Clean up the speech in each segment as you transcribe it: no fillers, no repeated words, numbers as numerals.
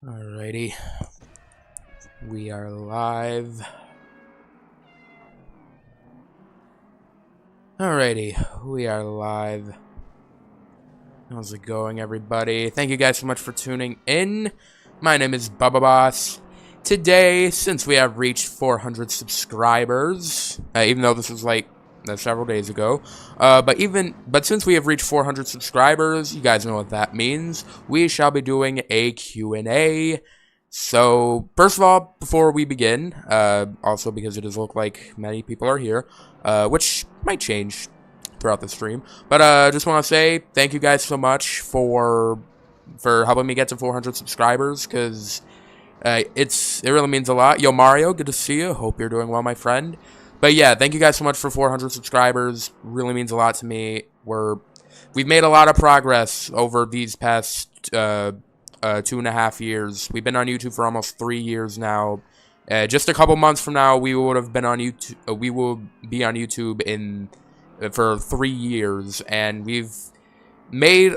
Alrighty, we are live. Alrighty, we are live. How's it going, everybody? Thank you guys so much for tuning in. My name is Bubba Boss. Today, since we have reached 400 subscribers, even though this was like several days ago, but since we have reached 400 subscribers, you guys know what that means. We shall be doing a Q&A. So, first of all, before we begin, also because it does look like many people are here, which might change throughout the stream, but just want to say thank you guys so much for helping me get to 400 subscribers, because it really means a lot. Yo, Mario, good to see you. Hope you're doing well, my friend. But yeah, thank you guys so much for 400 subscribers. Really means a lot to me. We've made a lot of progress over these past 2.5 years. We've been on YouTube for almost 3 years now. Just a couple months from now, we would have been on YouTube. We will be on YouTube for 3 years, and we've made.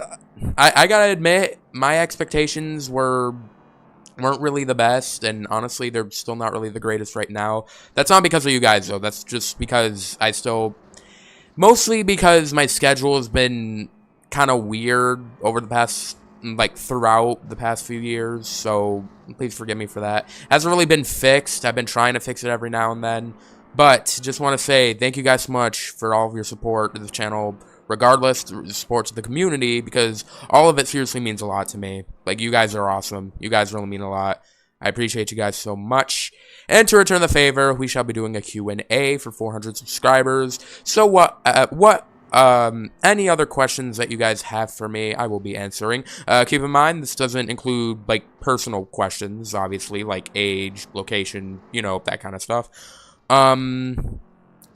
I gotta admit, my expectations weren't really the best, and honestly, they're still not really the greatest right now. That's not because of you guys, though. That's just because mostly because my schedule has been kind of weird over the past, throughout the past few years, so please forgive me for that. Hasn't really been fixed. I've been trying to fix it every now and then, but just want to say thank you guys so much for all of your support to the channel, regardless, the support to the community, because all of it seriously means a lot to me. Like, you guys are awesome. You guys really mean a lot. I appreciate you guys so much. And to return the favor, we shall be doing a Q&A for 400 subscribers. So any other questions that you guys have for me, I will be answering. Keep in mind, this doesn't include, personal questions, obviously, like age, location, that kind of stuff.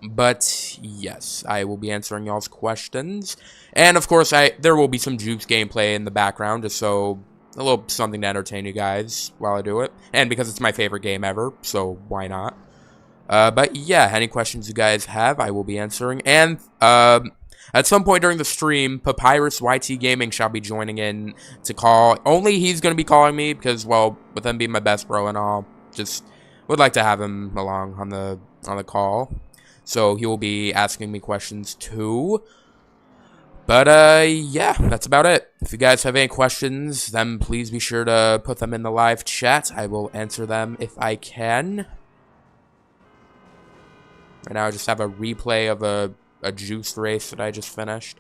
But yes, I will be answering y'all's questions. And of course, there will be some Juice gameplay in the background, just so a little something to entertain you guys while I do it. And because it's my favorite game ever, so why not? But yeah, any questions you guys have, I will be answering. And at some point during the stream, Papyrus YT Gaming shall be joining in to call. Only he's going to be calling me because, well, with him being my best bro and all, just would like to have him along on the call. So he will be asking me questions too. But yeah, that's about it. If you guys have any questions, then please be sure to put them in the live chat. I will answer them if I can. Right now I just have a replay of a Juice race that I just finished.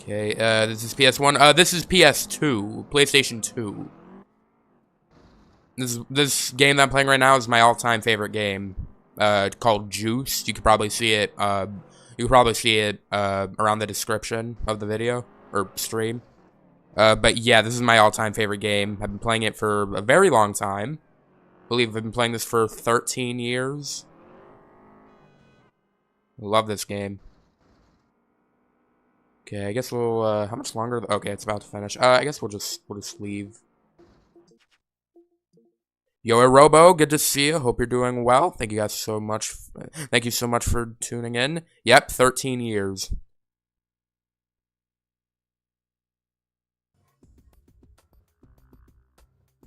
Okay, this is PS1. This is PS2, PlayStation 2. This game that I'm playing right now is my all-time favorite game. Called Juice. You could probably see it. Around the description of the video or stream. But yeah, this is my all-time favorite game. I've been playing it for a very long time. I believe I've been playing this for 13 years. I love this game. Okay, I guess we'll, how much longer? Okay, it's about to finish. I guess we'll just leave. Yo, Robo, good to see you. Hope you're doing well. Thank you guys so much. Thank you so much for tuning in. Yep, 13 years.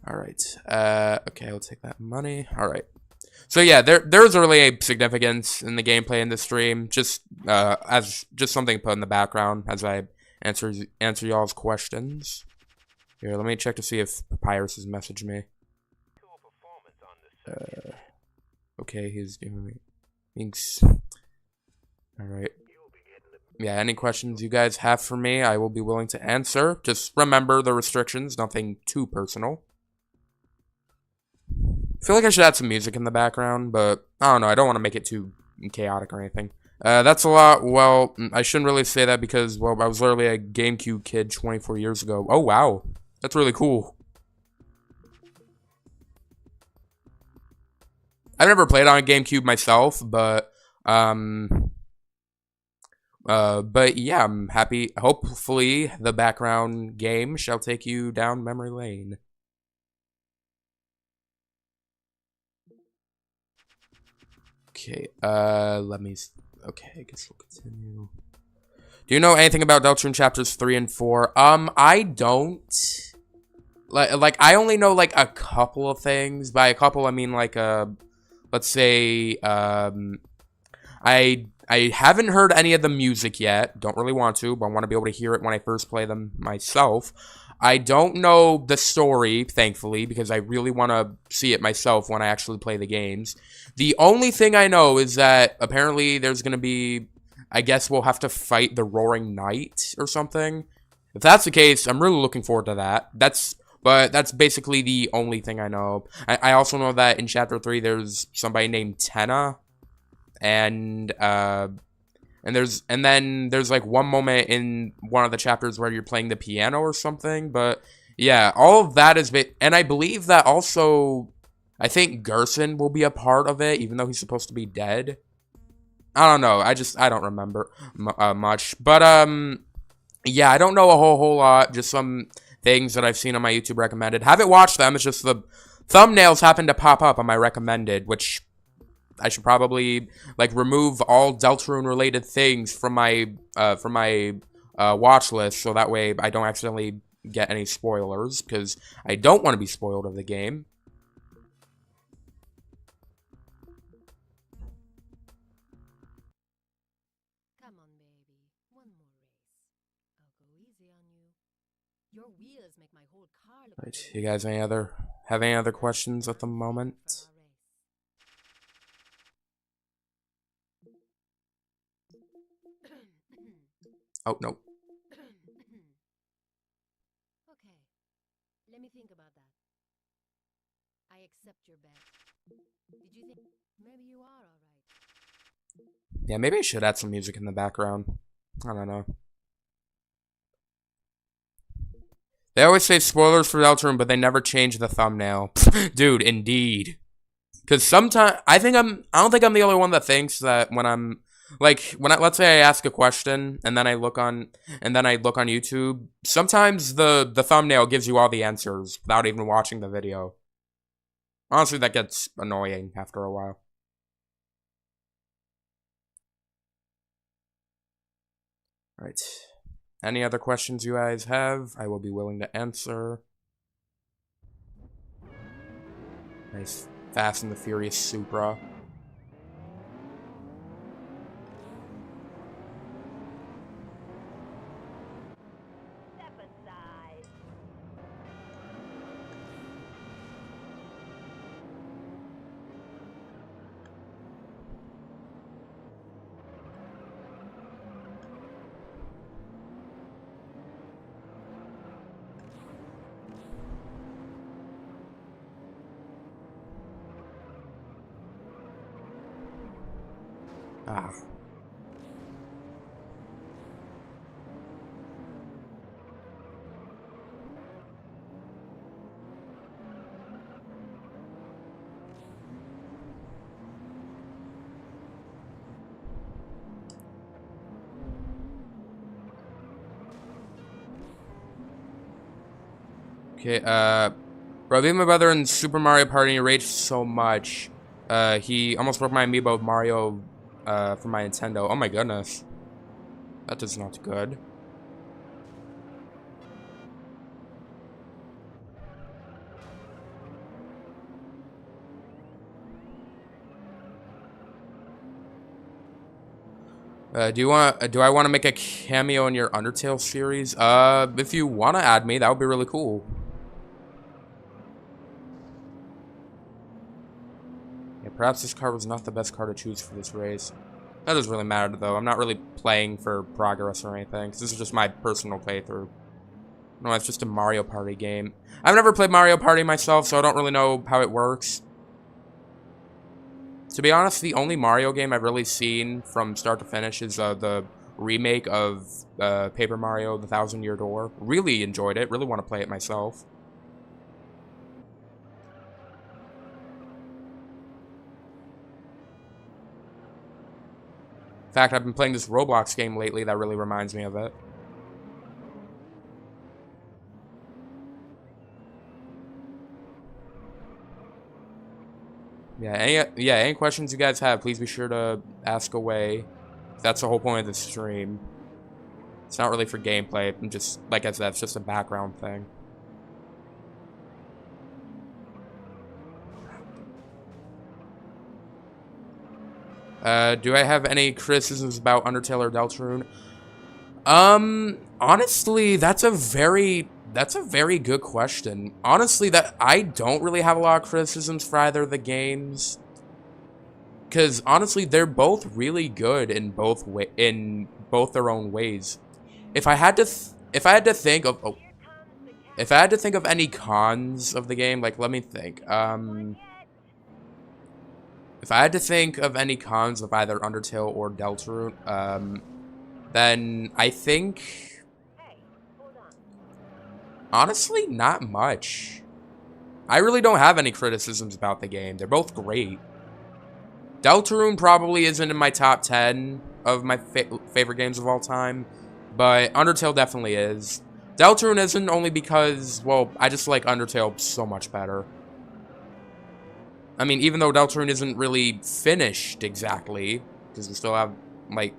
Alright, okay, I'll take that money. Alright. So yeah, there's really a significance in the gameplay in this stream, just something put in the background as I answer y'all's questions. Here, let me check to see if Papyrus has messaged me. Okay, he's giving me thanks. Alright. Yeah, any questions you guys have for me, I will be willing to answer. Just remember the restrictions, nothing too personal. I feel like I should add some music in the background, but I don't know. I don't want to make it too chaotic or anything. That's a lot. Well, I shouldn't really say that because, well, I was literally a GameCube kid 24 years ago. Oh, wow. That's really cool. I've never played on a GameCube myself, but yeah, I'm happy. Hopefully, the background game shall take you down memory lane. Okay, okay, I guess we'll continue. Do you know anything about Deltarune chapters 3 and 4? I don't. Like I only know, like, a couple of things. By a couple, I mean, like, let's say, I haven't heard any of the music yet. Don't really want to, but I want to be able to hear it when I first play them myself. I don't know the story, thankfully, because I really want to see it myself when I actually play the games. The only thing I know is that apparently there's going to be, I guess we'll have to fight the Roaring Knight or something. If that's the case, I'm really looking forward to that. But that's basically the only thing I know. I also know that in Chapter 3, there's somebody named Tenna. And then there's like one moment in one of the chapters where you're playing the piano or something. But yeah, all of that is and I believe that also, I think Gerson will be a part of it, even though he's supposed to be dead. I don't know. I don't remember much. But yeah, I don't know a whole lot. Just some things that I've seen on my YouTube recommended. Haven't watched them. It's just the thumbnails happen to pop up on my recommended, which I should probably, like, remove all Deltarune related things from my watch list, so that way I don't accidentally get any spoilers, because I don't want to be spoiled of the game. Come on, baby. One more race. I'll go easy on you. Your wheels make my whole car look. Right, you guys have any other questions at the moment? Oh, no. Okay, let me think about that. I accept your bet. Did you think maybe you are alright? Yeah, maybe I should add some music in the background. I don't know. They always say spoilers for Deltarune, but they never change the thumbnail. Dude, indeed. Because sometimes, I don't think I'm the only one that thinks that when I'm, like, let's say I ask a question, and then I look on YouTube, sometimes the thumbnail gives you all the answers without even watching the video. Honestly, that gets annoying after a while. Right. Any other questions you guys have, I will be willing to answer. Nice Fast and the Furious Supra. Step aside. Ah. Okay, bro, being my brother in Super Mario Party, he raged so much. He almost broke my amiibo of Mario, for my Nintendo. Oh my goodness. That is not good. Do I want to make a cameo in your Undertale series? If you want to add me, that would be really cool. Yeah, perhaps this card was not the best card to choose for this race. That doesn't really matter, though. I'm not really playing for progress or anything, because this is just my personal playthrough. No, it's just a Mario Party game. I've never played Mario Party myself, so I don't really know how it works. To be honest, the only Mario game I've really seen from start to finish is the remake of Paper Mario: The Thousand Year Door. Really enjoyed it. Really want to play it myself. In fact, I've been playing this Roblox game lately that really reminds me of it. Yeah, any questions you guys have, please be sure to ask away. That's the whole point of the stream. It's not really for gameplay. I'm just, like I said, it's just a background thing. Do I have any criticisms about Undertale or Deltarune? Honestly, that's a very good question. Honestly, that I don't really have a lot of criticisms for either of the games. Because honestly, they're both really good in both their own ways. If I had to think of if I had to think of any cons of the game, like let me think. If I had to think of any cons of either Undertale or Deltarune, then I think honestly not much. I really don't have any criticisms about the game. They're both great. Deltarune probably isn't in my top 10 of my favorite games of all time, but Undertale definitely is. Deltarune isn't only because, well, I just like Undertale so much better. I mean, even though Deltarune isn't really finished exactly, because we still have, like,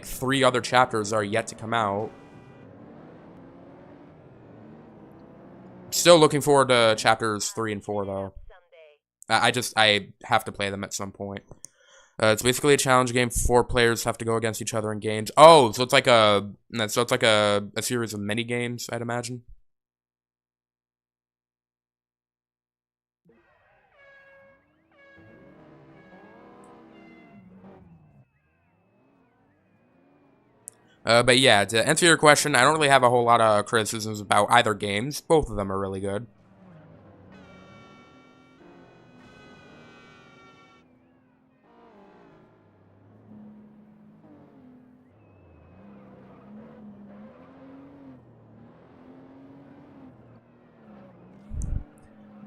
3 other chapters that are yet to come out. Still looking forward to chapters 3 and 4, though. I have to play them at some point. It's basically a challenge game. 4 players have to go against each other in games. Oh, so it's like a series of mini games, I'd imagine. But yeah, to answer your question, I don't really have a whole lot of criticisms about either games. Both of them are really good.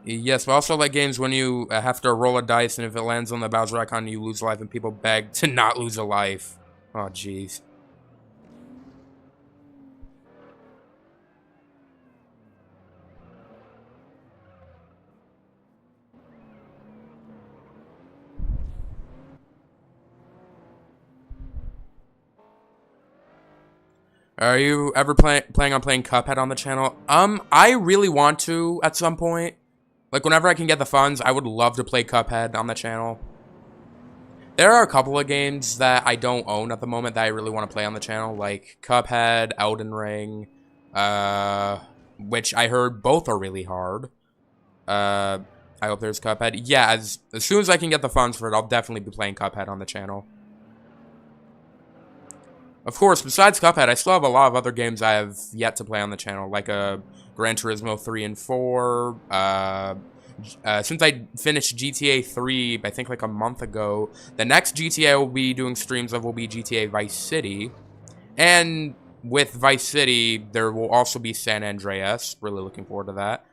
Yes, but also like games when you have to roll a dice, and if it lands on the Bowser icon, you lose life, and people beg to not lose a life. Oh, jeez. Are you ever planning on playing Cuphead on the channel? I really want to at some point. Like, whenever I can get the funds, I would love to play Cuphead on the channel. There are a couple of games that I don't own at the moment that I really want to play on the channel, like Cuphead, Elden Ring, which I heard both are really hard. I hope there's Cuphead. Yeah, as soon as I can get the funds for it, I'll definitely be playing Cuphead on the channel. Of course, besides Cuphead, I still have a lot of other games I have yet to play on the channel, like Gran Turismo 3 and 4. Since I finished GTA 3, I think like a month ago, the next GTA I will be doing streams of will be GTA Vice City. And with Vice City, there will also be San Andreas. Really looking forward to that.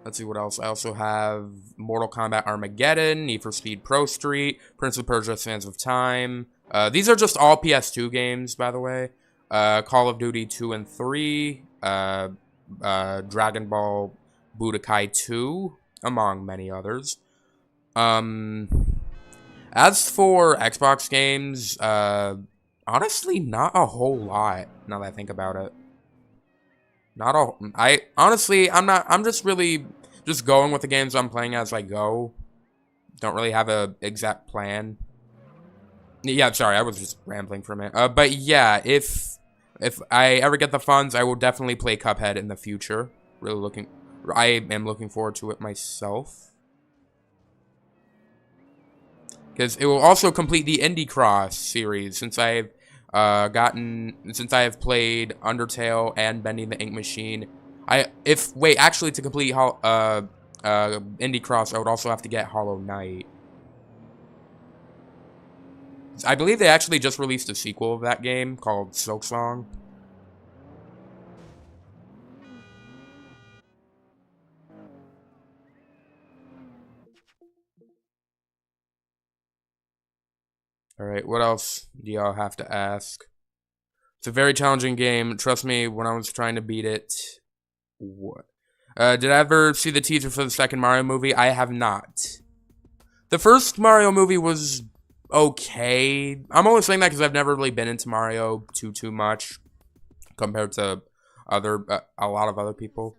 Let's see what else. I also have Mortal Kombat Armageddon, Need for Speed Pro Street, Prince of Persia Sands of Time. These are just all PS2 games, by the way. Call of Duty 2 and 3. Dragon Ball Budokai 2, among many others. As for Xbox games, honestly, not a whole lot, now that I think about it. I'm just really just going with the games I'm playing as I go. Don't really have a exact plan. Yeah, I'm sorry, I was just rambling for a minute. But yeah, if I ever get the funds, I will definitely play Cuphead in the future. I am looking forward to it myself. Because it will also complete the Indie Cross series, since I've played Undertale and Bending the Ink Machine. To complete Indie Cross, I would also have to get Hollow Knight. I believe they actually just released a sequel of that game called Silksong. Alright, what else do y'all have to ask? It's a very challenging game. Trust me, when I was trying to beat it... What? Did I ever see the teaser for the second Mario movie? I have not. The first Mario movie was okay. I'm only saying that because I've never really been into Mario too much compared to a lot of other people.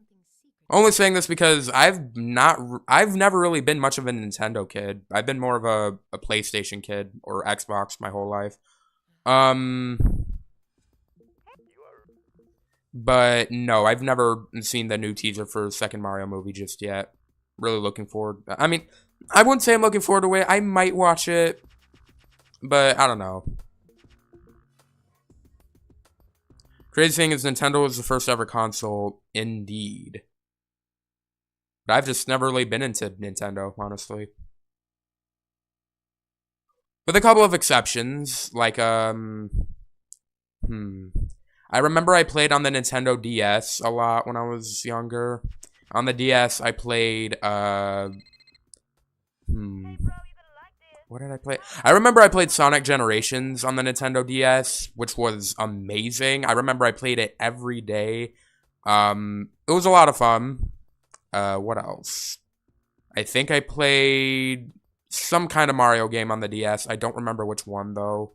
Only saying this because I've never really been much of a Nintendo kid. I've been more of a PlayStation kid or Xbox my whole life. But no, I've never seen the new teaser for the second Mario movie just yet. Really looking forward. I mean, I wouldn't say I'm looking forward to it. I might watch it, but I don't know. Crazy thing is Nintendo was the first ever console, indeed. But I've just never really been into Nintendo, honestly. With a couple of exceptions, like, I remember I played on the Nintendo DS a lot when I was younger. On the DS, I played, what did I play? I remember I played Sonic Generations on the Nintendo DS, which was amazing. I remember I played it every day. It was a lot of fun. What else? I think I played some kind of Mario game on the DS. I don't remember which one, though,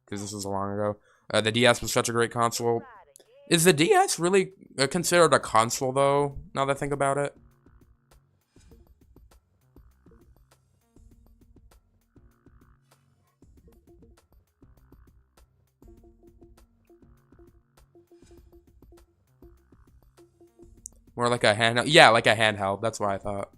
because this was a long ago. The DS was such a great console. Is the DS really considered a console, though, now that I think about it? More like a handheld. Yeah, like a handheld. That's what I thought.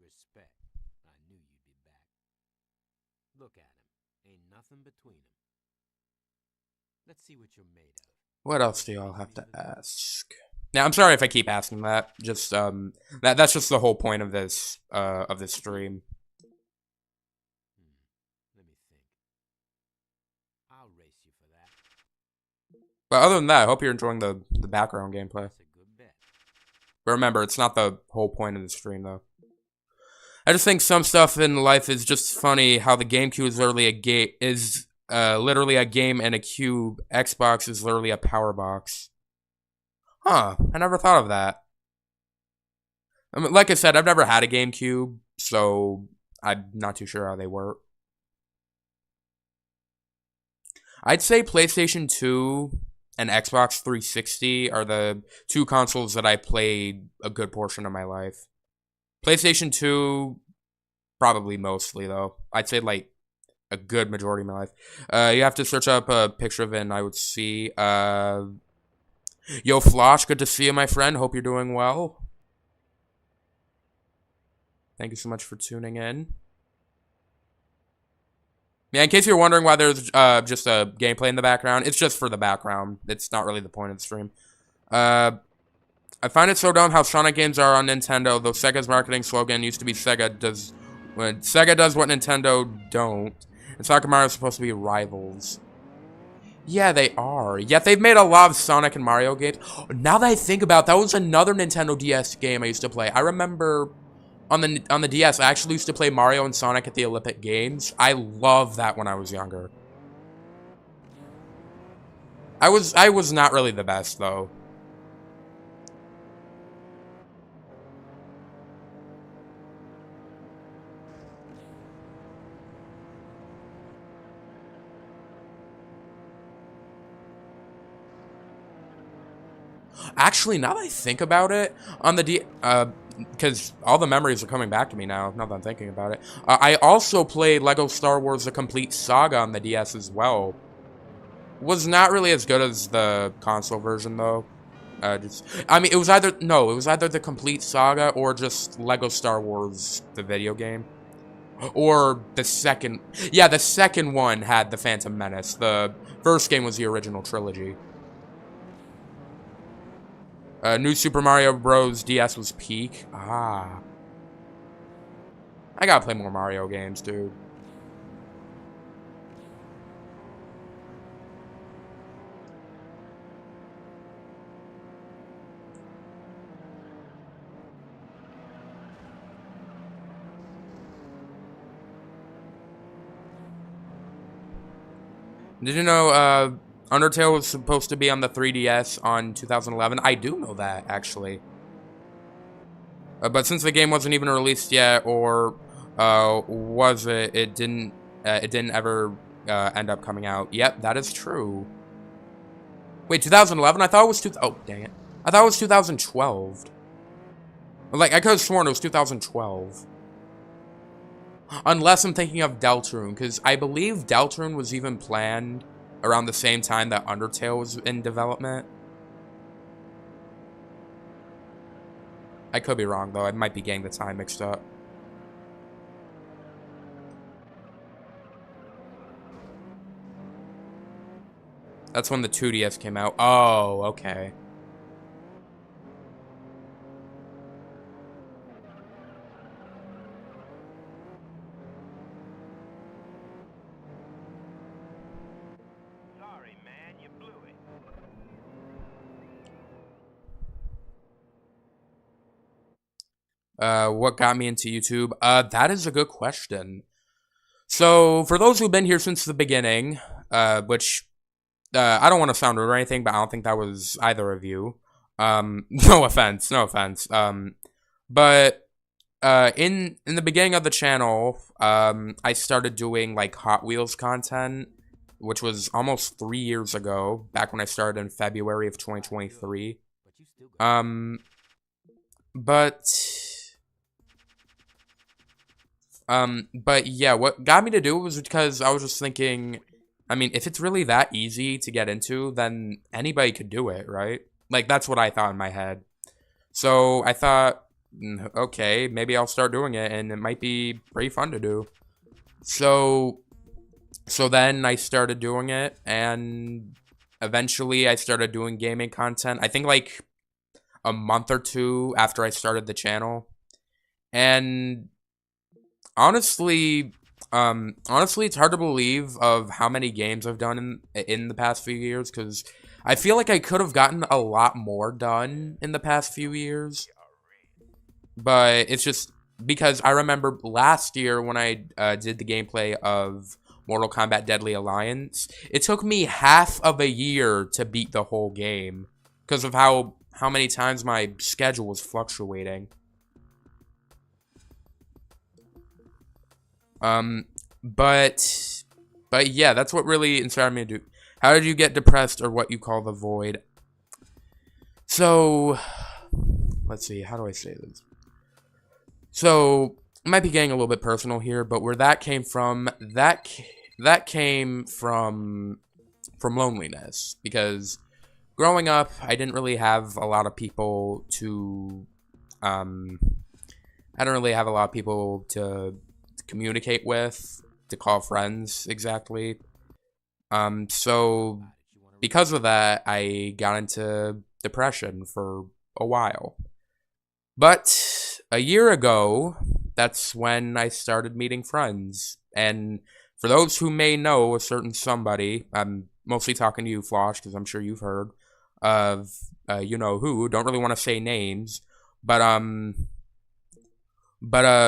Respect. I knew you'd be back. Look at him. Ain't nothing between them. Let's see what you're made of. What else do y'all have to ask? Now, I'm sorry if I keep asking that. Just that's just the whole point of this stream. Let me think. I'll race you for that. But other than that, I hope you're enjoying the background gameplay. That's a good bet. But remember, it's not the whole point of the stream, though. I just think some stuff in life is just funny. How the GameCube is literally a game and a cube. Xbox is literally a power box. Huh, I never thought of that. I mean, like I said, I've never had a GameCube, so I'm not too sure how they work. I'd say PlayStation 2 and Xbox 360 are the two consoles that I played a good portion of my life. PlayStation 2, probably mostly, though. I'd say, like, a good majority of my life. You have to search up a picture of it, and I would see. Yo, Flosh, good to see you, my friend. Hope you're doing well. Thank you so much for tuning in. Yeah, in case you're wondering why there's just a gameplay in the background, it's just for the background. It's not really the point of the stream. I find it so dumb how Sonic games are on Nintendo, though Sega's marketing slogan used to be Sega does what Nintendo don't. And Sonic and Mario are supposed to be rivals. Yeah, they are. Yet they've made a lot of Sonic and Mario games. Now that I think about it, that was another Nintendo DS game I used to play. I remember on the DS, I actually used to play Mario and Sonic at the Olympic Games. I loved that when I was younger. I was not really the best, though. Actually, now that I think about it, on the because all the memories are coming back to me now that I'm thinking about it. I also played Lego Star Wars: The Complete Saga on the DS as well. Was not really as good as the console version, though. I mean, it was either The Complete Saga or just Lego Star Wars, the video game. Or the second... Yeah, the second one had The Phantom Menace. The first game was the original trilogy. New Super Mario Bros. DS was peak. Ah. I gotta play more Mario games, dude. Did you know, Undertale was supposed to be on the 3DS on 2011? I do know that, actually. But since the game wasn't even released yet, or, was it, it didn't ever, end up coming out. Yep, that is true. Wait, 2011? I thought it was oh, dang it. I thought it was 2012. Like, I could have sworn it was 2012. Unless I'm thinking of Deltarune, because I believe Deltarune was even planned around the same time that Undertale was in development. I could be wrong, though. I might be getting the time mixed up. That's when the 2DS came out. Oh, okay. Sorry, man, you blew it. What got me into YouTube? That is a good question. So, for those who've been here since the beginning, which, I don't want to sound rude or anything, but I don't think that was either of you. No offense, no offense. But, in the beginning of the channel, I started doing, like, Hot Wheels content, which was almost 3 years ago, back when I started in February of 2023. But yeah, what got me to do it was because I was just thinking, I mean, if it's really that easy to get into, then anybody could do it, right? Like, that's what I thought in my head. So I thought, okay, maybe I'll start doing it, and it might be pretty fun to do. So then I started doing it, and eventually I started doing gaming content. I think like a month or two after I started the channel. And honestly, it's hard to believe of how many games I've done in the past few years, because I feel like I could have gotten a lot more done in the past few years. But it's just because I remember last year when I did the gameplay of Mortal Kombat Deadly Alliance, it took me half of a year to beat the whole game because of how many times my schedule was fluctuating. But yeah, that's what really inspired me to do. How did you get depressed, or what you call the void? So, let's see, how do I say this? So, I might be getting a little bit personal here, but where that came from, that came from loneliness, because growing up, I didn't really have a lot of people to, I don't really have a lot of people to communicate with, to call friends, exactly. So, because of that, I got into depression for a while. But a year ago, that's when I started meeting friends. And for those who may know a certain somebody, I'm mostly talking to you, Flosh, because I'm sure you've heard of, you know who, don't really want to say names, but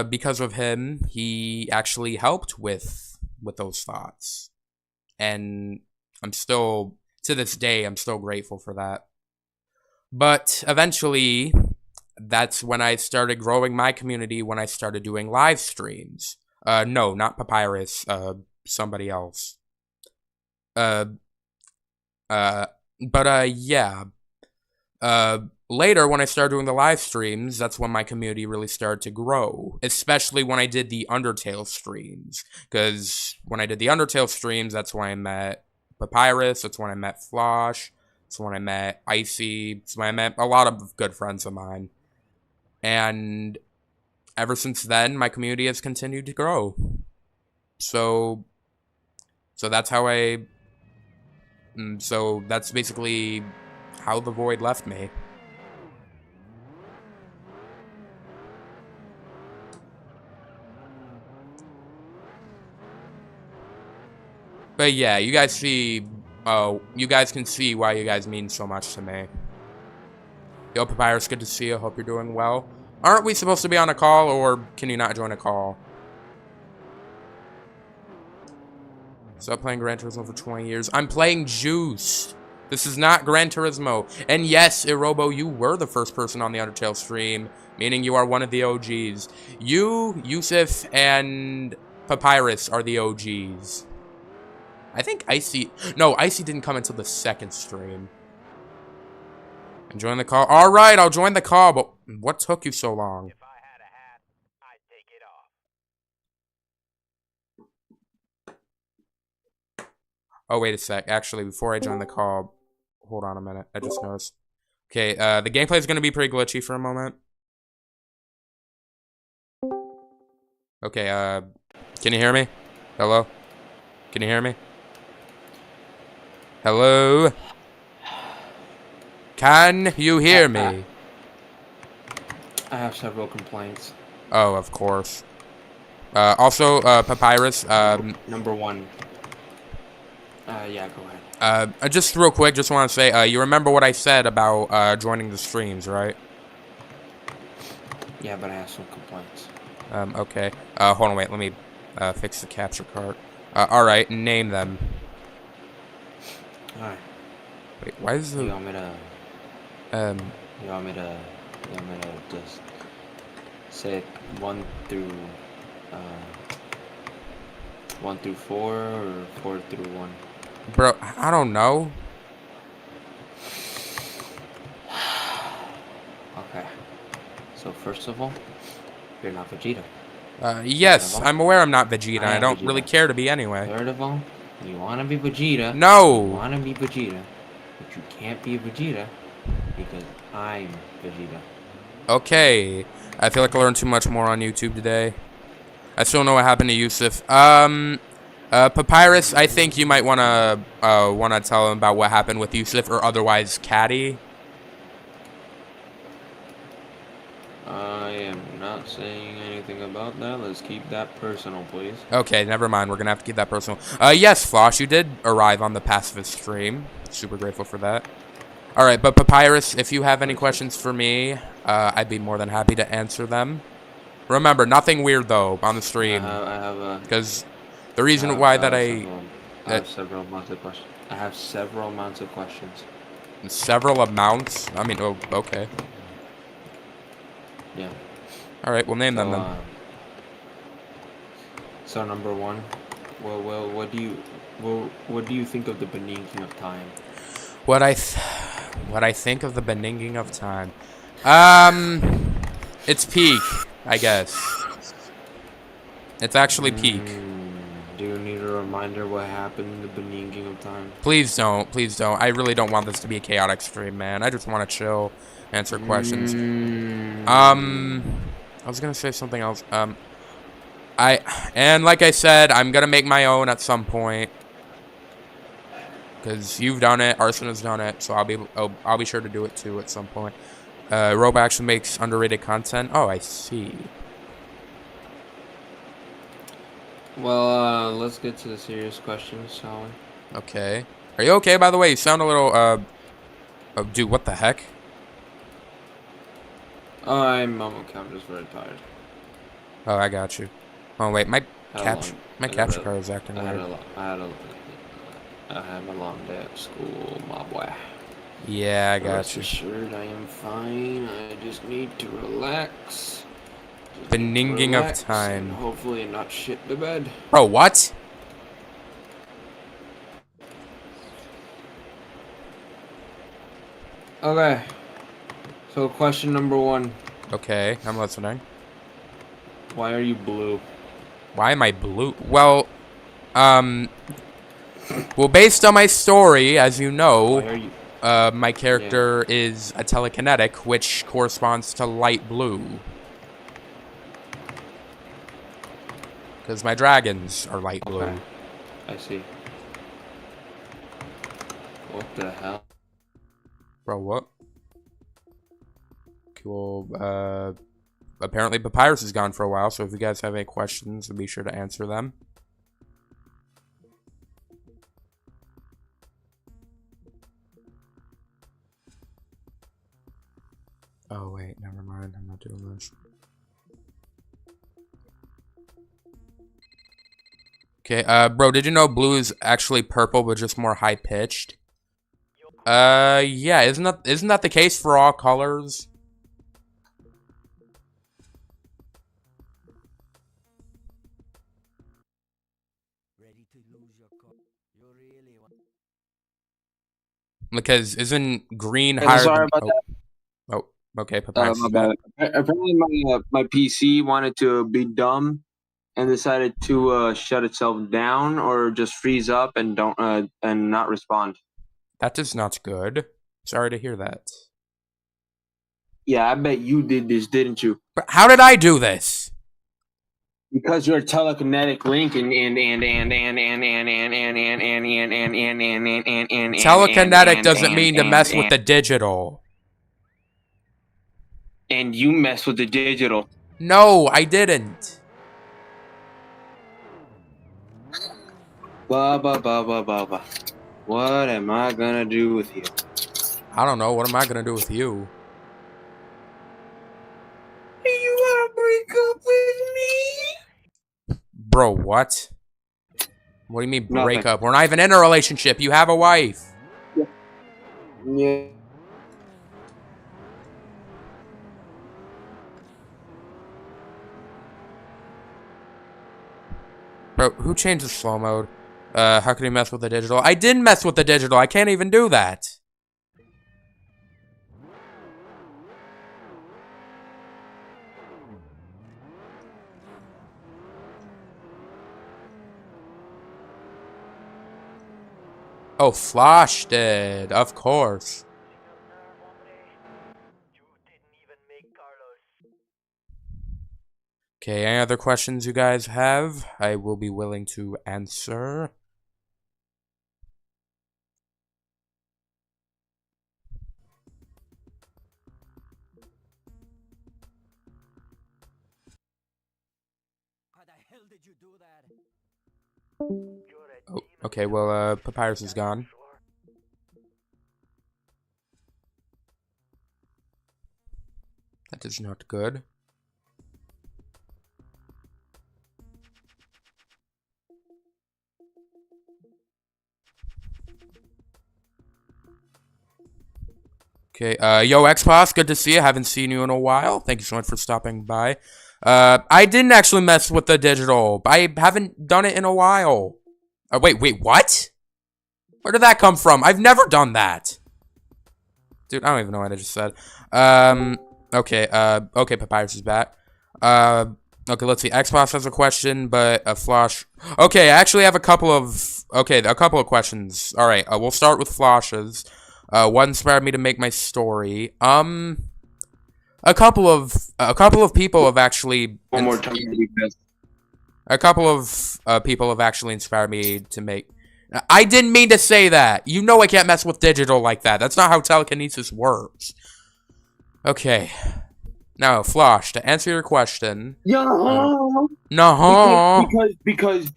because of him, he actually helped with those thoughts. And I'm still, to this day, I'm still grateful for that. But eventually, that's when I started growing my community, when I started doing live streams. No, not Papyrus, somebody else. Yeah. Later, when I started doing the live streams, that's when my community really started to grow. Especially when I did the Undertale streams. Because when I did the Undertale streams, that's when I met Papyrus, that's when I met Flosh, that's when I met Icy, that's when I met a lot of good friends of mine. And ever since then, my community has continued to grow. So that's how so that's basically how the void left me. But yeah, you guys see, you guys can see why you guys mean so much to me. Yo, Papyrus, good to see you. Hope you're doing well. Aren't we supposed to be on a call, or can you not join a call? Stop playing Gran Turismo for 20 years. I'm playing Juice. This is not Gran Turismo. And yes, Irobo, you were the first person on the Undertale stream, meaning you are one of the OGs. You, Yusuf, and Papyrus are the OGs. I think Icy... No, Icy didn't come until the second stream. And join the call. All right, I'll join the call, but what took you so long? If I had a hat, I'd take it off. Oh, wait a sec. Actually, before I join the call, hold on a minute. I just noticed. Okay, the gameplay is going to be pretty glitchy for a moment. Okay, can you hear me? Hello? Can you hear me? Hello? Can you hear me? I have several complaints. Oh, of course. Also, Papyrus, Number one. Yeah, go ahead. just real quick, just want to say, you remember what I said about, joining the streams, right? Yeah, but I have some complaints. Okay. Hold on, wait, let me, fix the capture card. Alright, name them. Alright. Wait, why is You the, want me to just say 1 through 4 or 4 through 1? bro, I don't know. Okay. So first of all, you're not Vegeta. Yes, I'm aware I'm not Vegeta. I I am don't Vegeta. really care to be anyway. Third of all, you wanna be Vegeta. You No! wanna be Vegeta, but you can't be a Vegeta because I'm Vegeta. Okay. I feel like I learned too much more on YouTube today. I still know what happened to Yusuf. Papyrus, I think you might wanna tell him about what happened with Yusuf, or otherwise Caddy. I am not saying anything about that. Let's keep that personal, please. Okay, never mind. We're gonna have to keep that personal. Yes, Floss, you did arrive on the pacifist stream. Super grateful for that. Alright, but Papyrus, if you have any questions for me, I'd be more than happy to answer them. Remember, nothing weird, though, on the stream. I have a... Because the reason why that I have several amounts of questions. I have several amounts of questions. Several amounts? I mean, oh, okay. Yeah. Alright, we'll name them then. So number one, well, what do you think of the Beninking of time? What I think of the Beninging of time. It's peak, I guess. It's actually peak. Do you need a reminder what happened in the Beninking of time? Please don't. Please don't. I really don't want this to be a chaotic stream, man. I just want to chill, answer questions. I was gonna say something else. And like I said, I'm gonna make my own at some point. Because you've done it, Arson has done it, so I'll be sure to do it too at some point. Robo actually makes underrated content. Oh, I see. Well, let's get to the serious questions, shall we? Okay. Are you okay, by the way? You sound a little, oh, dude, what the heck? I'm okay, I'm just very tired. Oh, I got you. Oh, wait, my capture card is acting I weird. had a long day at school, my boy. Yeah, I got Rest you. assured, I am fine. I just need to relax. Beninging of time. And hopefully not shit the bed. Bro, what? Okay. So question number one. Okay, I'm listening. Why are you blue? Why am I blue? Well, based on my story, as you Why know, are you... my character is a telekinetic, which corresponds to light blue. Because my dragons are light blue. Okay. I see. What the hell? Bro, what? Cool. Apparently Papyrus is gone for a while, so if you guys have any questions, be sure to answer them. Oh, wait, never mind. I'm not doing this. Okay, bro, did you know blue is actually purple, but just more high-pitched? Yeah, isn't that the case for all colors? Ready to lose your car? You really want? Because isn't green Hey, higher sorry than... about that. Oh, okay, Papyrus My is back. bad. Apparently, my PC wanted to be dumb and decided to shut itself down or just freeze up and don't and not respond. That is not good. Sorry to hear that. Yeah, I bet you did this, didn't you? But how did I do this? Because you're a telekinetic link and Telekinetic doesn't mean to mess with the digital. and you mess with the digital. No, I didn't. Ba. What am I gonna do with you? I don't know. What am I gonna do with you? You wanna break up with me? Bro, what? What do you mean break Nothing. up? We're not even in a relationship. You have a wife. Yeah. Bro, who changed the slow mode? How can you mess with the digital? I didn't mess with the digital. I can't even do that. Oh, Flash did. Of course. You didn't even make Carlos. Okay, any other questions you guys have? I will be willing to answer. How the hell did you do that? You're a Oh, demon. okay, well, Papyrus is gone. That is not good. Okay, yo, Xbox, good to see you. Haven't seen you in a while. Thank you so much for stopping by. I didn't actually mess with the digital. I haven't done it in a while. Wait, what? Where did that come from? I've never done that. Dude, I don't even know what I just said. Okay, okay, Papyrus is back. Okay, let's see. Xbox has a question, but Flosh... Okay, I actually have a couple of... Okay, a couple of questions. Alright, we'll start with Flosh's. What inspired me to make my story? A couple of people have actually... One more time, because A couple of people have actually inspired me to make... I didn't mean to say that. You know I can't mess with digital like that. That's not how telekinesis works. Okay. Now, Flosh, to answer your question... yeah. No. Because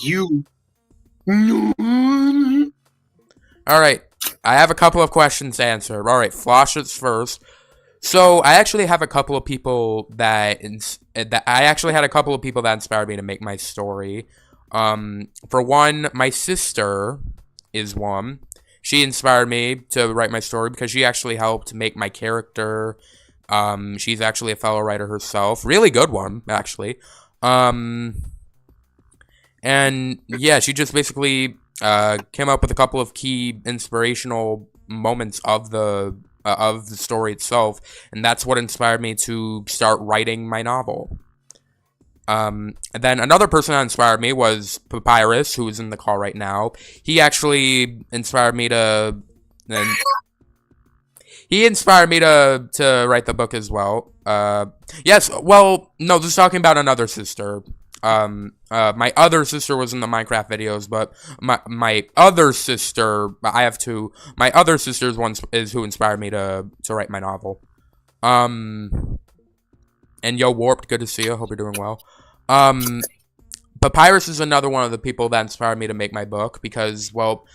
you. Alright, I have a couple of questions to answer. Alright, Flosh is first. So, I actually have a couple of people that inspired me to make my story. For one, my sister is one. She inspired me to write my story because she actually helped make my character. She's actually a fellow writer herself. Really good one, actually. And yeah, she just basically came up with a couple of key inspirational moments of the story itself, and that's what inspired me to start writing my novel. And then another person that inspired me was Papyrus, who is in the call right now. He actually inspired me to... He inspired me to write the book as well. Yes, well, no, this is talking about another sister. My other sister was in the Minecraft videos, but my other sister, I have two. My other sister is who inspired me to write my novel. And yo, Warped, good to see you. Hope you're doing well. Papyrus is another one of the people that inspired me to make my book because, well,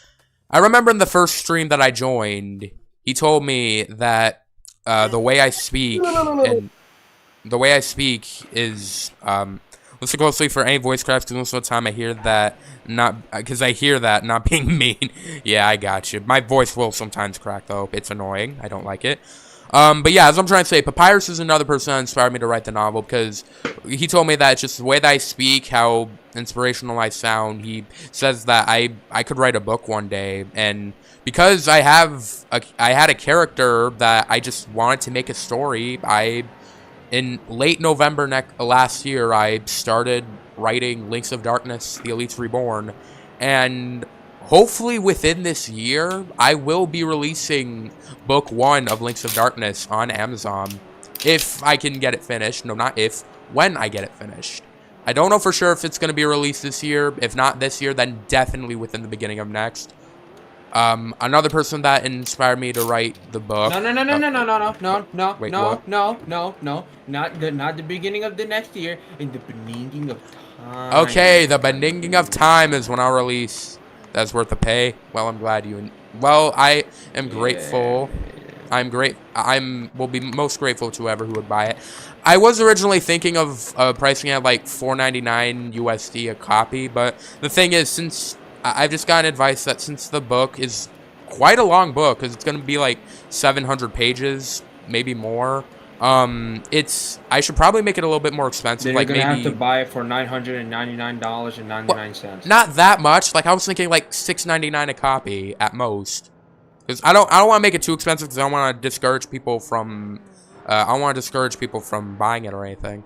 I remember in the first stream that I joined, he told me that the way I speak and the way I speak is listen closely for any voice cracks, because most of the time I hear that not being mean. Yeah, I got you. My voice will sometimes crack though. It's annoying. I don't like it. But yeah, as I'm trying to say, Papyrus is another person that inspired me to write the novel, because he told me that it's just the way that I speak, how inspirational I sound. He says that I could write a book one day, and because I had a character that I just wanted to make a story, in late November last year, I started writing Links of Darkness, The Elites Reborn, and hopefully within this year, I will be releasing book 1 of Links of Darkness on Amazon, if I can get it finished. No, not if, when I get it finished. I don't know for sure if it's going to be released this year. If not this year, then definitely within the beginning of next. Another person that inspired me to write the book. No, Wait, what? not the beginning of the next year, in the beginning of time. Okay, the beginning of time is when I'll release That's Worth the Pay. Well, I'm glad you... Well, I am grateful. Will be most grateful to whoever who would buy it. I was originally thinking of pricing at like $4.99 USD a copy, but the thing is, since I've just gotten advice that since the book is quite a long book, because it's going to be like 700 pages, maybe more, I should probably make it a little bit more expensive. Then like you're gonna maybe have to buy it for $999.99. not that much. Like I was thinking like $6.99 a copy at most. Because I don't want to make it too expensive, because I don't want to discourage people from buying it or anything.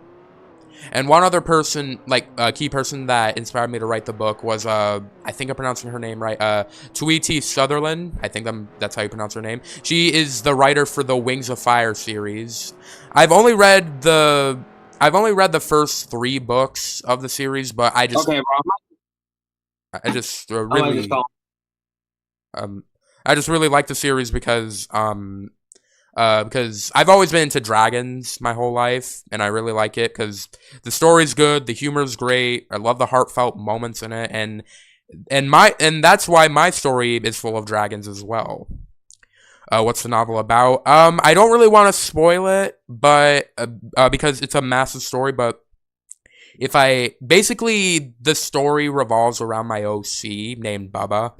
And one other person, like a key person that inspired me to write the book was I think I'm pronouncing her name right, Tweety Sutherland. I think that's how you pronounce her name. She is the writer for the Wings of Fire series. I've only read the first 3 books of the series, but I just Okay, bro. I just really I just really like the series because I've always been into dragons my whole life, and I really like it because the story's good, the humor's great, I love the heartfelt moments in it, and that's why my story is full of dragons as well. What's the novel about? I don't really want to spoil it, but because it's a massive story, but basically the story revolves around my OC named Bubba.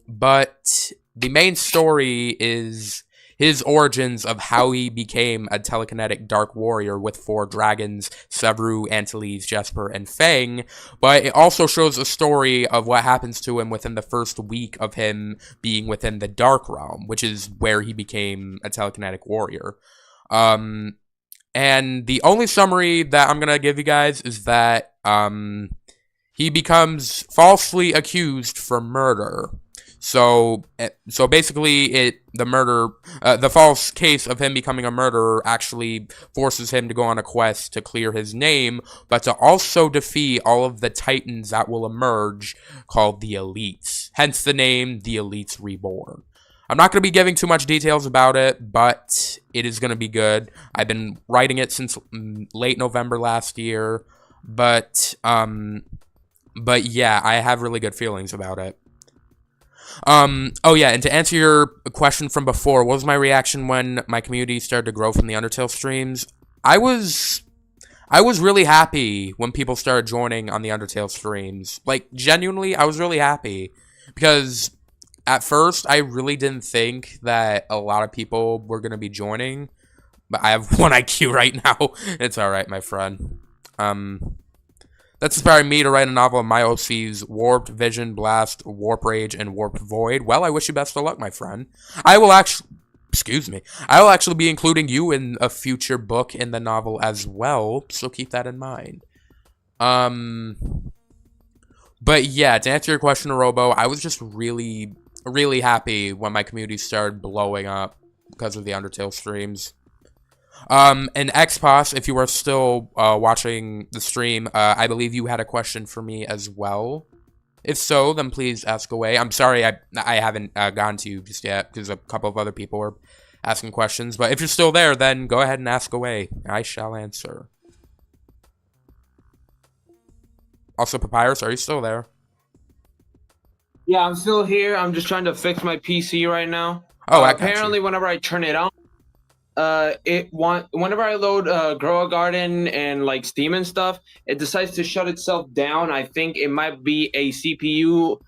But the main story is his origins of how he became a telekinetic dark warrior with 4 dragons, Severu, Antilles, Jesper, and Fang. But it also shows a story of what happens to him within the first week of him being within the Dark Realm, which is where he became a telekinetic warrior. And the only summary that I'm gonna give you guys is that he becomes falsely accused for murder. So basically, the false case of him becoming a murderer actually forces him to go on a quest to clear his name, but to also defeat all of the titans that will emerge, called the Elites. Hence the name, The Elites Reborn. I'm not going to be giving too much details about it, but it is going to be good. I've been writing it since late November last year, but yeah, I have really good feelings about it. Oh yeah, and to answer your question from before, what was my reaction when my community started to grow from the Undertale streams? I was really happy when people started joining on the Undertale streams. Like, genuinely, I was really happy. Because at first, I really didn't think that a lot of people were going to be joining. But I have 1 IQ right now. It's alright, my friend. That's inspired me to write a novel of my OC's Warped, Vision, Blast, Warp Rage, and Warped Void. Well, I wish you best of luck, my friend. I will actually be including you in a future book in the novel as well, so keep that in mind. But yeah, to answer your question, Robo, I was just really, really happy when my community started blowing up because of the Undertale streams. And Xpos, if you are still watching the stream, I believe you had a question for me as well. If so, then please ask away. I'm sorry I haven't gotten to you just yet, because a couple of other people were asking questions. But if you're still there, then go ahead and ask away. I shall answer. Also, Papyrus, are you still there? Yeah, I'm still here. I'm just trying to fix my PC right now. Oh, I got apparently, you. whenever I turn it on, whenever I load Grow a Garden and like Steam and stuff, it decides to shut itself down. I think it might be a CPU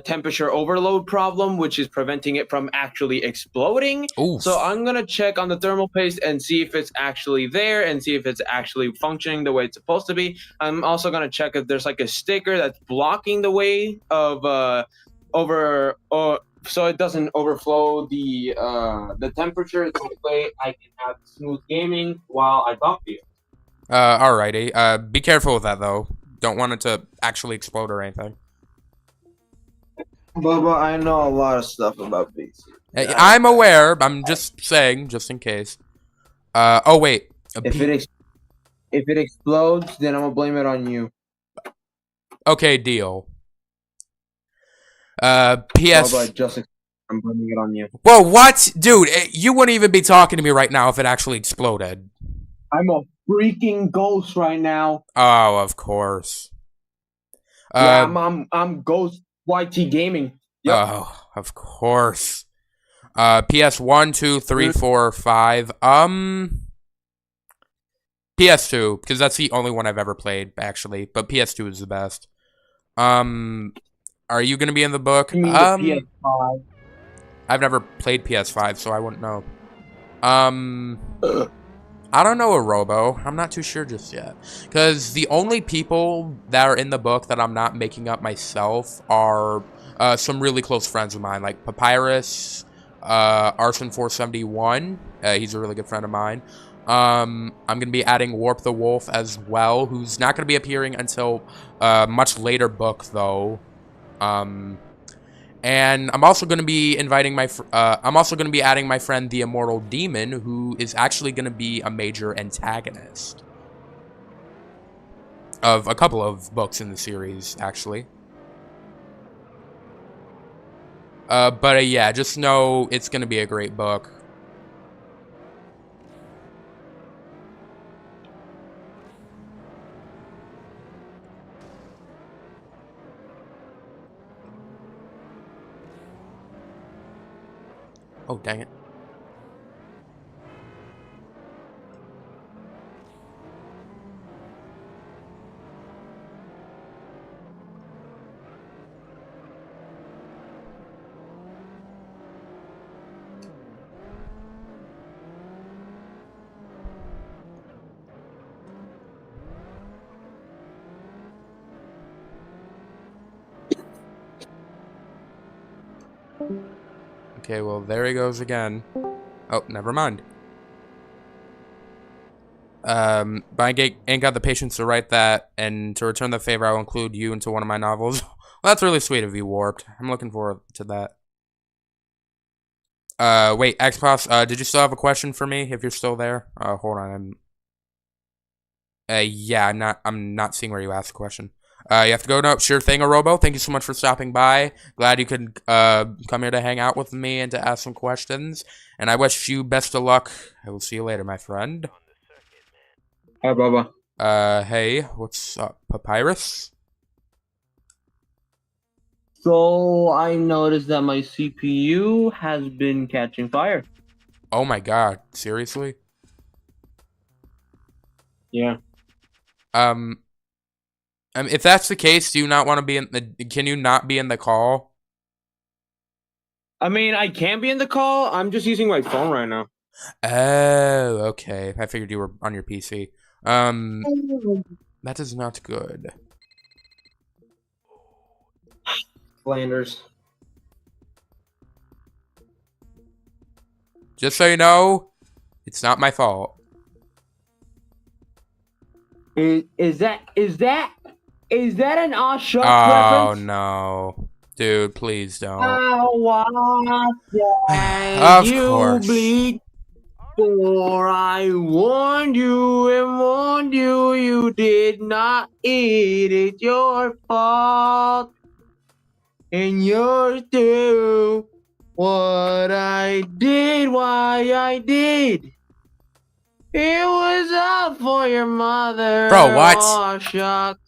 temperature overload problem, which is preventing it from actually exploding. Oof. So I'm gonna check on the thermal paste and see if it's actually there and see if it's actually functioning the way it's supposed to be. I'm also gonna check if there's like a sticker that's blocking the way of so it doesn't overflow the temperature. This way I can have smooth gaming while I talk to you. Alrighty. Be careful with that though. Don't want it to actually explode or anything. Bubba, I know a lot of stuff about PC. I'm aware. I'm just saying, just in case. Oh wait. If it explodes, then I'm gonna blame it on you. Okay, deal. PS. Bubba, I'm blaming it on you. Whoa, what? Dude, you wouldn't even be talking to me right now if it actually exploded. I'm a freaking ghost right now. Oh, of course. Yeah, I'm Ghost YT Gaming. Yep. Oh, of course. PS 1, 2, 3, 4, 5. PS2, because that's the only one I've ever played, actually. But PS2 is the best. Are you gonna be in the book? You mean the PS5? I've never played PS5, so I wouldn't know. I don't know a Robo. I'm not too sure just yet. Because the only people that are in the book that I'm not making up myself are some really close friends of mine, like Papyrus, Arson471. He's a really good friend of mine. I'm going to be adding Warp the Wolf as well, who's not going to be appearing until a much later book, though. And I'm also going to be inviting I'm also going to be adding my friend the Immortal Demon, who is actually going to be a major antagonist of a couple of books in the series, actually. But yeah, just know it's going to be a great book. Oh, dang it. Okay, well, there he goes again. Oh, never mind. But I ain't got the patience to write that, and to return the favor, I will include you into one of my novels. Well, that's really sweet of you, Warped. I'm looking forward to that. Wait, Xbox, did you still have a question for me, if you're still there? Hold on, yeah, I'm not seeing where you asked the question. You have to go? No, sure thing, Arobo. Thank you so much for stopping by. Glad you could come here to hang out with me and to ask some questions. And I wish you best of luck. I will see you later, my friend. Hi, Bubba. Hey, what's up, Papyrus? So I noticed that my CPU has been catching fire. Oh my god, seriously? Yeah. If that's the case, do you not want to be in the? Can you not be in the call? I mean, I can be in the call. I'm just using my phone right now. Oh, okay. I figured you were on your PC. That is not good. Flanders. Just so you know, it's not my fault. Is that an Oshuck Oh reference? no, dude! Please don't. Of Of course. Bleed, for I warned you and warned you, you did not eat it. Your fault, and yours too. What I did, why I did. It was all for your mother. Bro, what? Oh, shucks.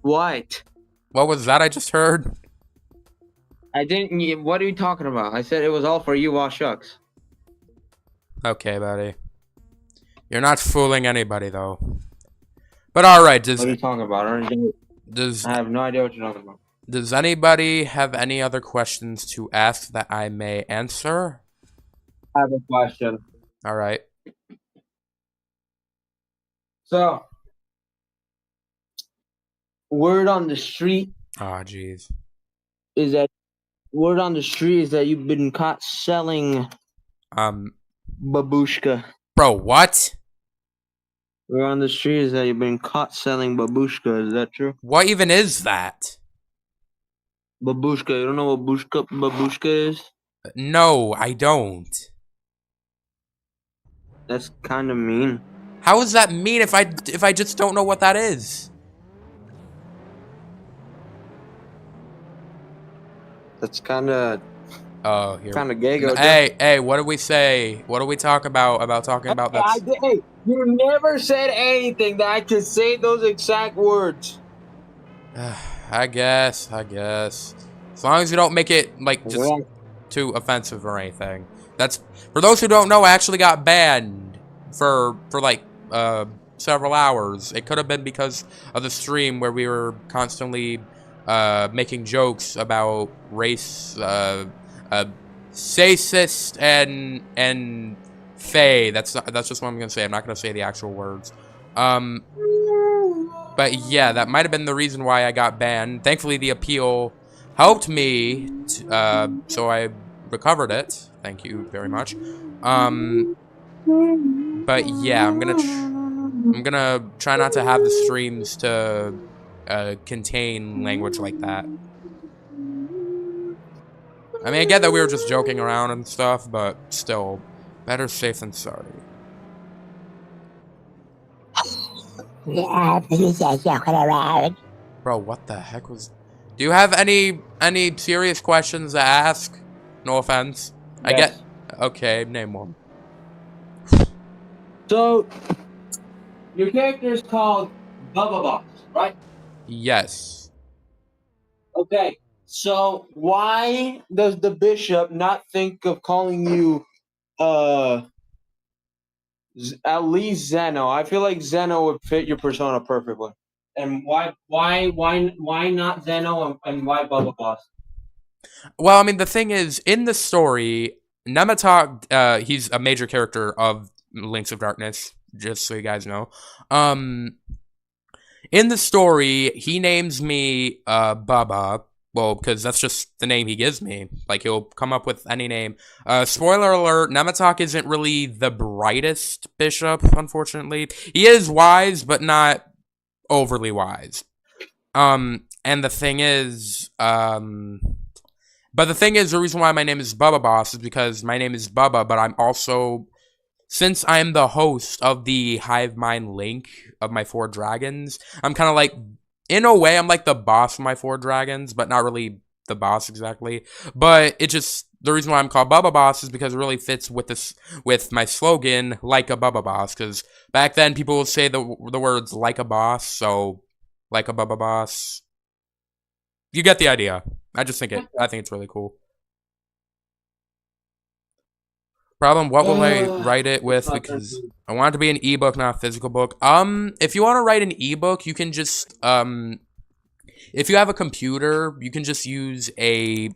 What? What was that I just heard? I didn't. What are you talking about? I said it was all for you. Oh, shucks. Okay, buddy. You're not fooling anybody, though. But alright, What are you talking about? does I have no idea what you're talking about. does anybody have any other questions to ask that I may answer? I have a question. Alright. So, word on the street Oh, jeez. is that you've been caught selling babushka. Bro, what? Word on the street is that you've been caught selling babushka. Is that true? What even is that? Babushka. You don't know what babushka is? No, I don't. That's kind of mean. How does that mean if I just don't know what that is? That's kind of Here. gay. Hey, what did we say? What do we talk about talking about that? Hey, you never said anything that I could say those exact words. I guess. As long as you don't make it like just too offensive or anything. That's for those who don't know. I actually got banned for like several hours. It could have been because of the stream where we were constantly making jokes about race, sexist and fey. That's just what I'm gonna say. I'm not gonna say the actual words. But yeah, that might have been the reason why I got banned. Thankfully, the appeal helped me, so I recovered it. Thank you very much. But yeah, I'm gonna try not to have the streams to contain language like that. I mean, I get that we were just joking around and stuff, but still, better safe than sorry. Bro, what the heck was... Do you have any serious questions to ask? No offense. Yes. I get... Okay, name one. So, your character is called Bubba Boss, right? Yes. Okay. So, why does the bishop not think of calling you, at least Zeno? I feel like Zeno would fit your persona perfectly. And why not Zeno and why Bubba Boss? Well, I mean, the thing is, in the story, Nematok, he's a major character of Links of Darkness, just so you guys know. In the story, he names me, Bubba. Well, because that's just the name he gives me. Like, he'll come up with any name. Spoiler alert, Nematok isn't really the brightest bishop, unfortunately. He is wise, but not overly wise. And the thing is, but the thing is, the reason why my name is Bubba Boss is because my name is Bubba, but I'm also, since I'm the host of the Hive Mind Link of my 4 dragons, I'm kind of like, in a way, I'm like the boss of my 4 dragons, but not really the boss exactly. But it just, the reason why I'm called Bubba Boss is because it really fits with this, with my slogan, like a Bubba Boss. Because back then, people would say the words like a boss, so like a Bubba Boss. You get the idea. I think it's really cool. Problem, what will I write it with? Because I want it to be an ebook, not a physical book. If you want to write an ebook, you can just, if you have a computer, you can just use either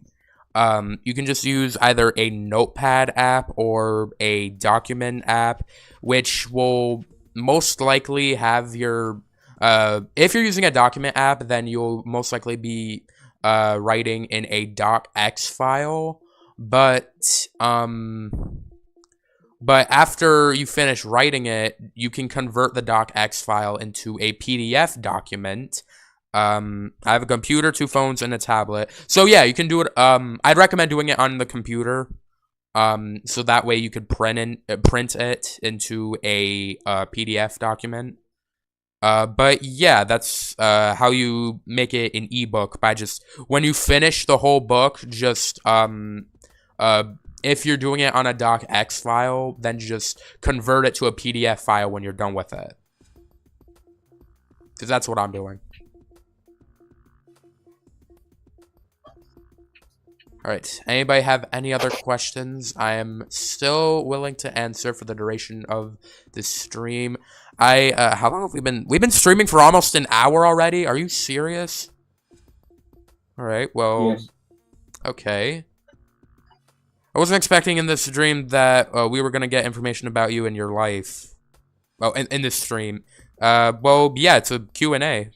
a notepad app or a document app, which will most likely have your, if you're using a document app, then you'll most likely be, writing in a docx file, but after you finish writing it, you can convert the docx file into a PDF document. I have a computer, 2 phones, and a tablet. So yeah, you can do it. I'd recommend doing it on the computer. So that way you could print it into a PDF document. But yeah, that's how you make it an ebook, by just, when you finish the whole book, just if you're doing it on a docx file, then just convert it to a PDF file when you're done with it. Because that's what I'm doing. Alright, anybody have any other questions? I am still willing to answer for the duration of this stream. How long have we been? We've been streaming for almost an hour already? Are you serious? Alright, well, Yes. okay. I wasn't expecting in this stream that we were gonna get information about you and your life. Well, in this stream. Well, yeah, it's a Q&A.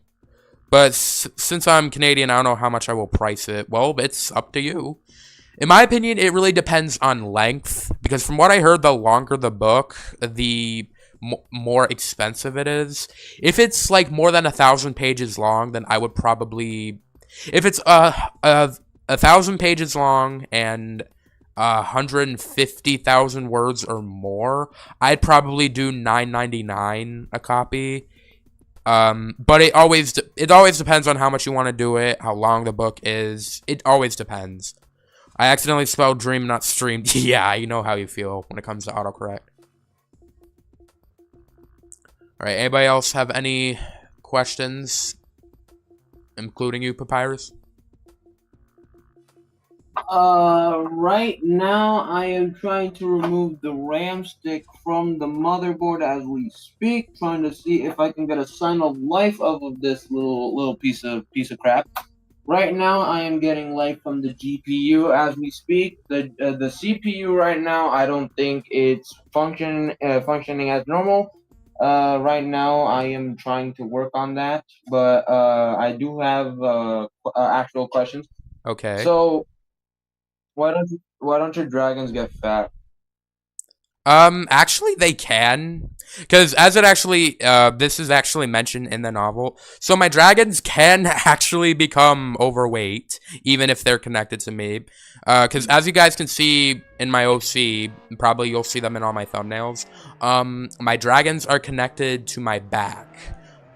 But since I'm Canadian, I don't know how much I will price it. Well, it's up to you. In my opinion, it really depends on length. Because from what I heard, the longer the book, the more expensive it is. If it's like more than 1,000 pages long, then I would probably... If it's 1,000 pages long and 150,000 words or more, I'd probably do $9.99 a copy. But it always depends on how much you want to do it, how long the book is. It always depends. I accidentally spelled dream, not streamed. Yeah, you know how you feel when it comes to autocorrect. Alright, anybody else have any questions? Including you, Papyrus? Right now I am trying to remove the RAM stick from the motherboard as we speak, trying to see if I can get a sign of life of this little piece of crap. Right now I am getting life from the GPU as we speak. The CPU right now I don't think it's functioning as normal. Right now I am trying to work on that, but I do have actual questions. Okay. So why don't your dragons get fat? Actually, they can. Because as it actually, this is actually mentioned in the novel. So my dragons can actually become overweight, even if they're connected to me. Because as you guys can see in my OC, probably you'll see them in all my thumbnails. My dragons are connected to my back.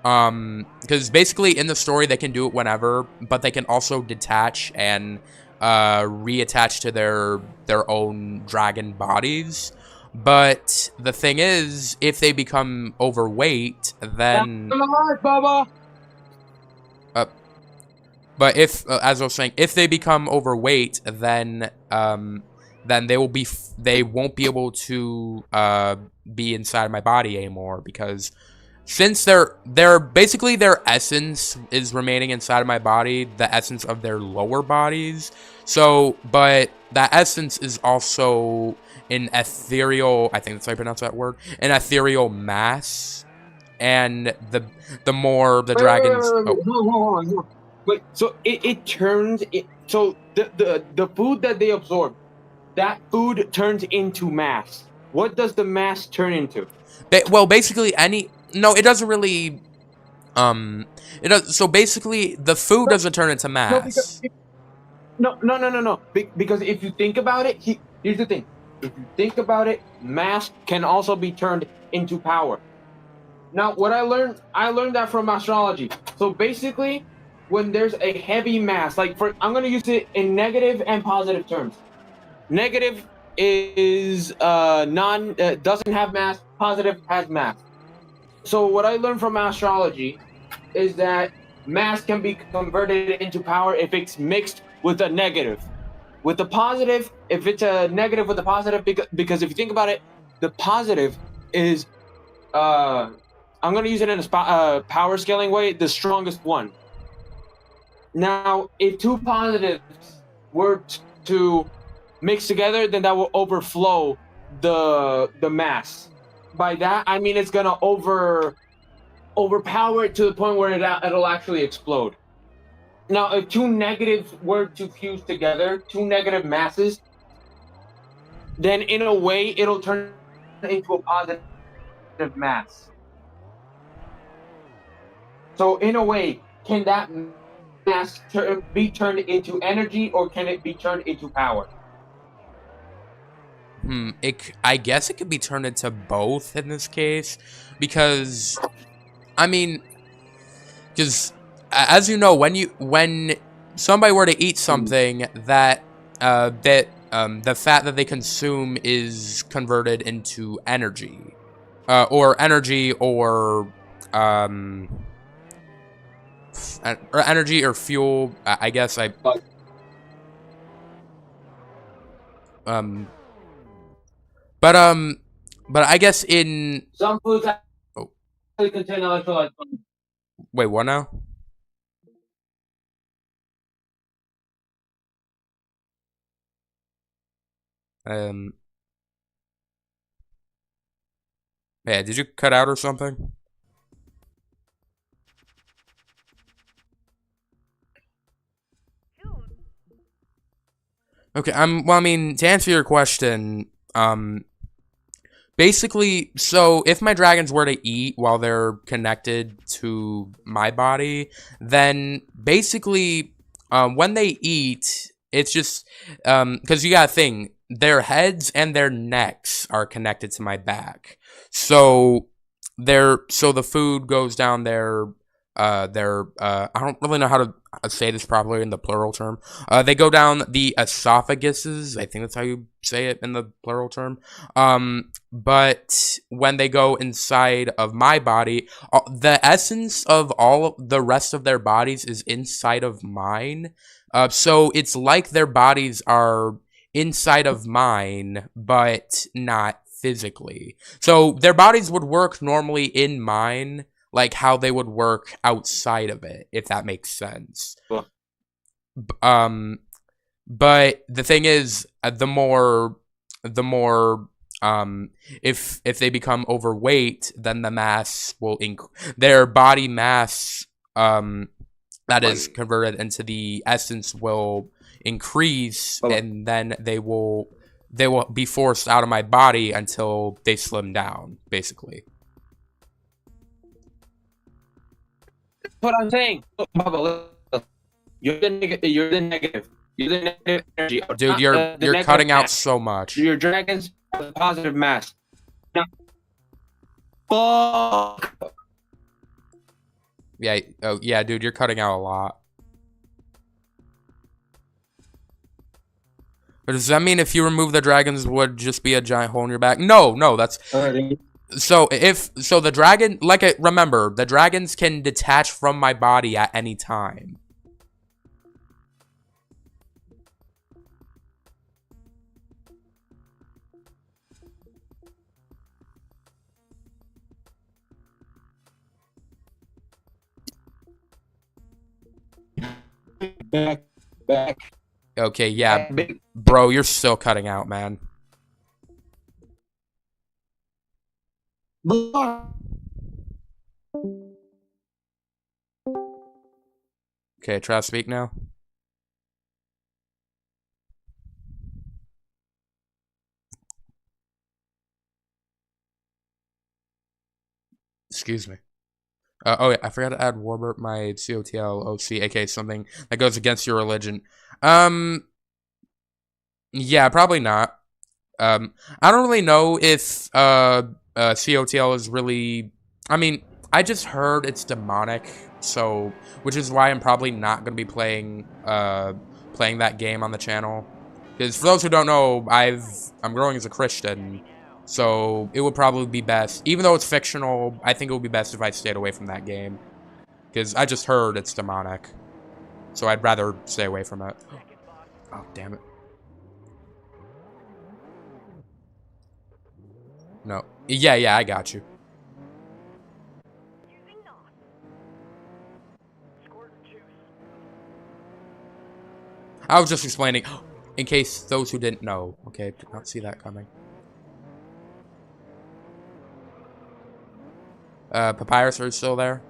Because basically in the story they can do it whenever, but they can also detach and reattach to their own dragon bodies. But the thing is, if they become overweight, then but if as I was saying, if they become overweight, then they won't be able to be inside my body anymore, because since they're basically their essence is remaining inside of my body, the essence of their lower bodies. So, but that essence is also an ethereal, I think that's how I pronounce that word, an ethereal mass, and the more the dragons. Wait, so it turns it. So the food that they absorb, that food turns into mass. What does the mass turn into? Well, basically no, it doesn't really. It does. So basically, the food doesn't turn into mass. No. Because if you think about it, here's the thing. If you think about it, mass can also be turned into power. Now, what I learned that from astrology. So basically, when there's a heavy mass, I'm gonna use it in negative and positive terms. Negative is doesn't have mass. Positive has mass. So what I learned from astrology is that mass can be converted into power if it's mixed with a negative. With the positive, if it's a negative with a positive, because if you think about it, the positive is, I'm going to use it in a power scaling way, the strongest one. Now, if two positives were to mix together, then that will overflow the mass. By that, I mean it's going to overpower it to the point where it'll actually explode. Now, if two negatives were to fuse together, two negative masses, then in a way, it'll turn into a positive mass. So in a way, can that mass be turned into energy, or can it be turned into power? I guess it could be turned into both in this case, because, I mean, because as you know, when somebody were to eat something that the fat that they consume is converted into energy, or energy or fuel. I guess Um, but I guess in Some foods oh, actually contain electrolytes. wait, what now? Um, yeah, did you cut out or something? Okay, well, I mean, to answer your question, basically, so if my dragons were to eat while they're connected to my body, then basically, when they eat, it's just, because you gotta think, their heads and their necks are connected to my back. So, so the food goes down I don't really know how to say this properly in the plural term. They go down the esophaguses. I think that's how you say it in the plural term. But when they go inside of my body, the essence of all of the rest of their bodies is inside of mine. So it's like their bodies are inside of mine, but not physically. So their bodies would work normally in mine, like how they would work outside of it, if that makes sense. Well, But the thing is, if they become overweight, then the mass will their body mass that is converted into the essence will increase, and then they will be forced out of my body until they slim down, basically. What I'm saying, Bubba, you're the negative. You're the negative. You're the negative energy. Dude, you're cutting out so much. Your dragons have a positive mass. Now, fuck. Yeah. Oh, yeah, dude, you're cutting out a lot. But does that mean if you remove the dragons would just be a giant hole in your back? No, that's so the dragon, remember, the dragons can detach from my body at any time. Back. Okay, yeah, bro, you're still cutting out, man. Okay, try to speak now. Excuse me. Oh yeah, I forgot to add Warbert, my COTLOC, aka something that goes against your religion. Yeah, probably not. I don't really know if COTL is really. I mean, I just heard it's demonic, so which is why I'm probably not gonna be playing that game on the channel. Because for those who don't know, I'm growing as a Christian, so it would probably be best, even though it's fictional. I think it would be best if I stayed away from that game, because I just heard it's demonic, so I'd rather stay away from it. Oh damn it. No. Yeah, I got you. I was just explaining, in case those who didn't know. Okay, did not see that coming. Papyrus, are you still there?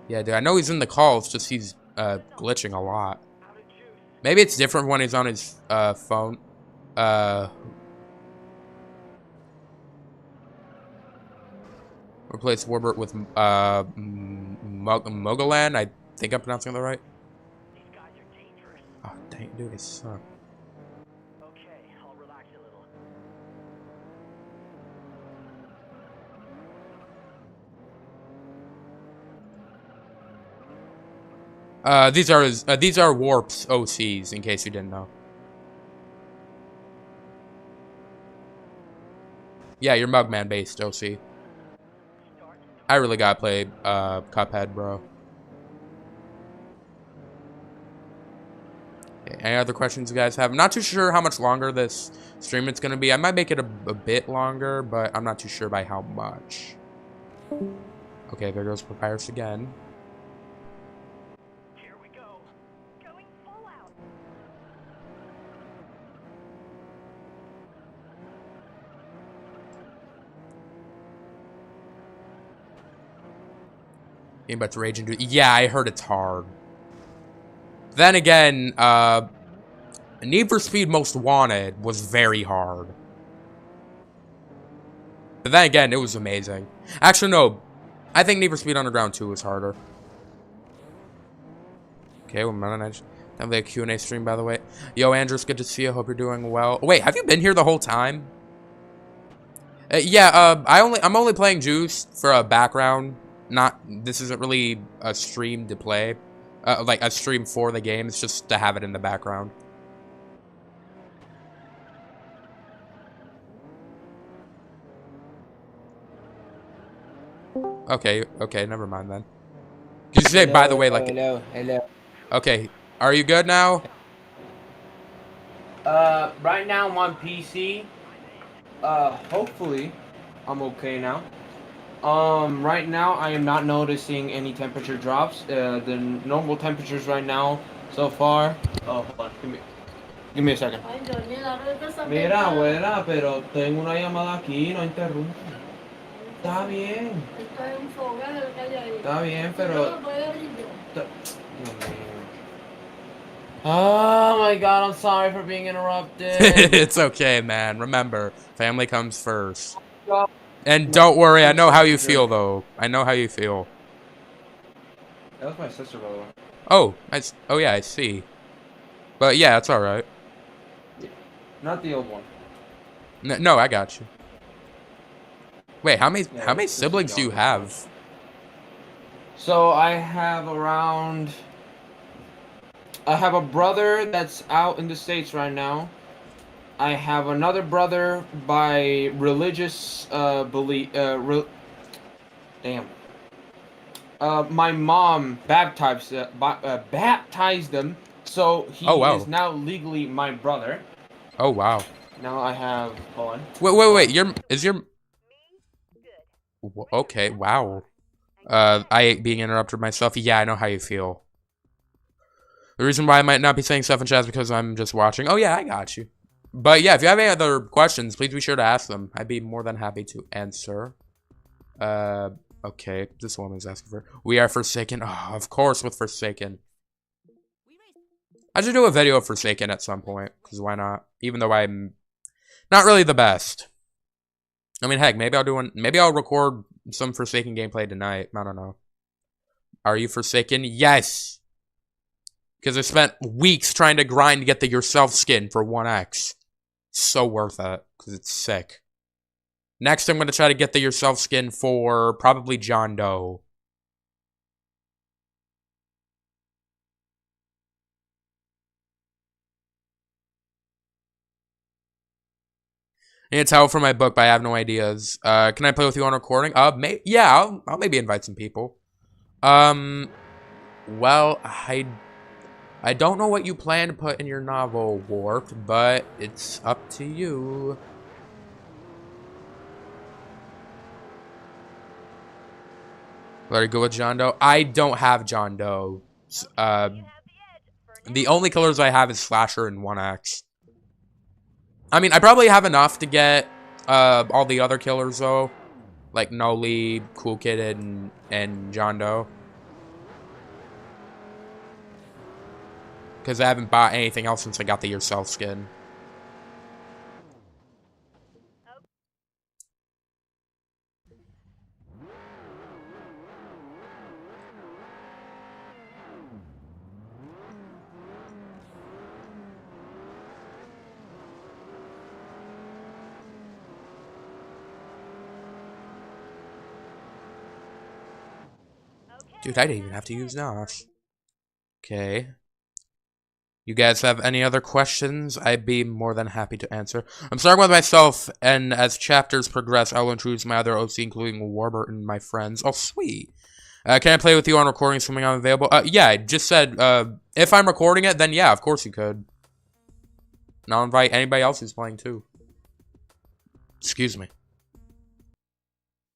Yeah, dude, I know he's in the call, it's just he's glitching a lot. Maybe it's different when he's on his phone. Replace Warbert with Mogolan. I think I'm pronouncing that right. These guys are dangerous. Oh dang, dude, they suck. Okay, I'll relax a little. These are Warp's OCs, in case you didn't know. Yeah, you're Mugman based OC. I really gotta play Cuphead, bro. Okay, any other questions you guys have? I'm not too sure how much longer this stream it's going to be. I might make it a bit longer, but I'm not too sure by how much. Okay, there goes Papyrus again. Here we go. Going full out. Game about to rage into. Yeah, I heard it's hard. Then again, Need for Speed Most Wanted was very hard. But then again, it was amazing. Actually, no. I think Need for Speed Underground 2 was harder. Okay, well, have a Q&A stream, by the way. Yo, Andrews, good to see you. Hope you're doing well. Wait, have you been here the whole time? Yeah, I'm only playing Juice for a background. This isn't really a stream to play. Like a stream for the game. It's just to have it in the background. Okay, never mind then. Could you say, by the way, like... Hello. Okay, are you good now? Right now I'm on PC. Hopefully I'm okay now. Right now I am not noticing any temperature drops. The normal temperatures right now so far. Oh, hold on. Give me a second. Mira, abuela, pero tengo una llamada aquí, no interrumpa. Está bien. Está bien, pero... Oh my god, I'm sorry for being interrupted. It's okay, man. Remember, family comes first. And don't worry, I know how you feel, though. I know how you feel. That was my sister, by the way. Oh, yeah, I see. But yeah, it's alright. Not the old one. No, I got you. Wait, how many siblings do you have? So I have a brother that's out in the States right now. I have another brother by religious belief. My mom baptized them, so he is now legally my brother. Oh wow. Now I have. Hold on. Wait. Okay. Wow. I being interrupted myself. Yeah, I know how you feel. The reason why I might not be saying stuff in chat is because I'm just watching. Oh yeah, I got you. But yeah, if you have any other questions, please be sure to ask them. I'd be more than happy to answer. Okay, this woman's asking for... We are Forsaken. Oh, of course with Forsaken. I should do a video of Forsaken at some point, because why not? Even though I'm not really the best. I mean, heck, maybe I'll record some Forsaken gameplay tonight. I don't know. Are you Forsaken? Yes! Because I spent weeks trying to grind to get the Yourself skin for 1x. So worth it, because it's sick. Next, I'm going to try to get the Yourself skin for probably John Doe. I need to tell from my book, but I have no ideas. Can I play with you on recording? Yeah, I'll maybe invite some people. Well, I don't know what you plan to put in your novel, Warp, but it's up to you. Let her go with John Doe. I don't have John Doe. The only killers I have is Slasher and 1X. I mean, I probably have enough to get all the other killers, though. Like Noli, Cool Kid, and John Doe. Because I haven't bought anything else since I got the Yourself skin. Dude, I didn't even have to use NOS. Okay. You guys have any other questions? I'd be more than happy to answer. I'm starting with myself, and as chapters progress, I'll introduce my other OC, including Warburton and my friends. Oh, sweet. Can I play with you on recording something I'm available? Yeah, I just said, if I'm recording it, then yeah, of course you could. And I'll invite anybody else who's playing too. Excuse me.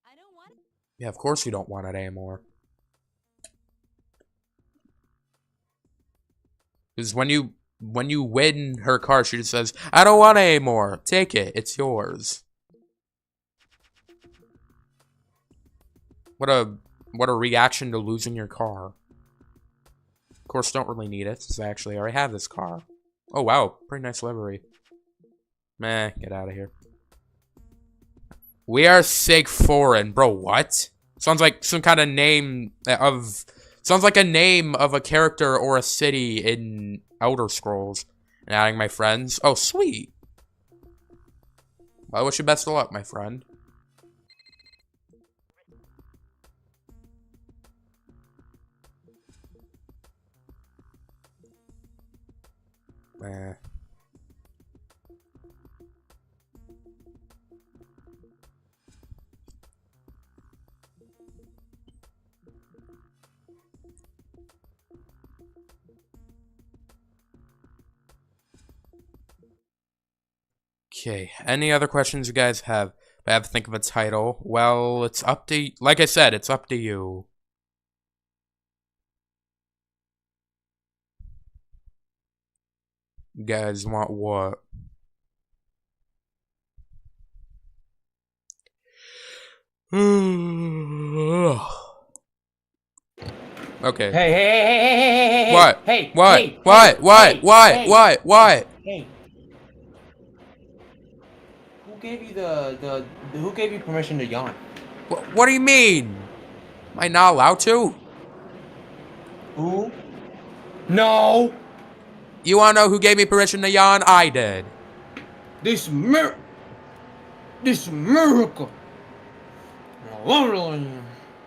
I don't want it. Yeah, of course you don't want it anymore. Because when you win her car, she just says, I don't want it anymore. Take it. It's yours. What a reaction to losing your car. Of course, don't really need it, since I actually already have this car. Oh, wow. Pretty nice livery. Meh, get out of here. We are Sig Foreign. Bro, what? Sounds like some kind of name of... Sounds like a name of a character or a city in Elder Scrolls. And adding my friends. Oh, sweet. Well, I wish you best of luck, my friend. Eh. Okay, any other questions you guys have? I have to think of a title. Well, it's up to... Like I said, it's up to you. You guys want what? Okay. Hey! What? Hey! What? Hey! What? Hey! What? Hey! What? Hey! What? What? Hey! Who gave you who gave you permission to yawn? What do you mean? Am I not allowed to? Who? No! You wanna know who gave me permission to yawn? I did. This miracle.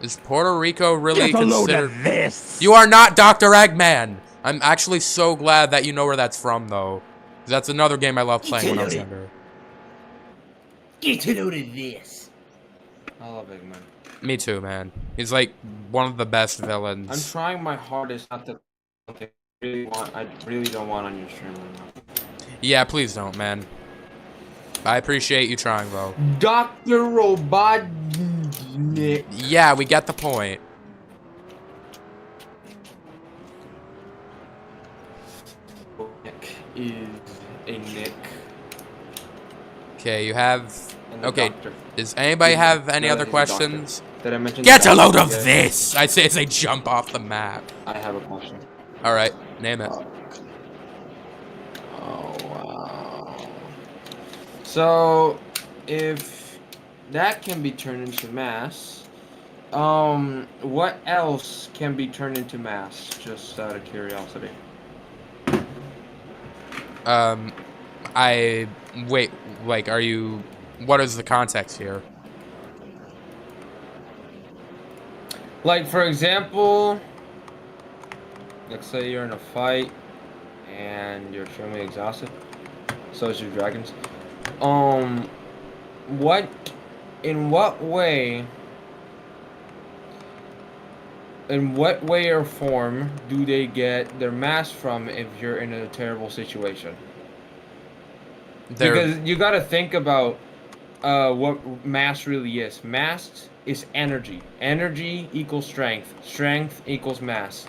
Is Puerto Rico really Get a load considered... of this! You are not Dr. Eggman! I'm actually so glad that you know where that's from, though. That's another game I loved playing when I was younger. Get a load of this! I love Eggman. Me too, man. He's like one of the best I'm villains. trying my hardest not to. I really don't want on your stream right now. Yeah, please don't, man. I appreciate you trying, though. Dr. Robotnik. Yeah, we get the point. Is a Nick. Okay, you have... And the Okay, doctor. does anybody have any No, other he's a doctor. questions? Did I mention Get the a load doctor of yet? this! I say as I jump off the map. I have a question. Alright, name it. Oh, wow. So, if that can be turned into mass, what else can be turned into mass? Just out of curiosity. Wait, like, are you... What is the context here? Like, for example, let's say you're in a fight and you're extremely exhausted. So is your dragons. In what way or form do they get their mass from if you're in a terrible situation? Because you gotta think about what mass really is. Mass is energy. Energy equals strength. Strength equals mass.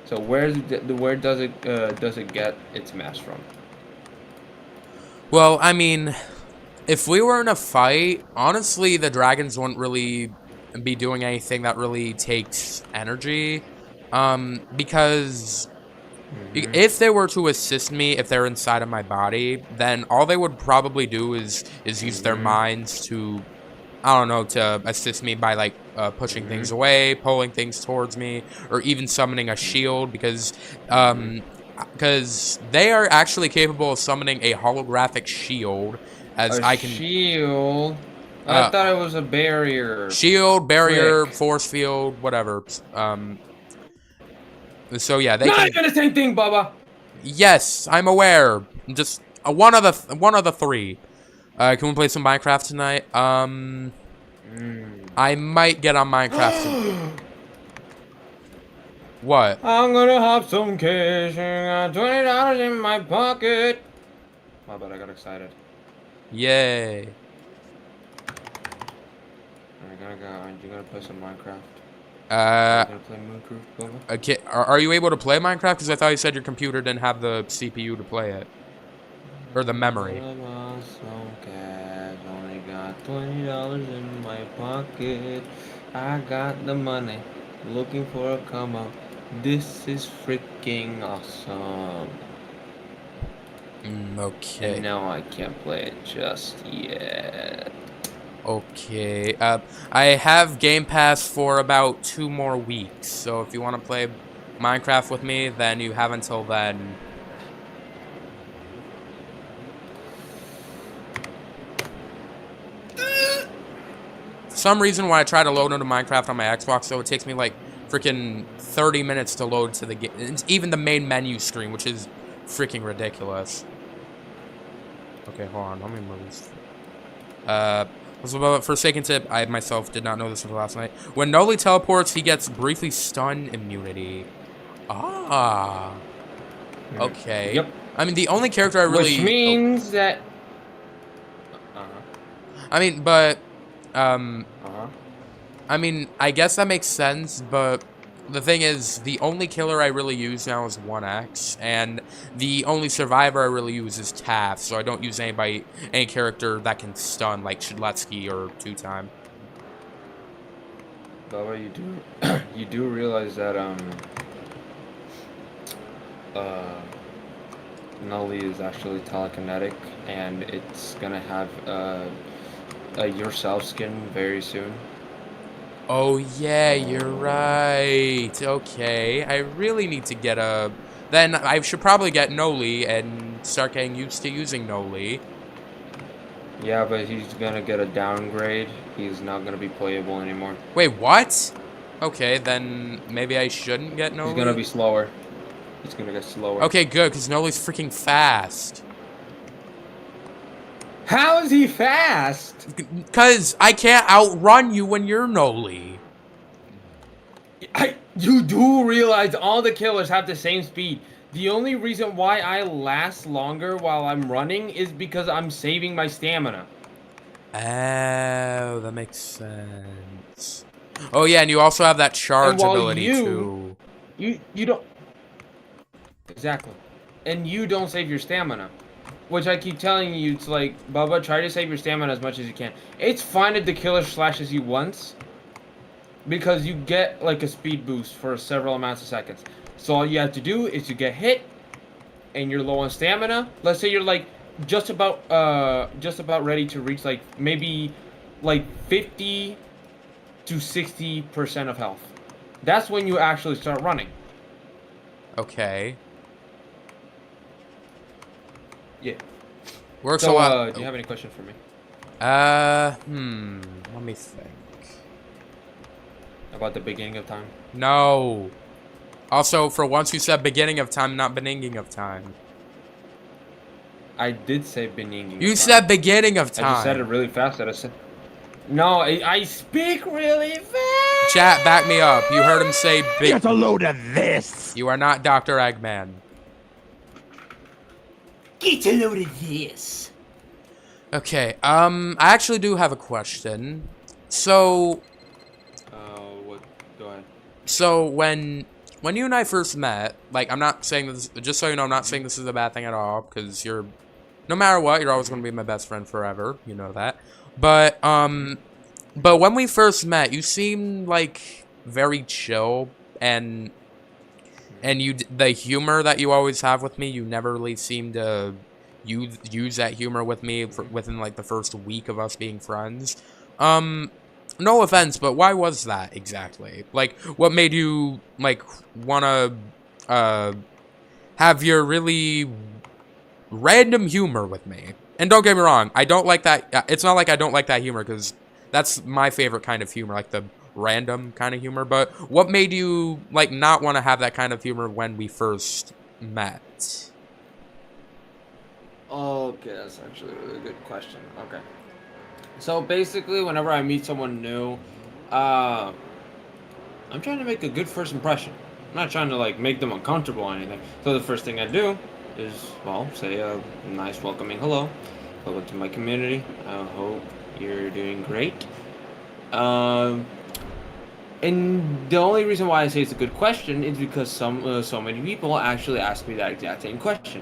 So where does it get its mass from? Well, I mean, if we were in a fight, honestly, the dragons wouldn't really be doing anything that really takes energy. Because if they were to assist me, if they're inside of my body, then all they would probably do is use their minds to, I don't know, to assist me by, like, pushing things away, pulling things towards me, or even summoning a shield, because they are actually capable of summoning a holographic shield, as I can... Shield? I thought it was a barrier. Shield, barrier, Frick. force field, whatever. So yeah, they Not can... even the same thing, Bubba! Yes, I'm aware. Just one of the three. Can we play some Minecraft tonight? I might get on Minecraft. What? I'm gonna have some cash and got $20 in my pocket. My bad, I got excited. Yay. You gonna play some Minecraft? Uh, You gonna play Minecraft, Bubba? okay, are you able to play Minecraft? Because I thought you said your computer didn't have the CPU to play it. Or the memory. Some cash, only got $20 in my pocket. I got the money, looking for a come up. This is freaking awesome. Okay. And now I can't play it just yet. Okay. I have Game Pass for about 2 more weeks. So if you want to play Minecraft with me, then you have until then. For some reason, when I try to load into Minecraft on my Xbox, though, it takes me like freaking 30 minutes to load to the game. It's even the main menu screen, which is freaking ridiculous. Okay, hold on. Let me move this. Forsaken tip, I myself did not know this until last night. When Noli teleports, he gets briefly stun immunity. Ah. Okay. Yep. I mean, the only character I really... Which means that... I mean, but... Uh-huh. I mean, I guess that makes sense, but... The thing is, the only killer I really use now is 1X, and the only survivor I really use is Taff, so I don't use any character that can stun, like Shidletsky or 2-Time. Baba, you do realize that Nully is actually telekinetic, and it's gonna have a yourself skin very soon. Oh yeah, you're right. Okay, I really need to get a... Then I should probably get Noli and start getting used to using Noli. Yeah, but he's gonna get a downgrade. He's not gonna be playable anymore. Wait, what? Okay, then maybe I shouldn't get Noli? He's gonna be slower. He's gonna get slower. Okay, good, because Noli's freaking fast. How is he fast? Because I can't outrun you when you're Noli. You do realize all the killers have the same speed. The only reason why I last longer while I'm running is because I'm saving my stamina. Oh, that makes sense. Oh yeah, and you also have that charge ability too. You don't... Exactly. And you don't save your stamina. Which I keep telling you, it's like, Bubba, try to save your stamina as much as you can. It's fine if the killer slashes you once, because you get like a speed boost for several amounts of seconds. So all you have to do is you get hit, and you're low on stamina. Let's say you're like just about ready to reach like maybe like 50 to 60% of health. That's when you actually start running. Okay. Yeah. Works So, a lot. do you have any questions for me? Let me think. About the beginning of time? No. Also, for once you said beginning of time, not beginning of time. I did say beginning. You said beginning of time. I just said it really fast. No, I speak really fast. Chat, back me up. You heard him say Get a load of this! You are not Dr. Eggman. Get a load of this! Okay, I actually do have a question. So... What? Go ahead. So, when you and I first met, like, I'm not saying this... Just so you know, I'm not saying this is a bad thing at all, because you're... No matter what, you're always going to be my best friend forever. You know that. But when we first met, you seemed, like, very chill, and the humor that you always have with me, you never really seem to use that humor with me within like the first week of us being friends. No offense, but why was that exactly? Like, what made you like wanna have your really random humor with me? And don't get me wrong, I don't like that. It's not like I don't like that humor, because that's my favorite kind of humor, like the random kind of humor. But what made you like not want to have that kind of humor when we first met? Okay, that's actually a really good question. Okay. So basically, whenever I meet someone new, I'm trying to make a good first impression. I'm not trying to like make them uncomfortable or anything. So the first thing I do is, well, say a nice welcoming hello. Welcome to my community. I hope you're doing great. And the only reason why I say it's a good question is because so many people actually ask me that exact same question.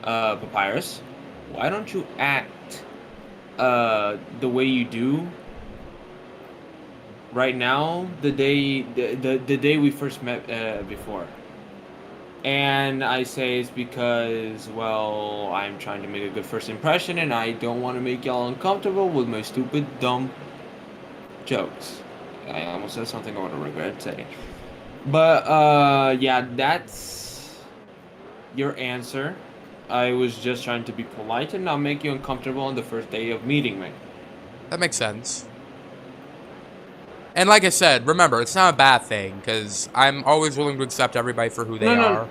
Papyrus, why don't you act the way you do right now, the day we first met before? And I say it's because, well, I'm trying to make a good first impression and I don't want to make y'all uncomfortable with my stupid, dumb jokes. I almost said something I want to regret saying. But, yeah, that's your answer. I was just trying to be polite and not make you uncomfortable on the first day of meeting me. That makes sense. And like I said, remember, it's not a bad thing, because I'm always willing to accept everybody for who they are.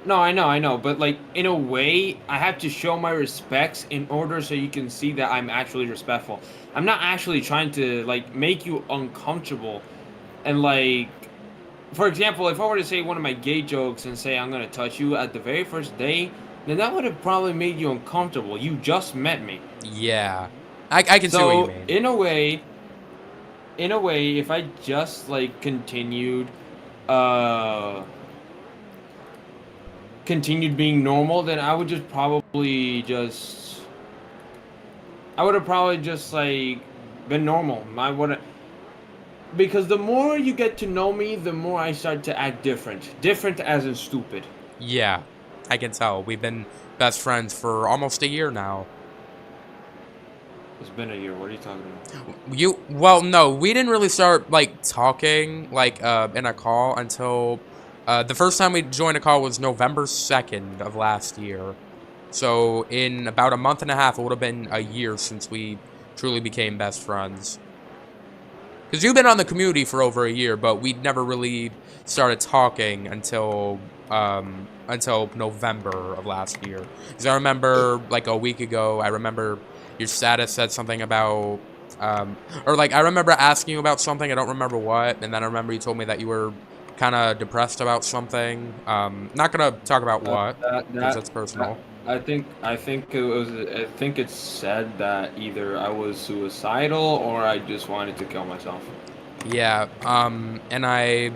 No, I know, but like, in a way, I have to show my respects in order so you can see that I'm actually respectful. I'm not actually trying to, like, make you uncomfortable. And like, for example, if I were to say one of my gay jokes and say I'm gonna touch you at the very first day, then that would have probably made you uncomfortable. You just met me. Yeah. I can see what you mean. In a way, if I just like continued being normal, then I would just probably just I would have probably just like been normal. I would, because the more you get to know me, the more I start to act different. Different as in stupid. Yeah, I can tell. We've been best friends for almost a year now. It's been a year. What are you talking about? Well, no, we didn't really start, like, talking, like, in a call until, the first time we joined a call was November 2nd of last year. So, in about a month and a half, it would have been a year since we truly became best friends. Because you've been on the community for over a year, but we never really started talking until November of last year. Because I remember, like, a week ago, I remember your status said something about, or, like, I remember asking you about something, I don't remember what, and then I remember you told me that you were kind of depressed about something. Not gonna talk about what, because that's personal. I think it said that either I was suicidal or I just wanted to kill myself. Yeah, and I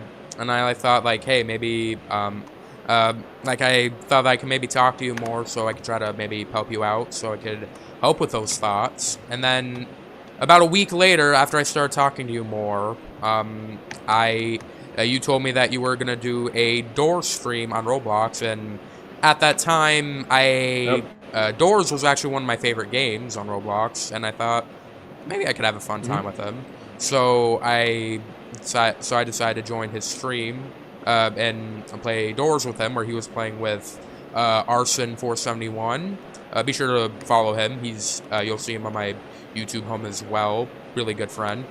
thought, like, hey, maybe, like, I thought I could maybe talk to you more so I could try to maybe help you out, so I could help with those thoughts. And then, about a week later, after I started talking to you more, you told me that you were gonna do a Doors stream on Roblox, and at that time, Doors was actually one of my favorite games on Roblox, and I thought, maybe I could have a fun time with him. So I decided to join his stream and play Doors with him, where he was playing with Arson471. Be sure to follow him. He's you'll see him on my YouTube home as well. Really good friend.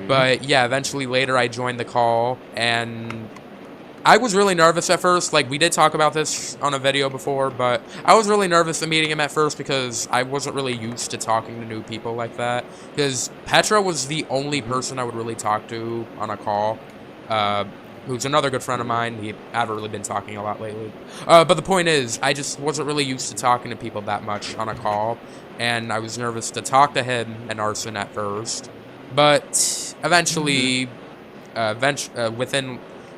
But yeah, eventually later I joined the call, and I was really nervous at first. Like, we did talk about this on a video before, but I was really nervous at meeting him at first because I wasn't really used to talking to new people like that. Because Petra was the only person I would really talk to on a call, who's another good friend of mine. We haven't really been talking a lot lately. But the point is, I just wasn't really used to talking to people that much on a call, and I was nervous to talk to him and Arson at first. But eventually,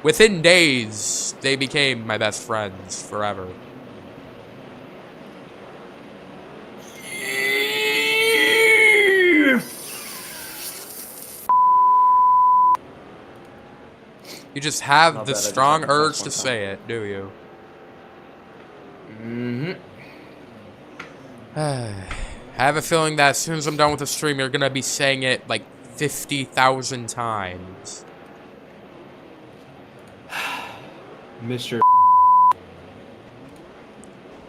within days, they became my best friends forever. You just have the strong urge to say it, do you? I have a feeling that as soon as I'm done with the stream, you're gonna be saying it like 50,000 times. Mr.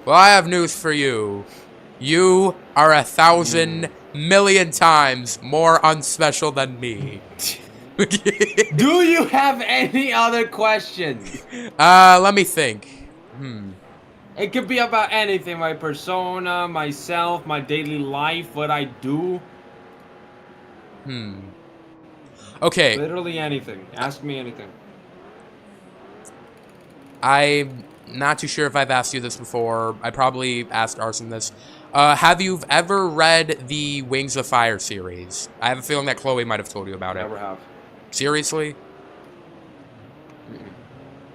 Well, I have news for you. You are 1,000 million times more unspecial than me. Do you have any other questions? Let me think. It could be about anything, my persona, myself, my daily life, what I do. Okay, Literally anything. Ask me anything. I'm not too sure if I've asked you this before. I probably asked Arson this. Have you ever read the Wings of Fire series? I have a feeling that Chloe might have told you about it. Never have. Seriously?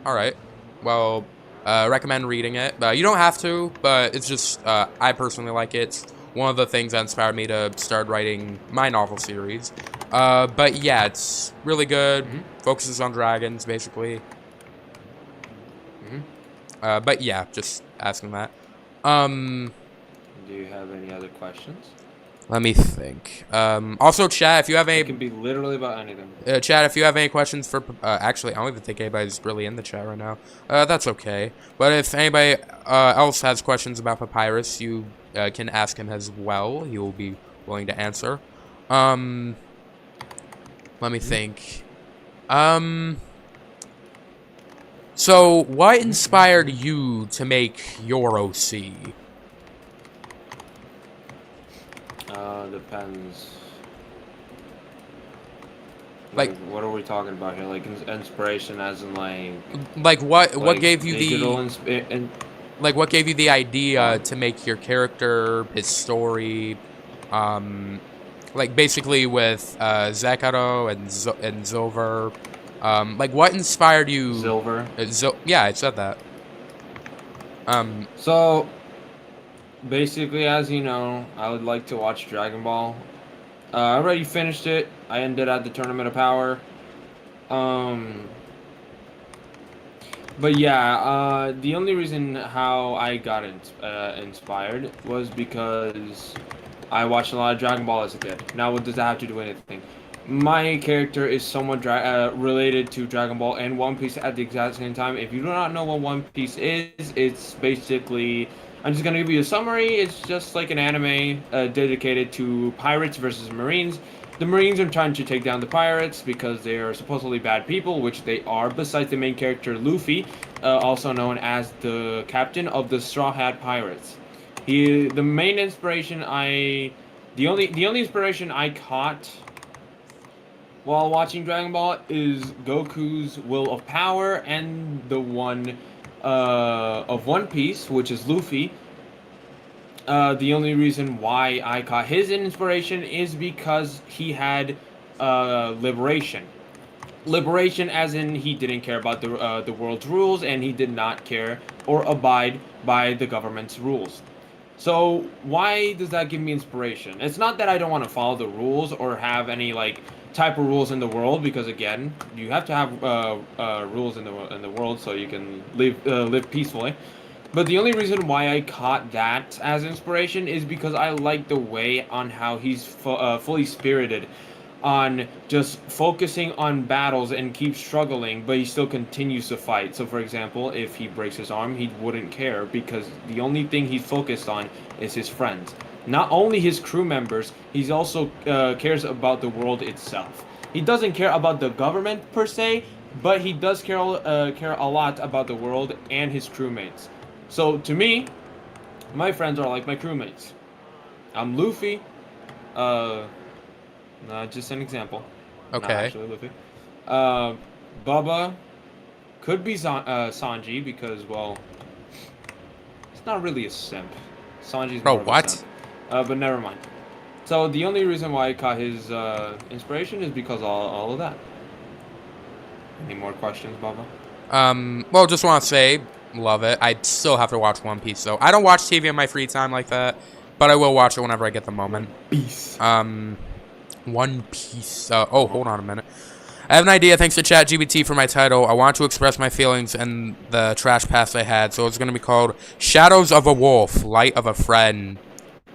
Alright. Well, recommend reading it. You don't have to, but it's just, I personally like it. It's one of the things that inspired me to start writing my novel series. But yeah, it's really good. Focuses on dragons, basically. But yeah, just asking that. Do you have any other questions? Let me think. Also, chat, if you have It any... can be literally about anything. Chat, if you have any questions for... actually, I don't even think anybody's really in the chat right now. That's okay. But if anybody else has questions about Papyrus, you can ask him as well. He will be willing to answer. Let me think. So, what inspired you to make your OC? Depends. Like, what are we talking about here? Like inspiration, as in what gave you digital the what gave you the idea to make your character, his story, like basically with Zakaro and Zilver, like what inspired you? Silver. Yeah, I said that. So basically, as you know, I would like to watch Dragon Ball. I already finished it. I ended at the Tournament of Power. But yeah, the only reason how I got inspired was because I watched a lot of Dragon Ball as a kid. Now, what does that have to do with anything? My character is somewhat related to Dragon Ball and One Piece at the exact same time. If you do not know what One Piece is, it's basically... I'm just going to give you a summary. It's just like an anime dedicated to pirates versus marines. The marines are trying to take down the pirates because they are supposedly bad people, which they are, besides the main character Luffy, also known as the captain of the Straw Hat Pirates. The main inspiration the only inspiration I caught while watching Dragon Ball is Goku's Will of Power and the one of One Piece, which is Luffy. The only reason why I caught his inspiration is because he had liberation. Liberation, as in he didn't care about the world's rules, and he did not care or abide by the government's rules. So why does that give me inspiration? It's not that I don't want to follow the rules or have any like type of rules in the world, because again, you have to have rules in the world so you can live peacefully. But the only reason why I caught that as inspiration is because I like the way on how he's fully spirited on just focusing on battles and keep struggling, but he still continues to fight. So for example, if he breaks his arm, he wouldn't care because the only thing he's focused on is his friends. Not only his crew members, he's also cares about the world itself. He doesn't care about the government per se, but he does care a lot about the world and his crewmates. So to me, my friends are like my crewmates. I'm Luffy. Just an example. Okay. Not actually Luffy. Bubba could be Sanji because, well, it's not really a simp. Sanji's more of a simp. But never mind. So the only reason why I caught his inspiration is because all of that. Any more questions, Bubba? Well, just want to say, love it. I still have to watch One Piece, though. I don't watch TV in my free time like that, but I will watch it whenever I get the moment. One Piece. Oh, hold on a minute. I have an idea thanks to ChatGPT for my title. I want to express my feelings and the trash past I had, so it's going to be called Shadows of a Wolf, Light of a Friend.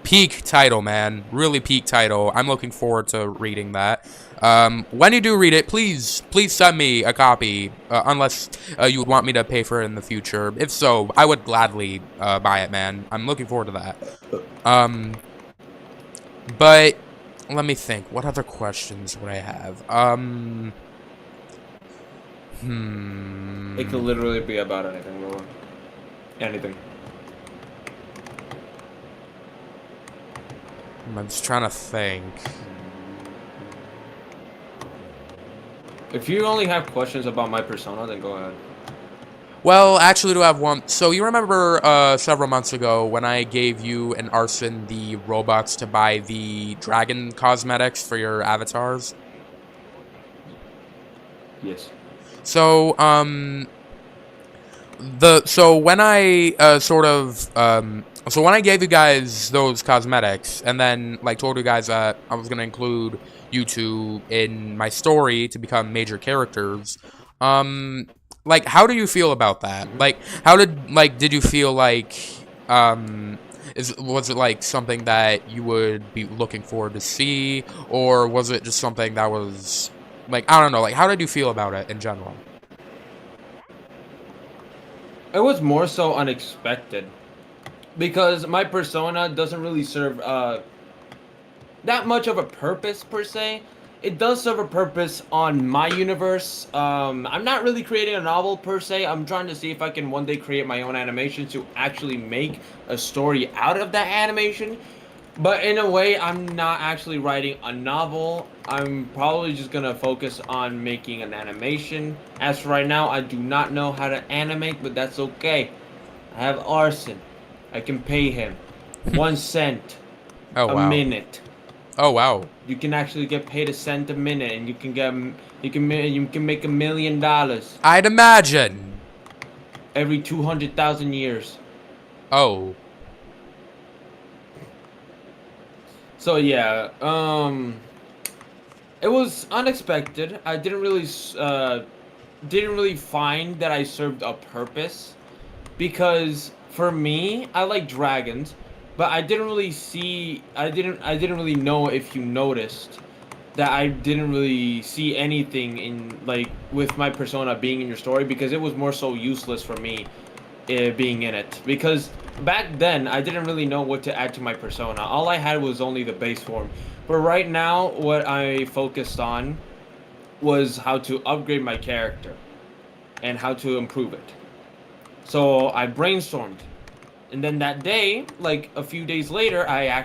Peak title, man. Really peak title. I'm looking forward to reading that. When you do read it, please send me a copy, unless you would want me to pay for it in the future. If so, I would gladly buy it, man. I'm looking forward to that. But let me think. What other questions would I have? It could literally be about anything, bro. Anything. I'm just trying to think. If you only have questions about my persona, then go ahead. Well, actually, do have one. So you remember several months ago when I gave you and Arson the Robux to buy the dragon cosmetics for your avatars? Yes. So, so when I so when I gave you guys those cosmetics and then like told you guys that I was gonna include you two in my story to become major characters, like how do you feel about that? Like did you feel like was it like something that you would be looking forward to see, or was it just something that was like, I don't know, like how did you feel about it in general? It was more so unexpected because my persona doesn't really serve that much of a purpose per se. It does serve a purpose on my universe. I'm not really creating a novel per se. I'm trying to see if I can one day create my own animation to actually make a story out of that animation. But in a way, I'm not actually writing a novel. I'm probably just gonna focus on making an animation. As for right now, I do not know how to animate, but that's okay. I have Arson. I can pay him 1 cent Oh a wow. minute. Oh wow. You can actually get paid 1 cent a minute, and you can make $1 million I'd imagine. every 200,000 years. Oh. So yeah, it was unexpected. I didn't really find that I served a purpose, because for me, I like dragons, but I didn't really know if you noticed that I didn't really see anything in like with my persona being in your story, because it was more so useless for me being in it, because back then I didn't really know what to add to my persona. All I had was only the base form. But right now, what I focused on was how to upgrade my character and how to improve it. So I brainstormed, and then that day, like a few days later, I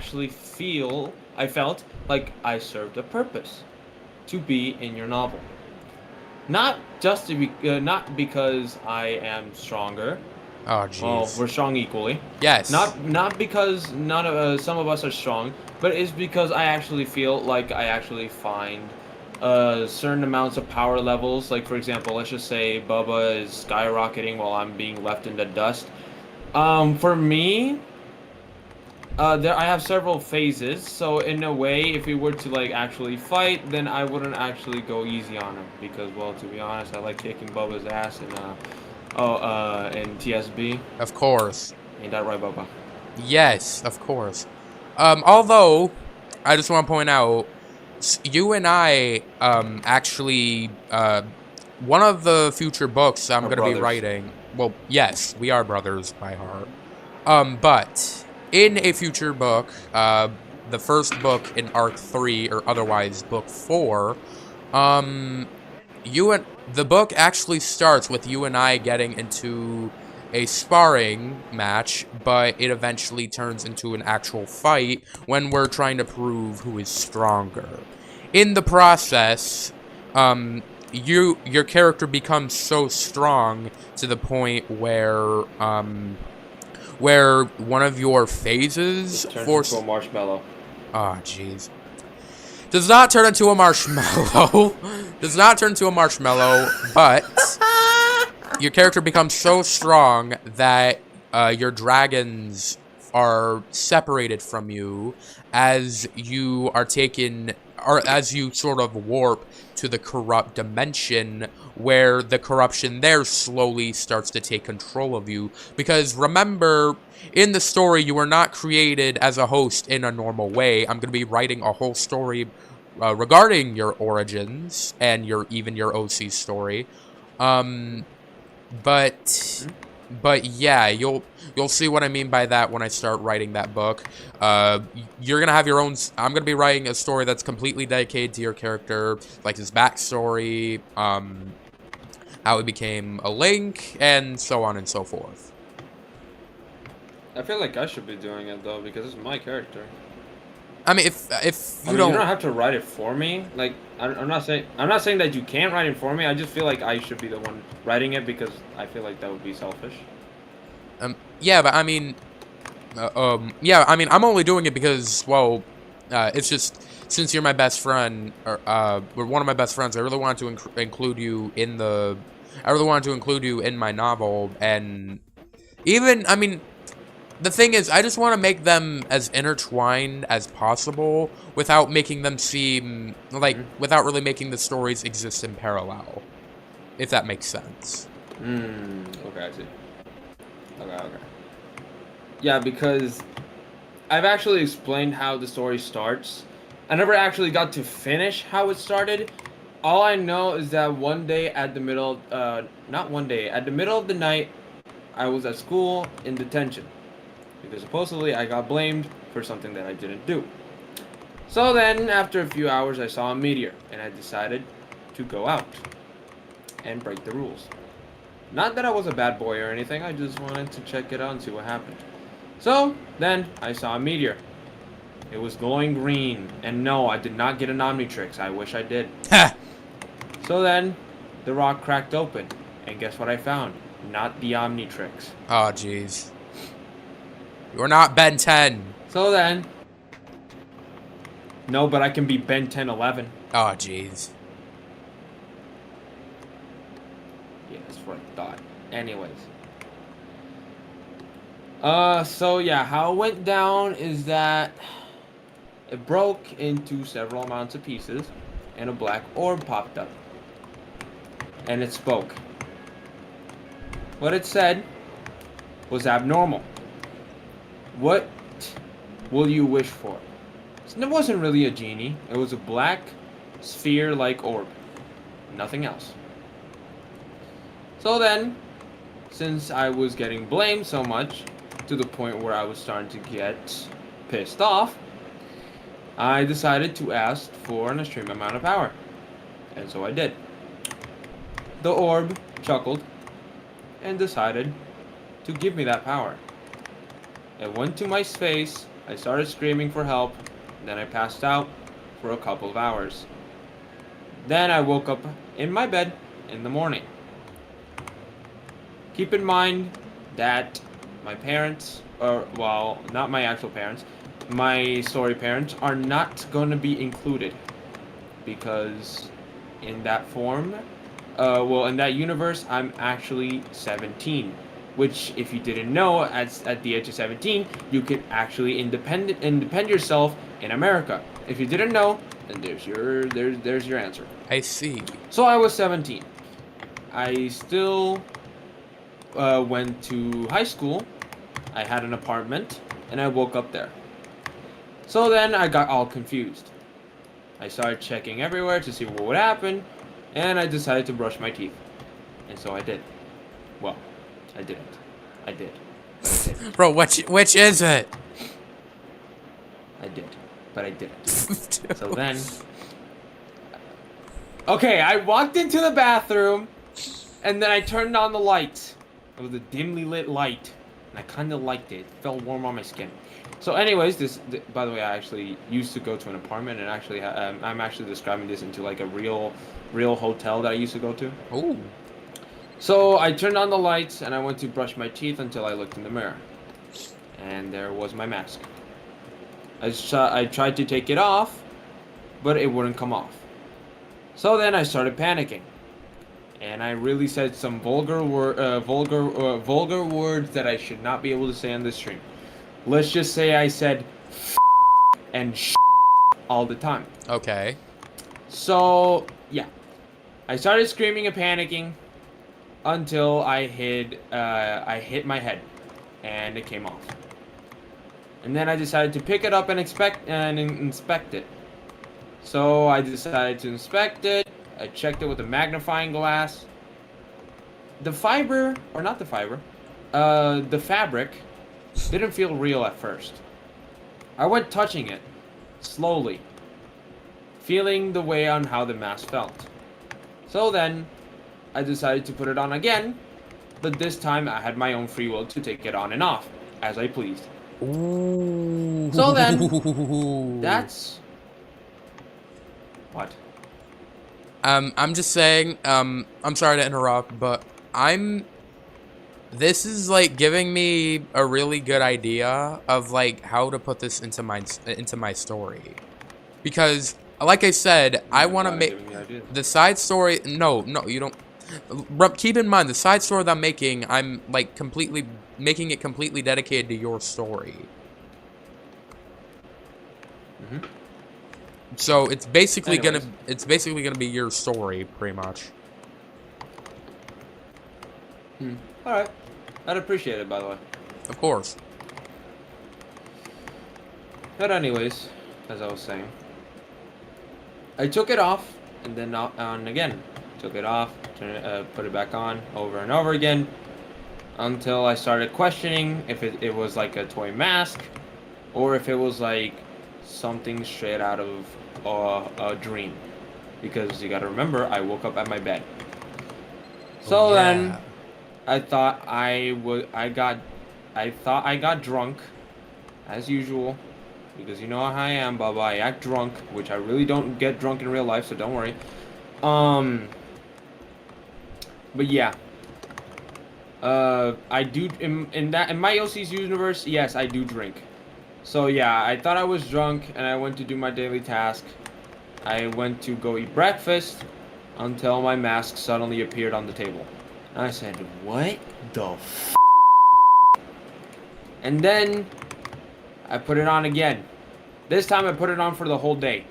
felt like I served a purpose to be in your novel. Not just to be, not because I am stronger. Oh Well, jeez. we're strong equally. Yes. Not because none of some of us are strong, but it's because I actually feel like I actually find certain amounts of power levels. Like for example, let's just say Bubba is skyrocketing while I'm being left in the dust. For me, there I have several phases. So in a way, if we were to like actually fight, then I wouldn't actually go easy on him, because well, to be honest, I like kicking Bubba's ass in TSB. Of course. Ain't that right, Bubba? Yes, of course. Although, I just want to point out, you and I, actually, one of the future books I'm We're going to be brothers. writing, well, yes, we are brothers by heart. But in a future book, the first book in Arc 3, or otherwise Book 4, the book actually starts with you and I getting into a sparring match, but it eventually turns into an actual fight when we're trying to prove who is stronger. In the process, your character becomes so strong to the point where one of your phases Turns forces. into a marshmallow. Oh, jeez. Does not turn into a marshmallow. Does not turn into a marshmallow, but your character becomes so strong that your dragons are separated from you as you are taken, or as you sort of warp to the corrupt dimension, where the corruption there slowly starts to take control of you. Because remember, in the story, you were not created as a host in a normal way. I'm going to be writing a whole story regarding your origins and even your OC story. But yeah, you'll see what I mean by that when I start writing that book. You're gonna have your own. I'm gonna be writing a story that's completely dedicated to your character, like his backstory, how he became a Link, and so on and so forth. I feel like I should be doing it though, because it's my character. I mean, if you You don't have to write it for me. Like, I'm not saying that you can't write it for me. I just feel like I should be the one writing it because I feel like that would be selfish. Yeah, but I mean, yeah, I mean, I'm only doing it because, well, it's just since you're my best friend, or one of my best friends, I really wanted to include you in the. I really wanted to include you in my novel, and even, I mean, the thing is, I just want to make them as intertwined as possible without making them seem like, without really making the stories exist in parallel, if that makes sense. Okay, I see. Okay. Yeah, because I've actually explained how the story starts. I never actually got to finish how it started. All I know is that one day at the middle, not one day, at the middle of the night, I was at school in detention. Because supposedly I got blamed for something that I didn't do. So then, after a few hours, I saw a meteor, and I decided to go out and break the rules. Not that I was a bad boy or anything, I just wanted to check it out and see what happened. So, then, I saw a meteor. It was glowing green, and no, I did not get an Omnitrix, I wish I did. Ha! So then, the rock cracked open, and guess what I found? Not the Omnitrix. Oh, jeez. You're not Ben 10. So then... No, but I can be Ben 1011. Oh, jeez. Yeah, that's what I thought. Anyways. So yeah, how it went down is that it broke into several amounts of pieces, and a black orb popped up. And it spoke. What it said was abnormal. What will you wish for? So it wasn't really a genie. It was a black sphere-like orb. Nothing else. So then, since I was getting blamed so much, to the point where I was starting to get pissed off, I decided to ask for an extreme amount of power. And so I did. The orb chuckled and decided to give me that power. It went to my face, I started screaming for help, then I passed out for a couple of hours. Then I woke up in my bed in the morning. Keep in mind that my parents, or well, not my actual parents, my story parents are not going to be included. Because in that form, well, in that universe, I'm actually 17. Which, if you didn't know, at the age of 17, you can actually independ yourself in America. If you didn't know, then there's your answer. I see. So I was 17. I still went to high school. I had an apartment, and I woke up there. So then I got all confused. I started checking everywhere to see what would happen, and I decided to brush my teeth. And so I did. Well, I didn't. I did. But I did. Bro, which is it? I did. But I didn't. So then... Okay, I walked into the bathroom, and then I turned on the light. It was a dimly lit light, and I kind of liked it. It felt warm on my skin. So anyways, by the way, I actually used to go to an apartment, and actually, I'm actually describing this into like a real hotel that I used to go to. Ooh. So I turned on the lights and I went to brush my teeth until I looked in the mirror. And there was my mask. I tried to take it off, but it wouldn't come off. So then I started panicking. And I really said some vulgar words that I should not be able to say on this stream. Let's just say I said and all the time. Okay. So, yeah. I started screaming and panicking until I hit my head, and it came off. And then I decided to pick it up and inspect it. So I decided to inspect it. I checked it with a magnifying glass. The fabric didn't feel real at first. I went touching it, slowly, feeling the way on how the mask felt. So then, I decided to put it on again, but this time I had my own free will to take it on and off, as I pleased. Ooh. So then, that's what? I'm just saying, I'm sorry to interrupt, but this is like giving me a really good idea of like how to put this into my story. Because like I said, I want to make the side story. No, you don't. Keep in mind the side story that I'm making. I'm like completely making it completely dedicated to your story. Mm-hmm. So it's basically Anyways. gonna be your story, pretty much. All right, I'd appreciate it, by the way. Of course. But anyways, as I was saying, I took it off, and then on again. Took it off, put it back on, over and over again, until I started questioning if it was like a toy mask, or if it was like something straight out of a dream. Because you gotta remember, I woke up at my bed. So then, I thought I got drunk, as usual. Because you know how I am, Baba. I act drunk, which I really don't get drunk in real life, so don't worry. But yeah. I do in my OC's universe. Yes, I do drink. So yeah, I thought I was drunk, and I went to do my daily task. I went to go eat breakfast until my mask suddenly appeared on the table. And I said, "What the f?" And then I put it on again. This time I put it on for the whole day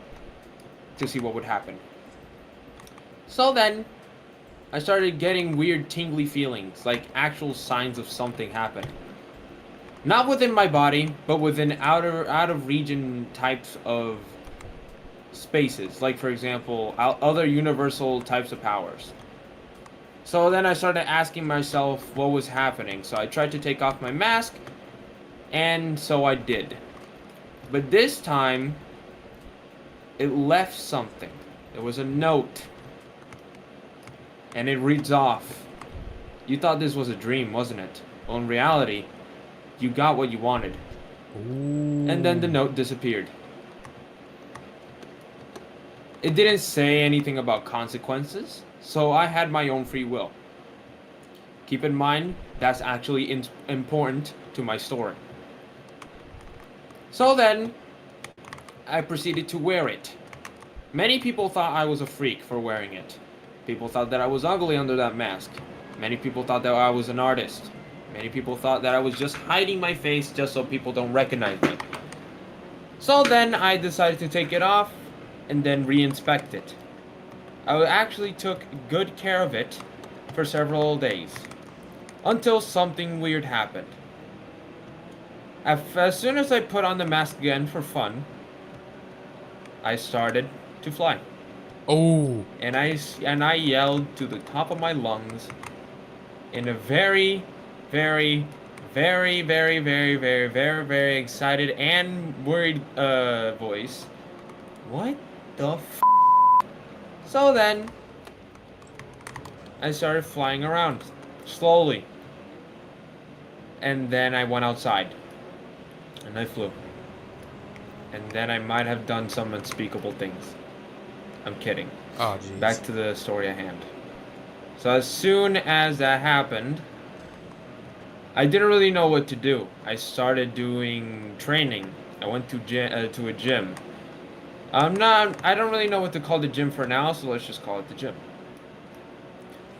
to see what would happen. So then I started getting weird tingly feelings, like actual signs of something happening. Not within my body, but within out of region types of spaces, like for example, other universal types of powers. So then I started asking myself what was happening. So I tried to take off my mask, and so I did. But this time, it left something. There was a note. And it reads off. You thought this was a dream, wasn't it? Well, in reality, you got what you wanted. Ooh. And then the note disappeared. It didn't say anything about consequences, so I had my own free will. Keep in mind, that's actually important to my story. So then, I proceeded to wear it. Many people thought I was a freak for wearing it. People thought that I was ugly under that mask. Many people thought that I was an artist. Many people thought that I was just hiding my face just so people don't recognize me. So then I decided to take it off and then re-inspect it. I actually took good care of it for several days until something weird happened. As soon as I put on the mask again for fun, I started to fly. Oh. And I yelled to the top of my lungs in a very, very, very, very, very, very, very, very excited and worried voice. What the f? So then, I started flying around slowly. And then I went outside. And I flew. And then I might have done some unspeakable things. I'm kidding. Oh, jeez. Back to the story at hand. So as soon as that happened, I didn't really know what to do. I started doing training. I went to a gym. I don't really know what to call the gym for now, so let's just call it the gym.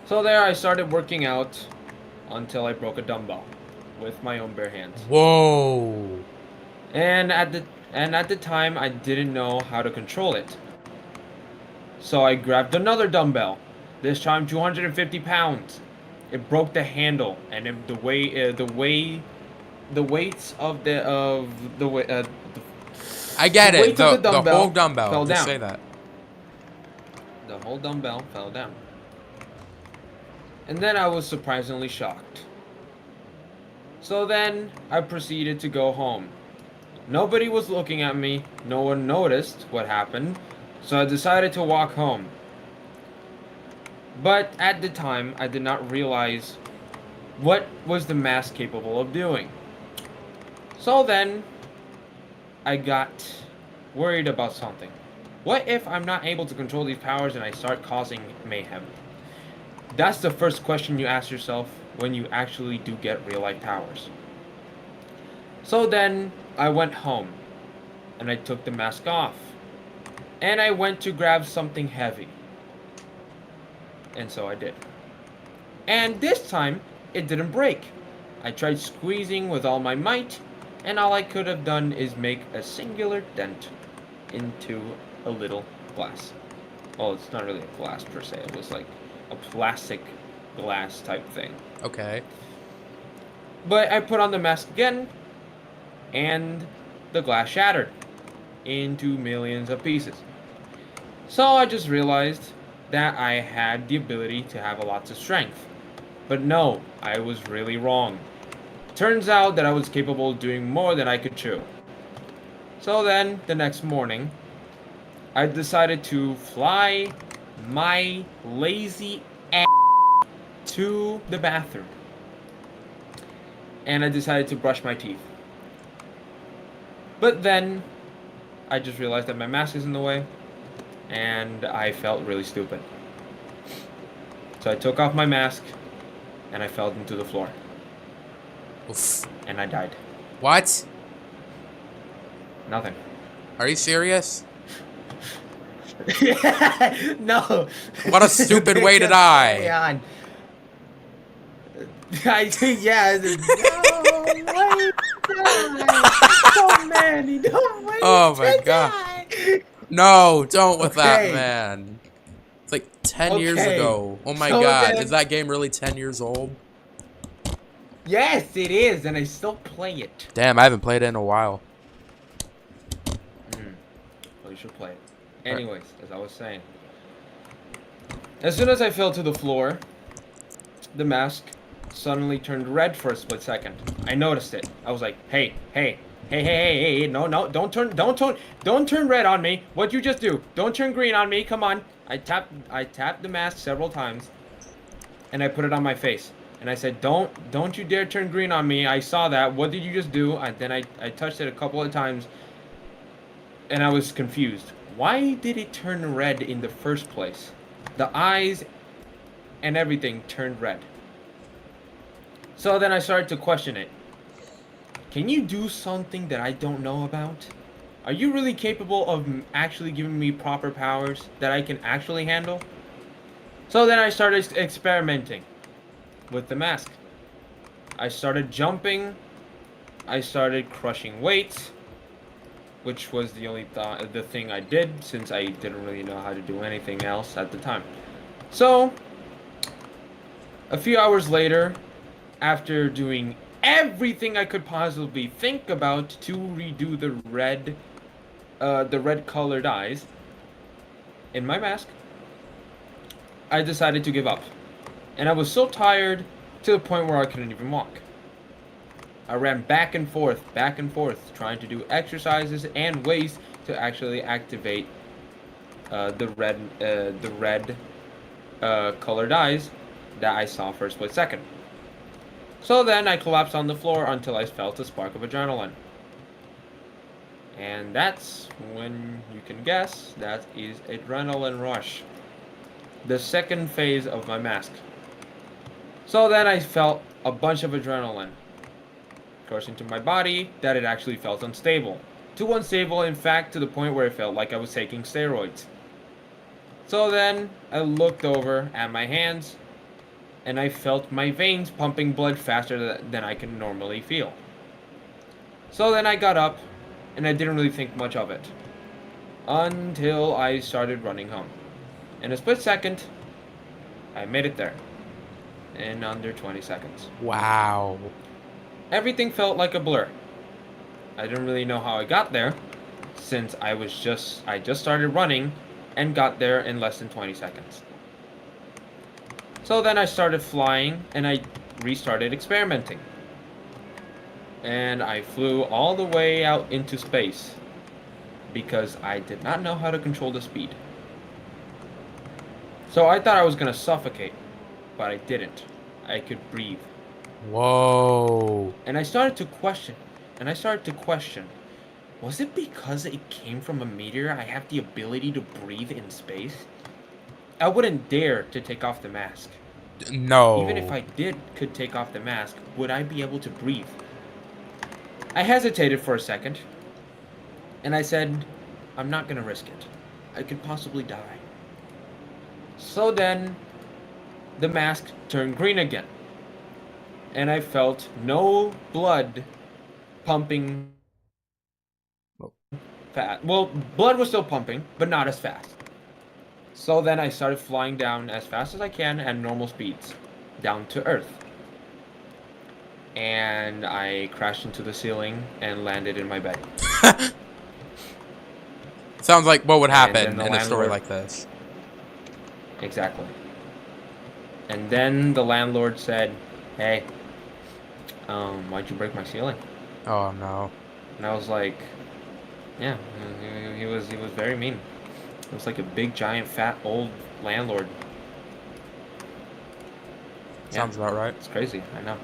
So there I started working out until I broke a dumbbell with my own bare hands. Whoa. And at the time I didn't know how to control it. So I grabbed another dumbbell, this time 250 pounds. It broke the handle, and the weights of the I get the it. weight of The the whole dumbbell dumbbell. fell Just down. say that. The whole dumbbell fell down. And then I was surprisingly shocked. So then I proceeded to go home. Nobody was looking at me. No one noticed what happened. So I decided to walk home. But at the time, I did not realize what was the mask capable of doing. So then, I got worried about something. What if I'm not able to control these powers and I start causing mayhem? That's the first question you ask yourself when you actually do get real-life powers. So then, I went home, and I took the mask off, and I went to grab something heavy. And so I did. And this time, it didn't break. I tried squeezing with all my might, and all I could have done is make a singular dent into a little glass. Well, it's not really a glass per se. It was like a plastic glass type thing. Okay. But I put on the mask again, and the glass shattered into millions of pieces. So I just realized that I had the ability to have a lot of strength. But no, I was really wrong. Turns out that I was capable of doing more than I could chew. So then, the next morning, I decided to fly my lazy ass to the bathroom. And I decided to brush my teeth. But then, I just realized that my mask is in the way, and I felt really stupid. So I took off my mask, and I fell into the floor. Oof. And I died. What? Nothing. Are you serious? No. What a stupid way to die. On. Yeah. No way. Don't, man. Don't wait. Oh my god. Die. No, don't with that, Okay. man. It's like 10 years Okay. ago. Oh my So god. then- Is that game really 10 years old? Yes, it is, and I still play it. Damn, I haven't played it in a while. Well, you should play it. Anyways, as I was saying. As soon as I fell to the floor, the mask suddenly turned red for a split second. I noticed it. I was like, hey, no, don't turn red on me. What'd you just do? Don't turn green on me, come on. I tapped the mask several times, and I put it on my face. And I said, don't you dare turn green on me. I saw that. What did you just do? Then I touched it a couple of times, and I was confused. Why did it turn red in the first place? The eyes and everything turned red. So then I started to question it. Can you do something that I don't know about? Are you really capable of actually giving me proper powers that I can actually handle? So then I started experimenting with the mask. I started jumping. I started crushing weights, which was the thing I did, since I didn't really know how to do anything else at the time. So, a few hours later, after doing everything I could possibly think about to redo the red colored eyes in my mask, I decided to give up. And I was so tired to the point where I couldn't even walk. I ran back and forth, trying to do exercises and ways to actually activate the red colored eyes that I saw for a split second. So then I collapsed on the floor until I felt a spark of adrenaline. And that's when you can guess that is adrenaline rush. The second phase of my mask. So then I felt a bunch of adrenaline coursing to my body that it actually felt unstable. Too unstable, in fact, to the point where it felt like I was taking steroids. So then I looked over at my hands, and I felt my veins pumping blood faster than I can normally feel. So then I got up, and I didn't really think much of it, until I started running home. In a split second, I made it there, in under 20 seconds. Wow. Everything felt like a blur. I didn't really know how I got there, since I just started running and got there in less than 20 seconds. So then I started flying, and I restarted experimenting. And I flew all the way out into space, because I did not know how to control the speed. So I thought I was gonna suffocate, but I didn't. I could breathe. Whoa. And I started to question, and I started to question, was it because it came from a meteor I have the ability to breathe in space? I wouldn't dare to take off the mask. No. Even if I could take off the mask, would I be able to breathe? I hesitated for a second, and I said, I'm not gonna risk it. I could possibly die. So then, the mask turned green again, and I felt no blood pumping fast. Well, blood was still pumping, but not as fast. So then I started flying down as fast as I can at normal speeds, down to Earth. And I crashed into the ceiling and landed in my bed. Sounds like what would And happen then in the a story landlord- like this. Exactly. And then the landlord said, hey, why'd you break my ceiling? Oh no. And I was like, yeah, he was very mean. It was like a big, giant, fat, old landlord. Sounds about right. It's crazy, I know.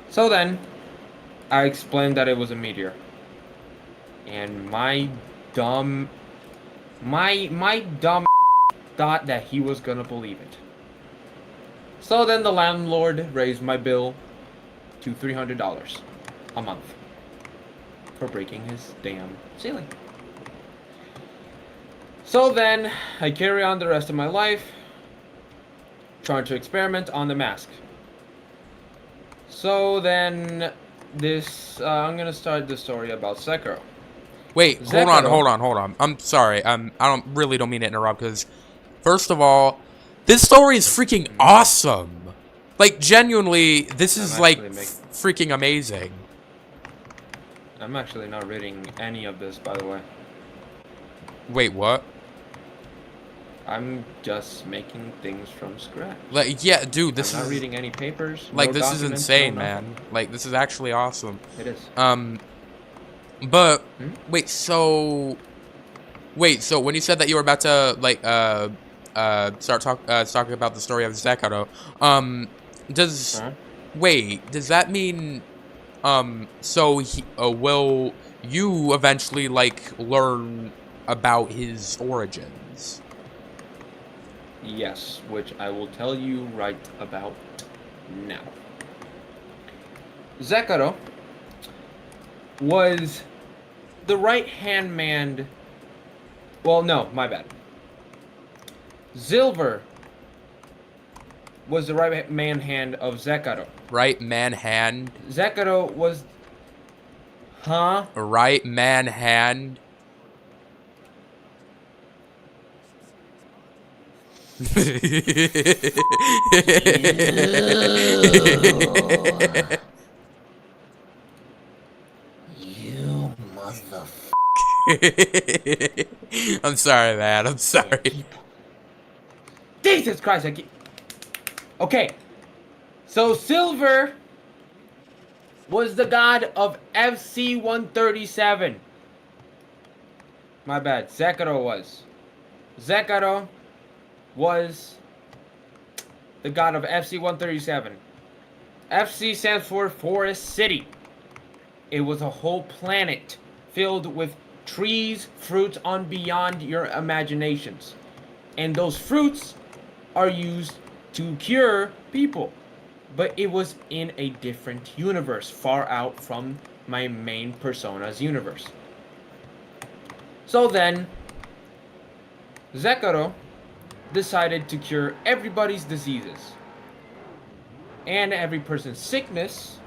So then, I explained that it was a meteor. And my dumb thought that he was gonna believe it. So then the landlord raised my bill to $300 a month for breaking his damn ceiling. So then I carry on the rest of my life trying to experiment on the mask. So then this I'm gonna start the story about Sekiro. Wait, Zekiro. hold on. I'm sorry. I don't mean to interrupt because, first of all, this story is freaking awesome. Like genuinely, this is like freaking amazing. I'm actually not reading any of this, by the way. Wait, what? I'm just making things from scratch. Like, yeah, dude, this I'm not is reading any papers. like no this is documents, insane, no nothing. man. Like, this is actually awesome. It is. But Hmm? wait, so when you said that you were about to like start talking about the story of Zekiro, does Huh? wait, does that mean so will you eventually like learn about his origins? Yes, which I will tell you right about now. Zekiro was the right-hand man. Well, no, my bad. Silver was the right-man hand of Zekiro. Right man hand? Zekiro was... Huh? Right man hand? You motherfucker. I'm sorry, man. I'm sorry. Jesus Christ, I keep... Okay. So Silver was the god of FC-137. My bad. Zekiro was. Zekiro was the god of FC-137. FC stands for Forest City. It was a whole planet filled with trees, fruits on beyond your imaginations. And those fruits are used to cure people. But it was in a different universe, far out from my main persona's universe. So then, Zekiro decided to cure everybody's diseases and every person's sickness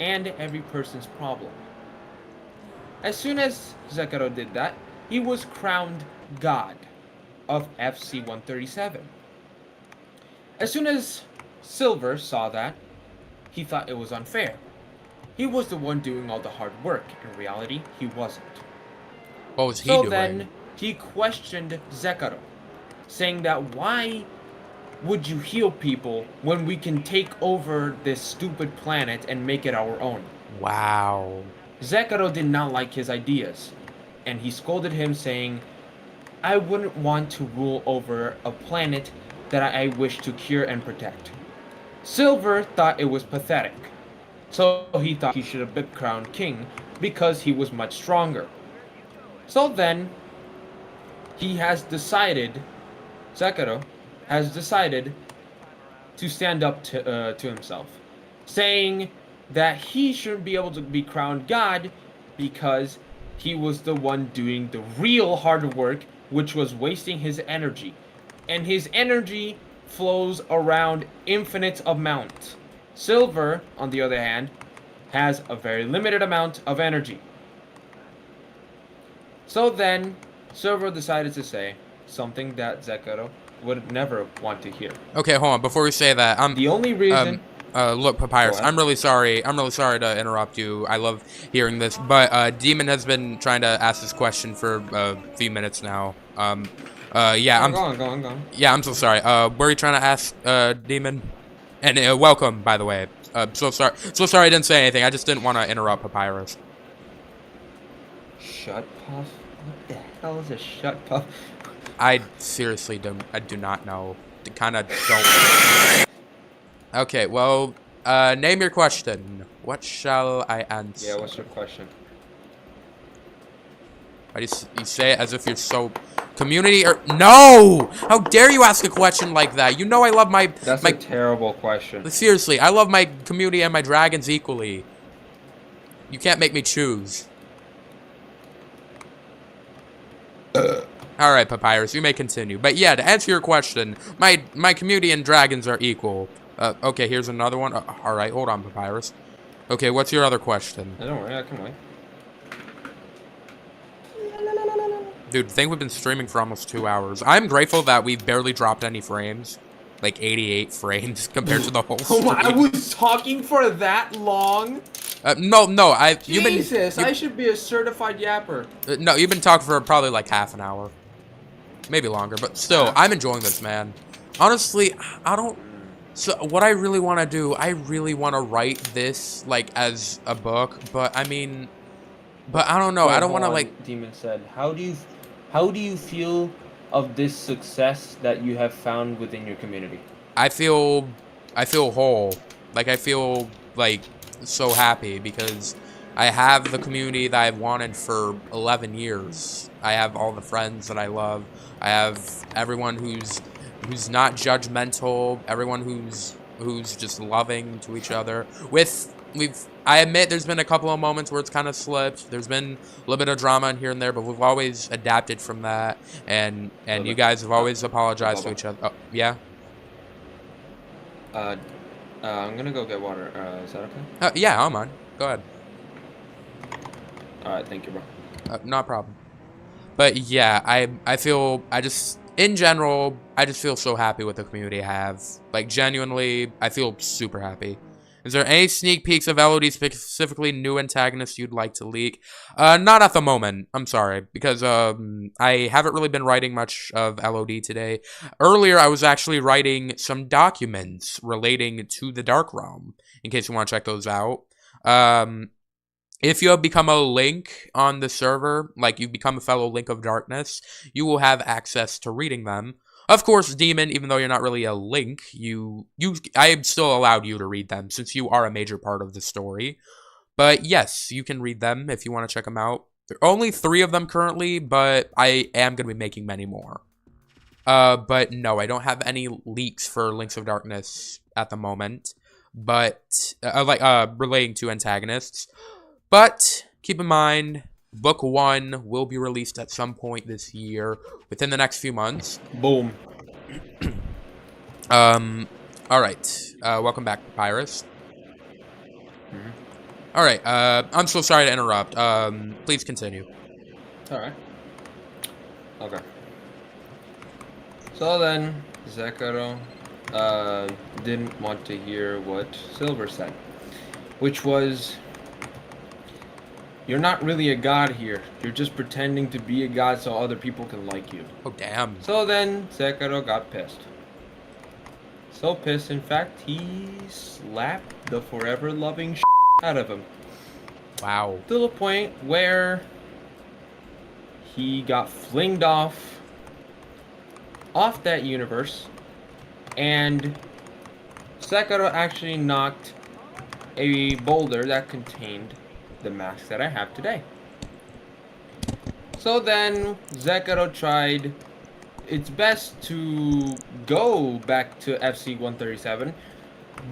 and every person's problem. As soon as Zekiro did that, he was crowned god of FC-137. As soon as Silver saw that, he thought it was unfair. He was the one doing all the hard work. In reality, he wasn't. What was he So doing? then, he questioned Zekiro, saying that why would you heal people when we can take over this stupid planet and make it our own? Wow. Zekiro did not like his ideas, and he scolded him, saying, I wouldn't want to rule over a planet that I wish to cure and protect. Silver thought it was pathetic. So he thought he should have been crowned king because he was much stronger. So then, he has decided, Sekiro has decided to stand up to himself, saying that he shouldn't be able to be crowned god because he was the one doing the real hard work, which was wasting his energy. And his energy flows around infinite amount. Silver, on the other hand, has a very limited amount of energy. So then, Silver decided to say something that Zekiro would never want to hear. Okay, hold on. Before we say that, The only reason... look, Papyrus, Go ahead. I'm really sorry to interrupt you. I love hearing this, but Demon has been trying to ask this question for a few minutes now. Yeah, Go on. Yeah, I'm so sorry. What are you trying to ask, Demon? And welcome, by the way. So sorry I didn't say anything. I just didn't want to interrupt Papyrus. Shut puff? What the hell is a shut puff? I seriously do not know. Kind of don't. Okay, well, name your question. What shall I answer? Yeah, what's your question? Why do you say it as if you're so... Community or... No! How dare you ask a question like that? You know I love my... That's a terrible question. Seriously, I love my community and my dragons equally. You can't make me choose. Alright, Papyrus, you may continue. But yeah, to answer your question, my community and dragons are equal. Okay, here's another one. Alright, hold on, Papyrus. Okay, what's your other question? Don't worry, I can wait. Dude, I think we've been streaming for almost 2 hours. I'm grateful that we've barely dropped any frames. Like 88 frames compared to the whole stream. I was talking for that long? No, Jesus, I should be a certified yapper. No, you've been talking for probably like half an hour. Maybe longer, but still, I'm enjoying this, man. Honestly, I don't... So, what I really want to do, I really want to write this, like, as a book, but, I mean... But I don't know, I don't want to, like... Demon said, how do you feel of this success that you have found within your community? I feel whole. Like, I feel, like, so happy because I have the community that I've wanted for 11 years. I have all the friends that I love. I have everyone who's not judgmental, everyone who's just loving to each other. I admit there's been a couple of moments where it's kind of slipped. There's been a little bit of drama in here and there, but we've always adapted from that. And you guys have always apologized to each other. Oh, yeah? I'm gonna go get water. Is that okay? Yeah, I'm on. Go ahead. Alright, thank you, bro. No problem. But yeah, in general, I just feel so happy with the community I have. Like, genuinely, I feel super happy. Is there any sneak peeks of LOD, specifically new antagonists you'd like to leak? Not at the moment. I'm sorry, because I haven't really been writing much of LOD today. Earlier, I was actually writing some documents relating to the Dark Realm, in case you want to check those out. If you have become a link on the server, like you've become a fellow Link of Darkness, you will have access to reading them. Of course, Demon, even though you're not really a link, I am still allowed you to read them, since you are a major part of the story. But yes, you can read them if you want to check them out. There are only 3 of them currently, but I am going to be making many more. But no, I don't have any leaks for Links of Darkness at the moment. But, relating to antagonists. But, keep in mind... Book 1 will be released at some point this year, within the next few months. Boom. Alright. Welcome back, Papyrus. Alright, I'm so sorry to interrupt. Please continue. Alright. Okay. So then, Zekiro, didn't want to hear what Silver said. Which was... You're not really a god here. You're just pretending to be a god so other people can like you. Oh, damn. So then, Sekiro got pissed. So pissed, in fact, he slapped the forever loving out of him. Wow. To the point where he got flinged off that universe, and Sekiro actually knocked a boulder that contained the mask that I have today. So then Zekiro tried its best to go back to FC-137,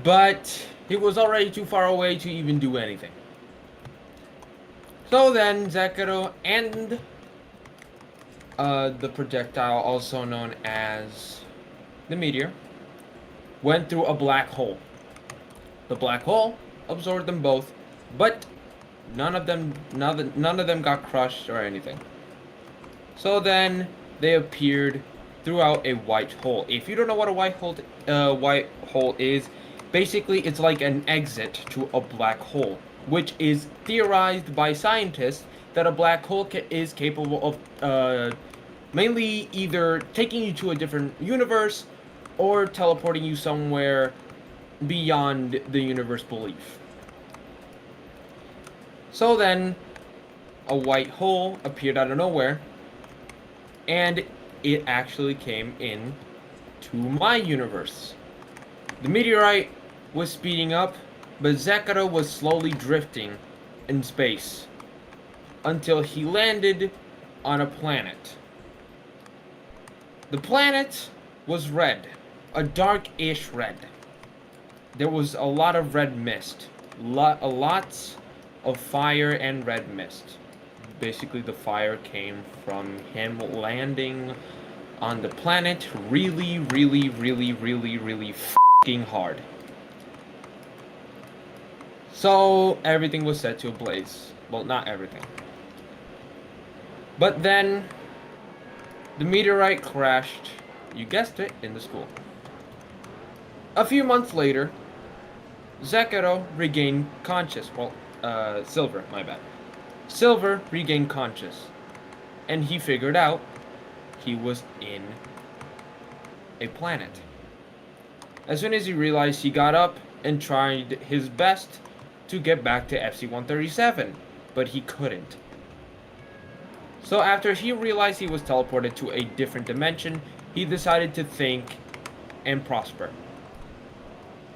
but he was already too far away to even do anything. So then Zekiro and the projectile, also known as the meteor, went through a black hole. The black hole absorbed them both, but none of them got crushed or anything. So then they appeared throughout a white hole. If you don't know what a white hole is, basically it's like an exit to a black hole, which is theorized by scientists that a black hole is capable of mainly either taking you to a different universe or teleporting you somewhere beyond the universe belief. So then, a white hole appeared out of nowhere, and it actually came in to my universe. The meteorite was speeding up, but Zekiro was slowly drifting in space until he landed on a planet. The planet was red, a dark-ish red. There was a lot of red mist, lots of fire and red mist. Basically, the fire came from him landing on the planet really f***ing hard. So everything was set to ablaze. Well, not everything. But then the meteorite crashed, you guessed it, in the school. A few months later, Zekiro regained conscious. Well, Silver, my bad. Silver regained conscious, and he figured out he was in a planet. As soon as he realized, he got up and tried his best to get back to FC-137, but he couldn't. So after he realized he was teleported to a different dimension, he decided to think and prosper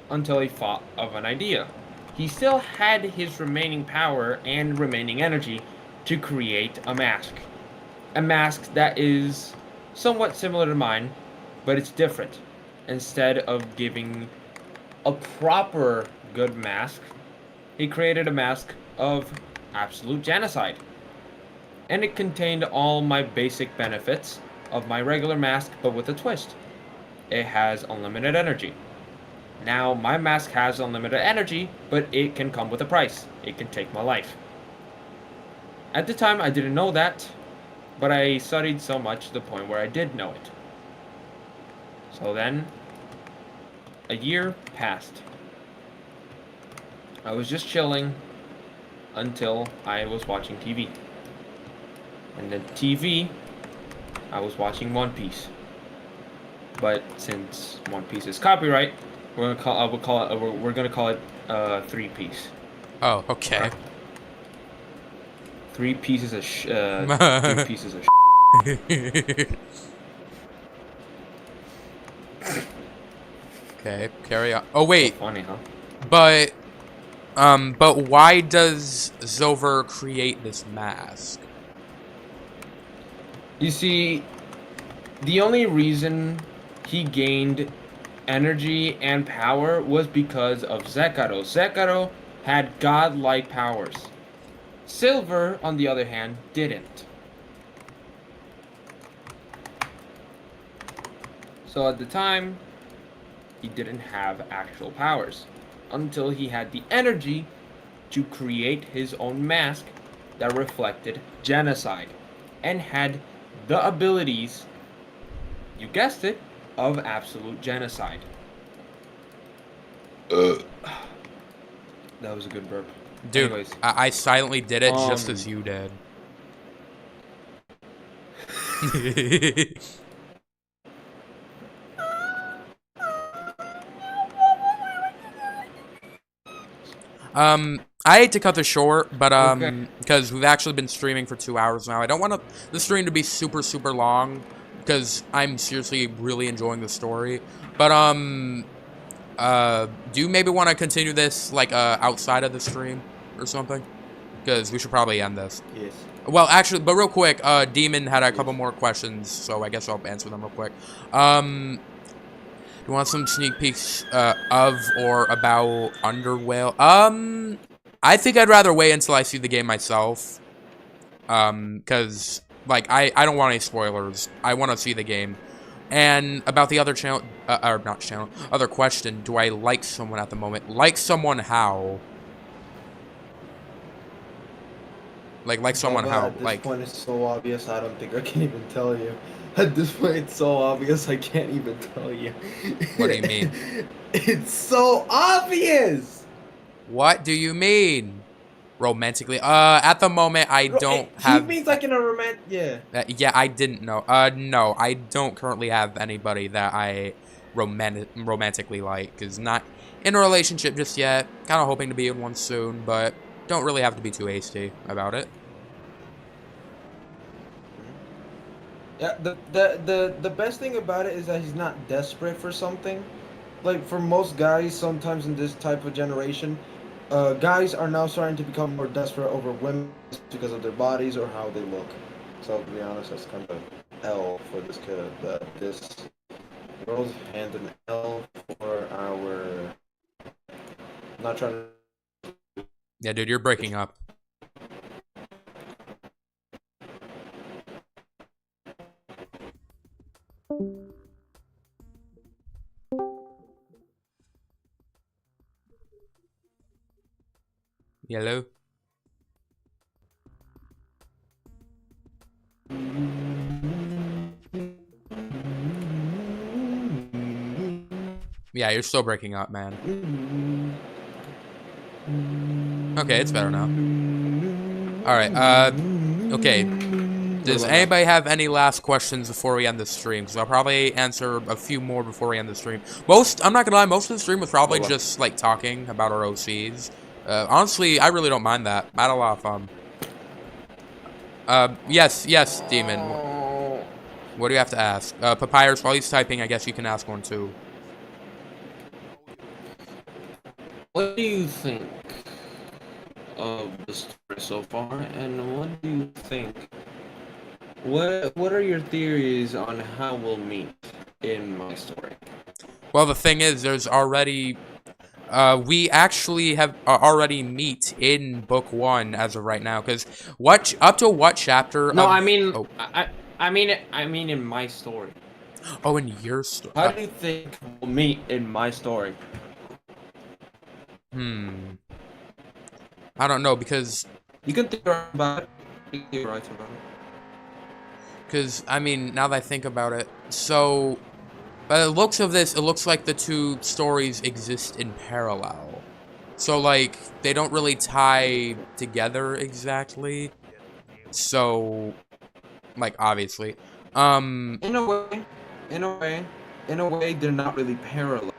until he thought of an idea. He still had his remaining power and remaining energy to create a mask. A mask that is somewhat similar to mine, but it's different. Instead of giving a proper good mask, he created a mask of absolute genocide. And it contained all my basic benefits of my regular mask, but with a twist. It has unlimited energy. Now, my mask has unlimited energy, but it can come with a price. It can take my life. At the time, I didn't know that, but I studied so much to the point where I did know it. So then, a year passed. I was just chilling until I was watching TV. And then TV, I was watching One Piece. But since One Piece is copyright, we're gonna call it 3 piece. Oh, okay. 3 pieces of 3 pieces of Okay, carry on. Oh wait, So funny, huh? but why does Zover create this mask? You see, the only reason he gained energy and power was because of Zekiro. Zekiro had godlike powers. Silver, on the other hand, didn't. So at the time, he didn't have actual powers until he had the energy to create his own mask that reflected genocide and had the abilities, you guessed it, of absolute genocide. That was a good burp. Dude, Anyways, I silently did it just as you did. I hate to cut this short, but Okay. because we've actually been streaming for 2 hours now. I don't want the stream to be super long because I'm seriously really enjoying the story. But Do you maybe want to continue this, like, outside of the stream or something? Because we should probably end this. Yes. Well, actually, but real quick, Demon had a couple more questions, so I guess I'll answer them real quick. Do you want some sneak peeks, of or about Underwhale? I think I'd rather wait until I see the game myself. Because, like, I don't want any spoilers. I want to see the game. And about the other channel, or not channel, other question, do I like someone at the moment? Like someone how? Like someone how? At this Like, point, it's so obvious. I don't think I can even tell you. At this point, it's so obvious. I can't even tell you. What do you mean? It's so obvious. what do you mean? Romantically? At the moment, I don't have... He means like in a romantic... Yeah. yeah, I didn't know. No, I don't currently have anybody that I romantically like. Because not in a relationship just yet. Kind of hoping to be in one soon, but don't really have to be too hasty about it. Yeah, the best thing about it is that he's not desperate for something. Like for most guys, sometimes in this type of generation, guys are now starting to become more desperate over women because of their bodies or how they look. So to be honest, that's kind of L for this kid. This girl's hand an L for our. Not trying to. Yeah, dude, you're breaking up. Hello? Yeah, you're still breaking up, man. Okay, it's better now. Alright, okay. Does anybody have any last questions before we end the stream? Because I'll probably answer a few more before we end the stream. I'm not gonna lie, most of the stream was probably just, like, talking about our OCs. Honestly, I really don't mind that. I had a lot of fun. Yes, Demon. What do you have to ask? Papyrus, while he's typing, I guess you can ask one too. What do you think of the story so far, and what do you think? What are your theories on how we'll meet in my story? Well, the thing is, there's already... we actually have already meet in book 1 as of right now, because up to what chapter? No, of, I mean, oh. I mean in my story. Oh, in your story. How do you think we'll meet in my story? I don't know, because You can think about it. You can think right about it. Because I mean, now that I think about it, so by the looks of this, it looks like the two stories exist in parallel. So like they don't really tie together exactly. So like obviously. In a way, they're not really parallel.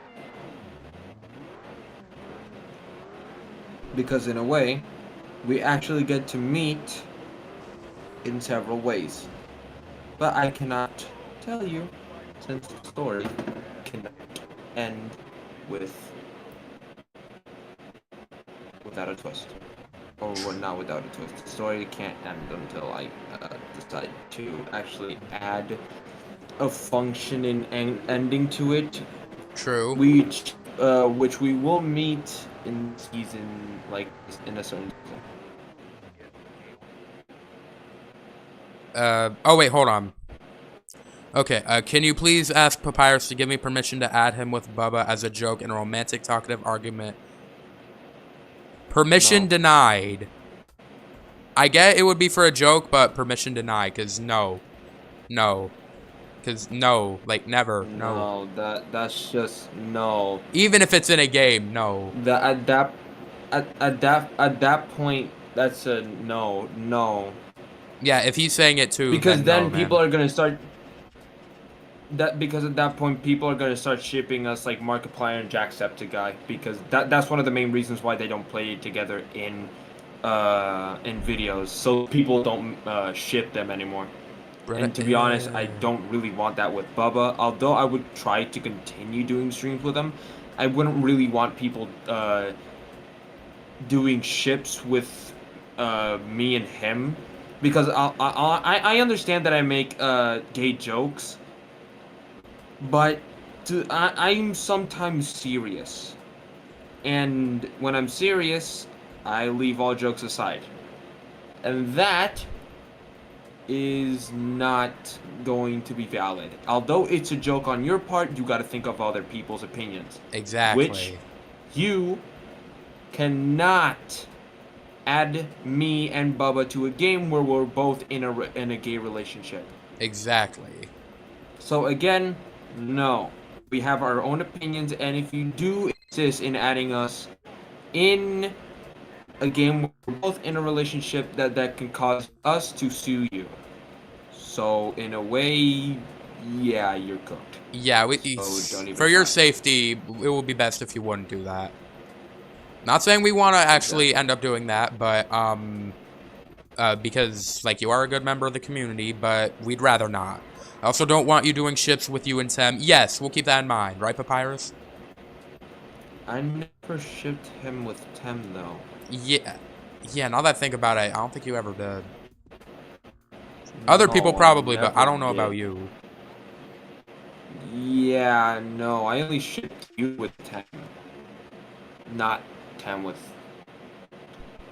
Because in a way, we actually get to meet in several ways. But I cannot tell you, since the story cannot end without a twist. Or well, not without a twist. The story can't end until I decide to actually add a functioning ending to it. True. Which we will meet in season, like, in a certain season. Oh wait, hold on. Okay, can you please ask Papyrus to give me permission to add him with Bubba as a joke in a romantic talkative argument? Permission denied. I get it would be for a joke, but permission denied, because no. No. Because no, like never, no. No, that's just no. Even if it's in a game, no. At that point, that's a no. Yeah, if he's saying it too, Because then no, people man. are gonna start. Because at that point, people are gonna start shipping us like Markiplier and Jacksepticeye, because that's one of the main reasons why they don't play together in videos, so people don't ship them anymore. And to be honest, I don't really want that with Bubba. Although I would try to continue doing streams with him, I wouldn't really want people doing ships with me and him, because I understand that I make gay jokes, but I'm sometimes serious, and when I'm serious, I leave all jokes aside, and that is not going to be valid. Although it's a joke on your part, you got to think of other people's opinions. Exactly. Which you cannot add me and Bubba to a game where we're both in a gay relationship. Exactly. So again, no. We have our own opinions, and if you do insist in adding us in a game where we're both in a relationship, that can cause us to sue you. So in a way, yeah, you're cooked. Yeah, So don't even for your try. safety, it would be best if you wouldn't do that. Not saying we want to actually end up doing that, but because like you are a good member of the community, but we'd rather not. I also don't want you doing ships with you and Tem. Yes, we'll keep that in mind, right, Papyrus? I never shipped him with Tem though. Yeah. Yeah, now that I think about it, I don't think you ever did. Other No, people probably, but I never don't know about did. you. Yeah, no, I only shipped you with Tem. Not Tem with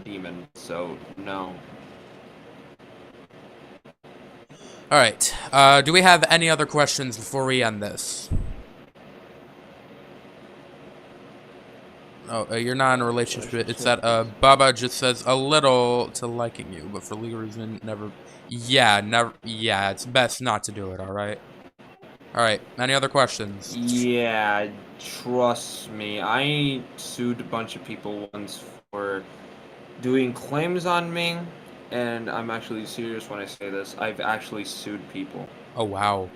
Demon, so no. Alright, do we have any other questions before we end this? Oh, you're not in a relationship. It's that, Baba just says a little to liking you, but for legal reason, never... Yeah, never... Yeah, it's best not to do it, alright? Alright, any other questions? Yeah, trust me. I sued a bunch of people once for doing claims on me, and I'm actually serious when I say this. I've actually sued people. Oh, wow.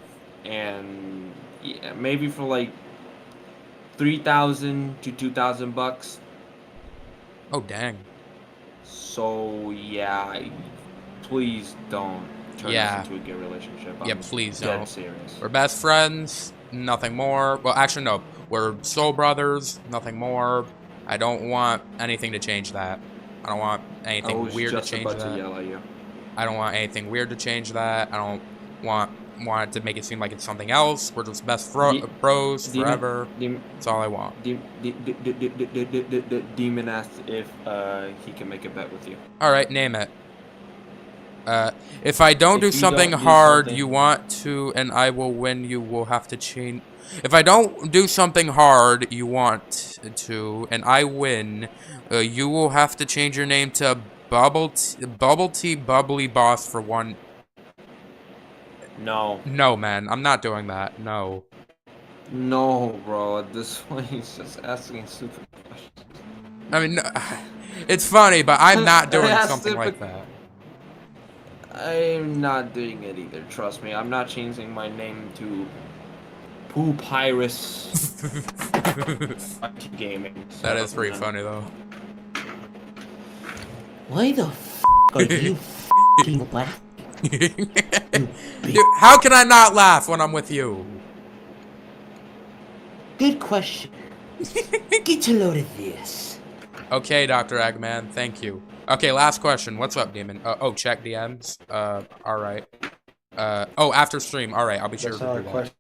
And yeah, maybe for like 3,000 to 2,000 bucks. Oh, dang. So yeah, please don't turn Yeah. this into a gay relationship. Yeah, I'm please dead don't. serious. We're best friends, nothing more. Well, actually, no. We're soul brothers, nothing more. I don't want anything to change that. I don't want I anything was weird to just change about to that. yell at you. I don't want anything weird to change that. I don't want it to make it seem like it's something else. We're just best bros forever. That's all I want. Demon asked if he can make a bet with you. Alright, name it. If I don't If do you something don't do hard something- you want to and I will win, you will have to change. If I don't do something hard you want to and I win, you will have to change your name to Bubble Tea Bubbly Boss for one. No. No, man, I'm not doing that. No. No, bro. At this point, he's just asking stupid questions. I mean, no, it's funny, but I'm not doing Yeah, something like stupid. that. I'm not doing it either. Trust me. I'm not changing my name to Papyrus Gaming. That is pretty no. funny, though. Why the f are you f***ing black? Dude, how can I not laugh when I'm with you? Good question. Get a load of this. Okay, Dr. Eggman, thank you. Okay, last question. What's up, Demon? Oh, check DMs. Alright. Oh, after stream. Alright, I'll be sure That's to not do a that. question.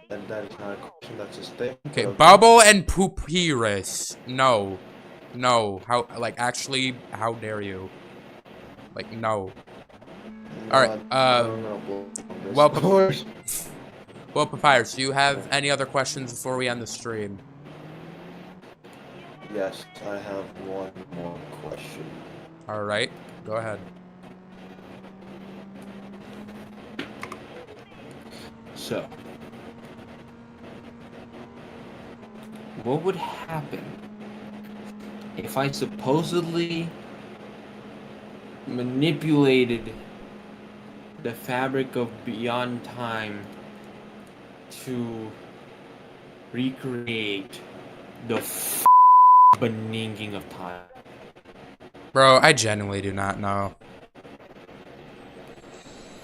That is not a question. That's a statement. Okay, but Bubble and Papyrus. No. No. How, like, actually, how dare you? Like, no. Alright, well, of course. Well, Papyrus, do you have any other questions before we end the stream? Yes, I have one more question. Alright, go ahead. So, what would happen if I supposedly manipulated the fabric of Beyond Time to recreate the beginning of time? Bro, I genuinely do not know.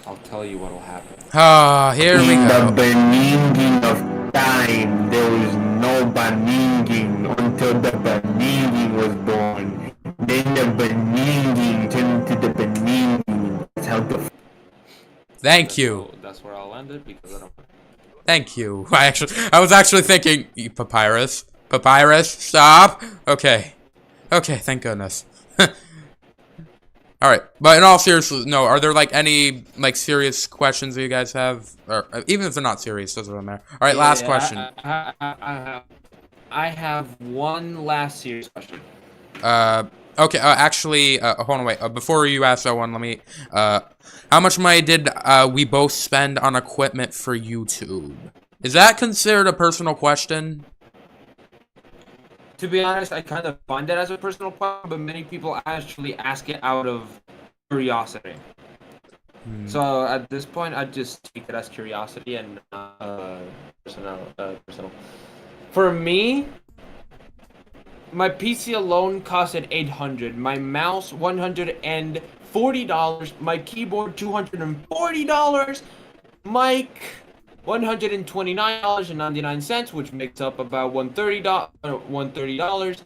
I'll tell you what'll happen. Ah, here we In go. the beginning of time, there is no Baninging until the Baninging was born. Then the Baninging turned into the Baninging. That's how the Thank you. So that's where I'll end it because I don't. Thank you. I was actually thinking, Papyrus. Papyrus, stop. Okay. Okay, thank goodness. Alright, but in all seriousness, no, are there, like, any, like, serious questions that you guys have? Or, even if they're not serious, doesn't really matter. Alright, last question. I have one last serious question. Okay, actually, hold on, wait, before you ask that one, let me, how much money did, we both spend on equipment for YouTube? Is that considered a personal question? To be honest, I kind of find it as a personal question, but many people actually ask it out of curiosity. So at this point, I just take it as curiosity and personal. For me, my PC alone costed $800. My mouse $140. My keyboard $240. Mic $129.99, which makes up about $130.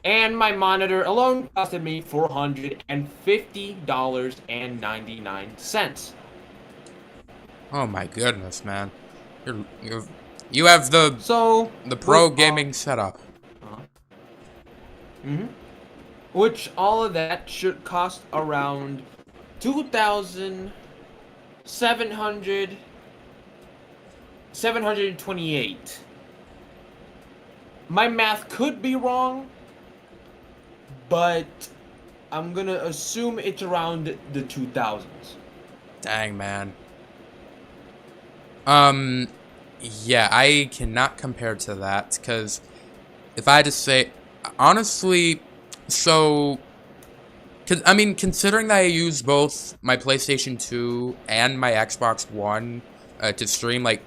And my monitor alone costed me $450.99. Oh my goodness, man. You have the pro gaming setup. Which all of that should cost around $2,728. My math could be wrong, but I'm gonna assume it's around the 2000s. Dang, man. Yeah, I cannot compare to that, because if I had to say, honestly, so, I mean, considering that I use both my PlayStation 2 and my Xbox One to stream, like,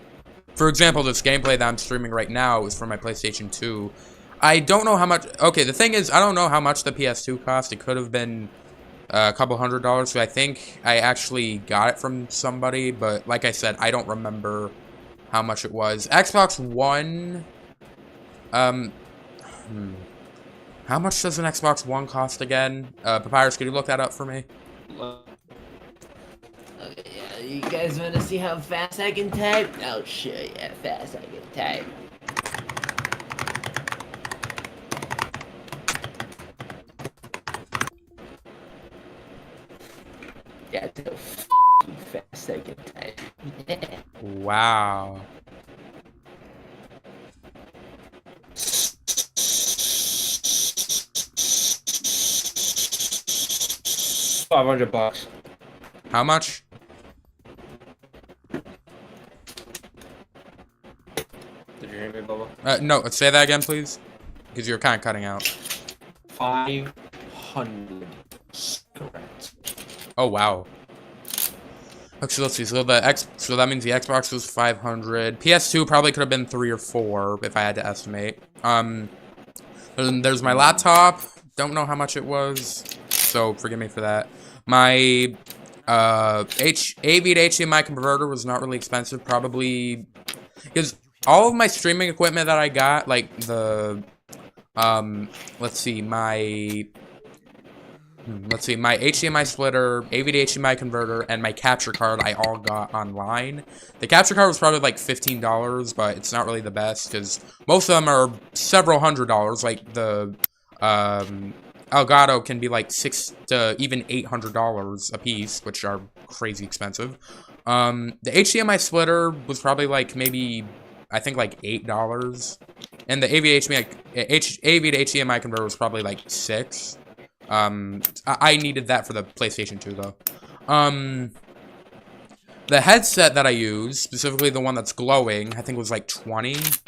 for example, this gameplay that I'm streaming right now is for my PlayStation 2. I don't know how much, okay, the thing is, I don't know how much the PS2 cost. It could have been a couple $100, so I think I actually got it from somebody, but like I said, I don't remember how much it was. Xbox One, how much does an Xbox One cost again? Papyrus, could you look that up for me? Okay, yeah, you guys want to see how fast I can type? I'll show you how fast I can type. Yeah, that's how fast I can type. Wow. $500. How much? Did you hear me, Bubba? No, say that again, please. Because you're kind of cutting out. 500. Correct. Oh, wow. Actually, let's see. So so that means the Xbox was 500. PS2 probably could have been 3 or 4 if I had to estimate. There's my laptop. Don't know how much it was, so forgive me for that. My AV to HDMI converter was not really expensive, probably because all of my streaming equipment that I got, like the let's see, my HDMI splitter, AV to HDMI converter, and my capture card I all got online. The capture card was probably like $15, but it's not really the best because most of them are several $100s. Like the Elgato can be like $600 to even $800 a piece, which are crazy expensive. The HDMI splitter was probably like maybe, I think like $8, and the AV to HDMI converter was probably like $6. I needed that for the PlayStation 2 though. The headset that I use, specifically the one that's glowing, I think was like $20.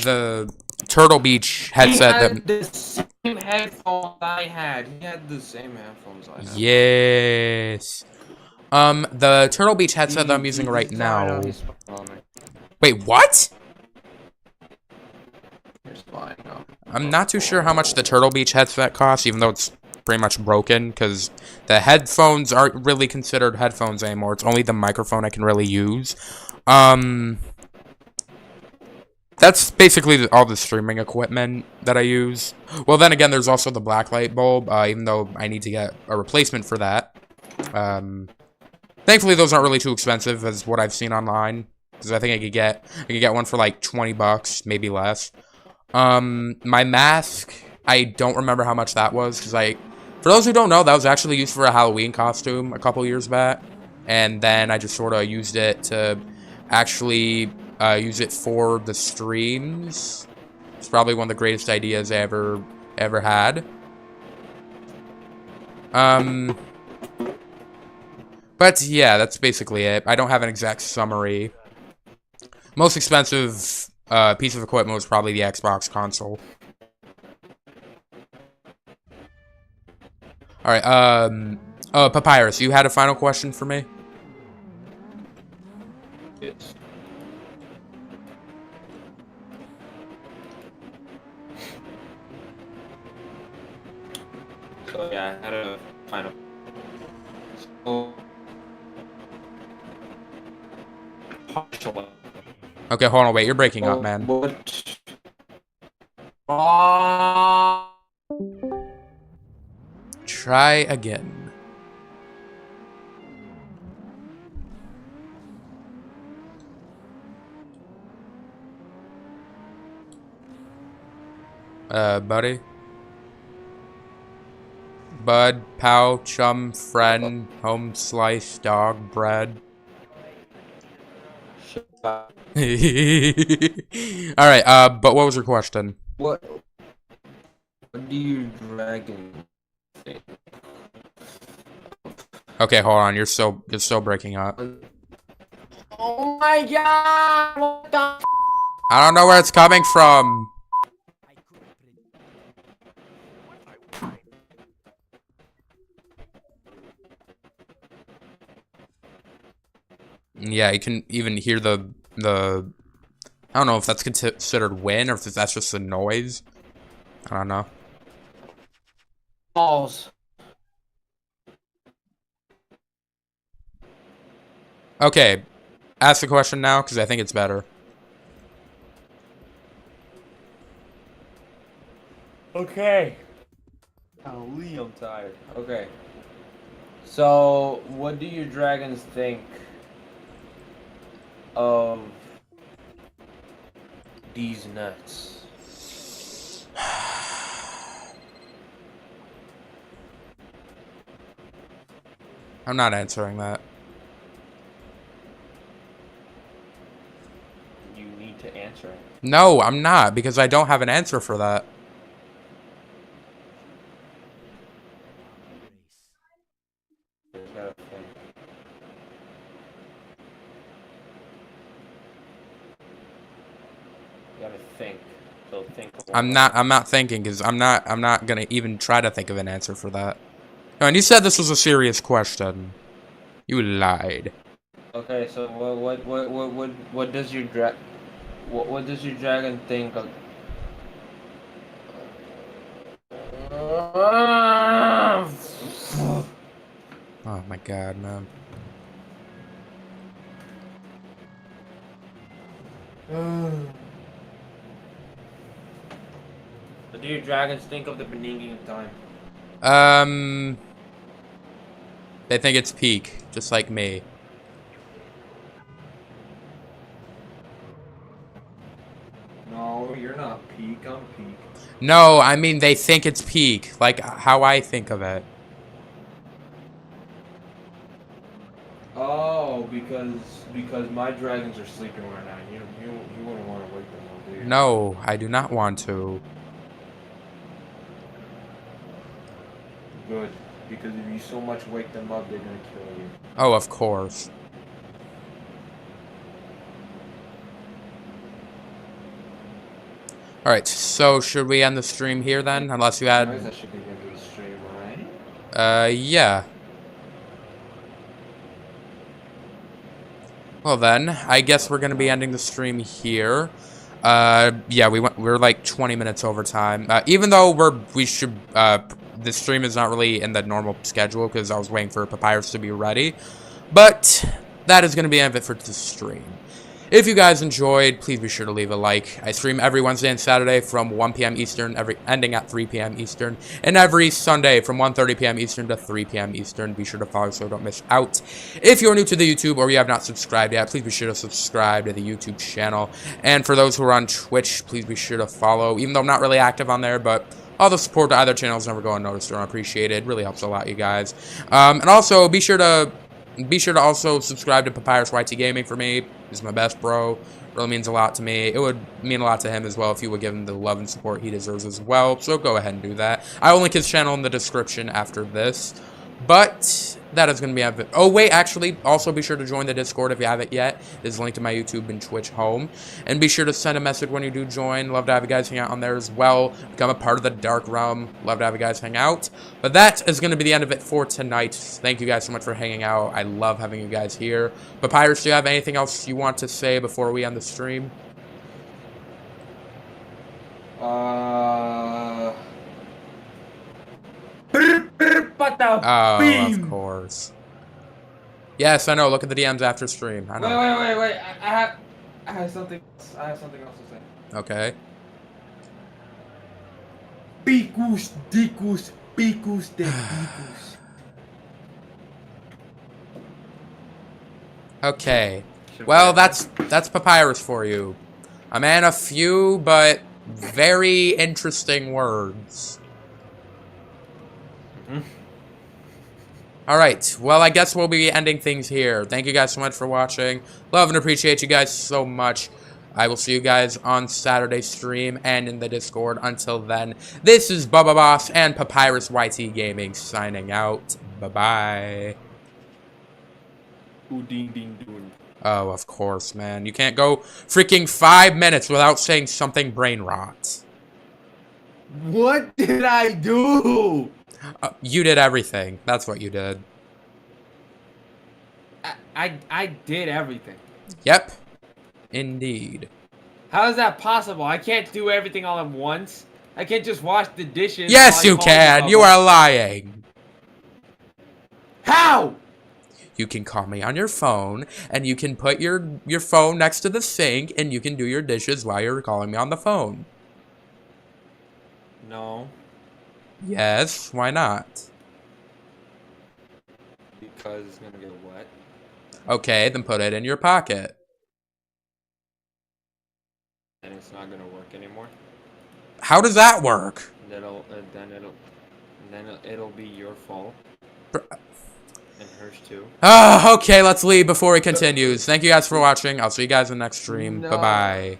The Turtle Beach headset The same headphones I had. He had the same headphones I had. Yes. The Turtle Beach headset that I'm using right now. Wait, what? I'm not too sure how much the Turtle Beach headset costs, even though it's pretty much broken, because the headphones aren't really considered headphones anymore. It's only the microphone I can really use. that's basically all the streaming equipment that I use. Well, then again, there's also the blacklight bulb, even though I need to get a replacement for that. Thankfully, those aren't really too expensive as what I've seen online. Because I think I could get one for like 20 bucks, maybe less. My mask, I don't remember how much that was, because for those who don't know, that was actually used for a Halloween costume a couple years back. And then I just sort of used it to actually use it for the streams. It's probably one of the greatest ideas I ever had. But yeah, that's basically it. I don't have an exact summary. Most expensive piece of equipment was probably the Xbox console. Alright, Papyrus, you had a final question for me? Yes. So yeah, I had a final. So, partial. Okay, hold on, wait, you're breaking up, man. What? Try again. Buddy? Bud, pal, chum, friend, home slice, dog, bread. Alright, but what was your question? What do you dragon think? Okay, hold on, you're still breaking up. Oh my god! What the I don't know where it's coming from. Yeah, you can even hear the I don't know if that's considered wind or if that's just the noise. I don't know. balls? Okay, ask the question now because I think it's better. Okay. Golly, I'm tired. Okay. So, what do you dragons think of these nuts? I'm not answering that. You need to answer it. No, I'm not because I don't have an answer for that. You gotta think. You gotta think. So think. I'm not thinking because I'm not gonna even try to think of an answer for that. Oh, and you said this was a serious question. You lied. Okay, so what does your what does your dragon think of? Oh my god, man. What do your dragons think of the beginning of time? They think it's peak, just like me. No, you're not peak. I'm peak. No, I mean they think it's peak, like how I think of it. Oh, because my dragons are sleeping right now. You wouldn't want to wake them up, do you? No, I do not want to. Good, because if you so much wake them up, they're gonna kill you. Oh, of course. Alright, so should we end the stream here then? Unless you Guys, had... that should be the end of the stream, right? Yeah. Well then, I guess we're gonna be ending the stream here. Yeah, we're like 20 minutes over time. Even though this stream is not really in the normal schedule because I was waiting for Papyrus to be ready. But that is gonna be the end of it for the stream. If you guys enjoyed, please be sure to leave a like. I stream every Wednesday and Saturday from 1 p.m. Eastern, ending at 3 p.m. Eastern, and every Sunday from 1:30 p.m. Eastern to 3 p.m. Eastern. Be sure to follow so don't miss out. If you're new to the YouTube or you have not subscribed yet, please be sure to subscribe to the YouTube channel. And for those who are on Twitch, please be sure to follow, even though I'm not really active on there, but all the support to either channels never go unnoticed or unappreciated. Really helps a lot, you guys. And also, be sure to also subscribe to Papyrus YT Gaming for me. He's my best bro. Really means a lot to me. It would mean a lot to him as well if you would give him the love and support he deserves as well. So go ahead and do that. I will link his channel in the description after this. But that is going to be it. Oh, wait, actually, also be sure to join the Discord if you haven't yet. There's a link to my YouTube and Twitch home. And be sure to send a message when you do join. Love to have you guys hang out on there as well. Become a part of the Dark Realm. Love to have you guys hang out. But that is going to be the end of it for tonight. Thank you guys so much for hanging out. I love having you guys here. Papyrus, do you have anything else you want to say before we end the stream? Oh, of course. Yes, I know. Look at the DMs after stream. I know. Wait. I have something. I have something else to say. Okay. Picus, dicus, picus de picus. Okay. Well, that's Papyrus for you. A man of few but very interesting words. Alright, well, I guess we'll be ending things here. Thank you guys so much for watching. Love and appreciate you guys so much. I will see you guys on Saturday's stream and in the Discord. Until then, this is Bubba Boss and Papyrus YT Gaming signing out. Bye-bye. Oh, of course, man. You can't go freaking 5 minutes without saying something brain rot. What did I do? You did everything. That's what you did. I did everything. Yep. Indeed. How is that possible? I can't do everything all at once. I can't just wash the dishes. Yes, you can. You are lying. How? You can call me on your phone, and you can put your phone next to the sink, and you can do your dishes while you're calling me on the phone. No. Yes, why not? Because it's gonna get wet. Okay, then put it in your pocket. And it's not gonna work anymore. How does that work? Then it'll be your fault. And hers too. Oh, okay, let's leave before he continues. Thank you guys for watching. I'll see you guys in the next stream. No. Bye-bye.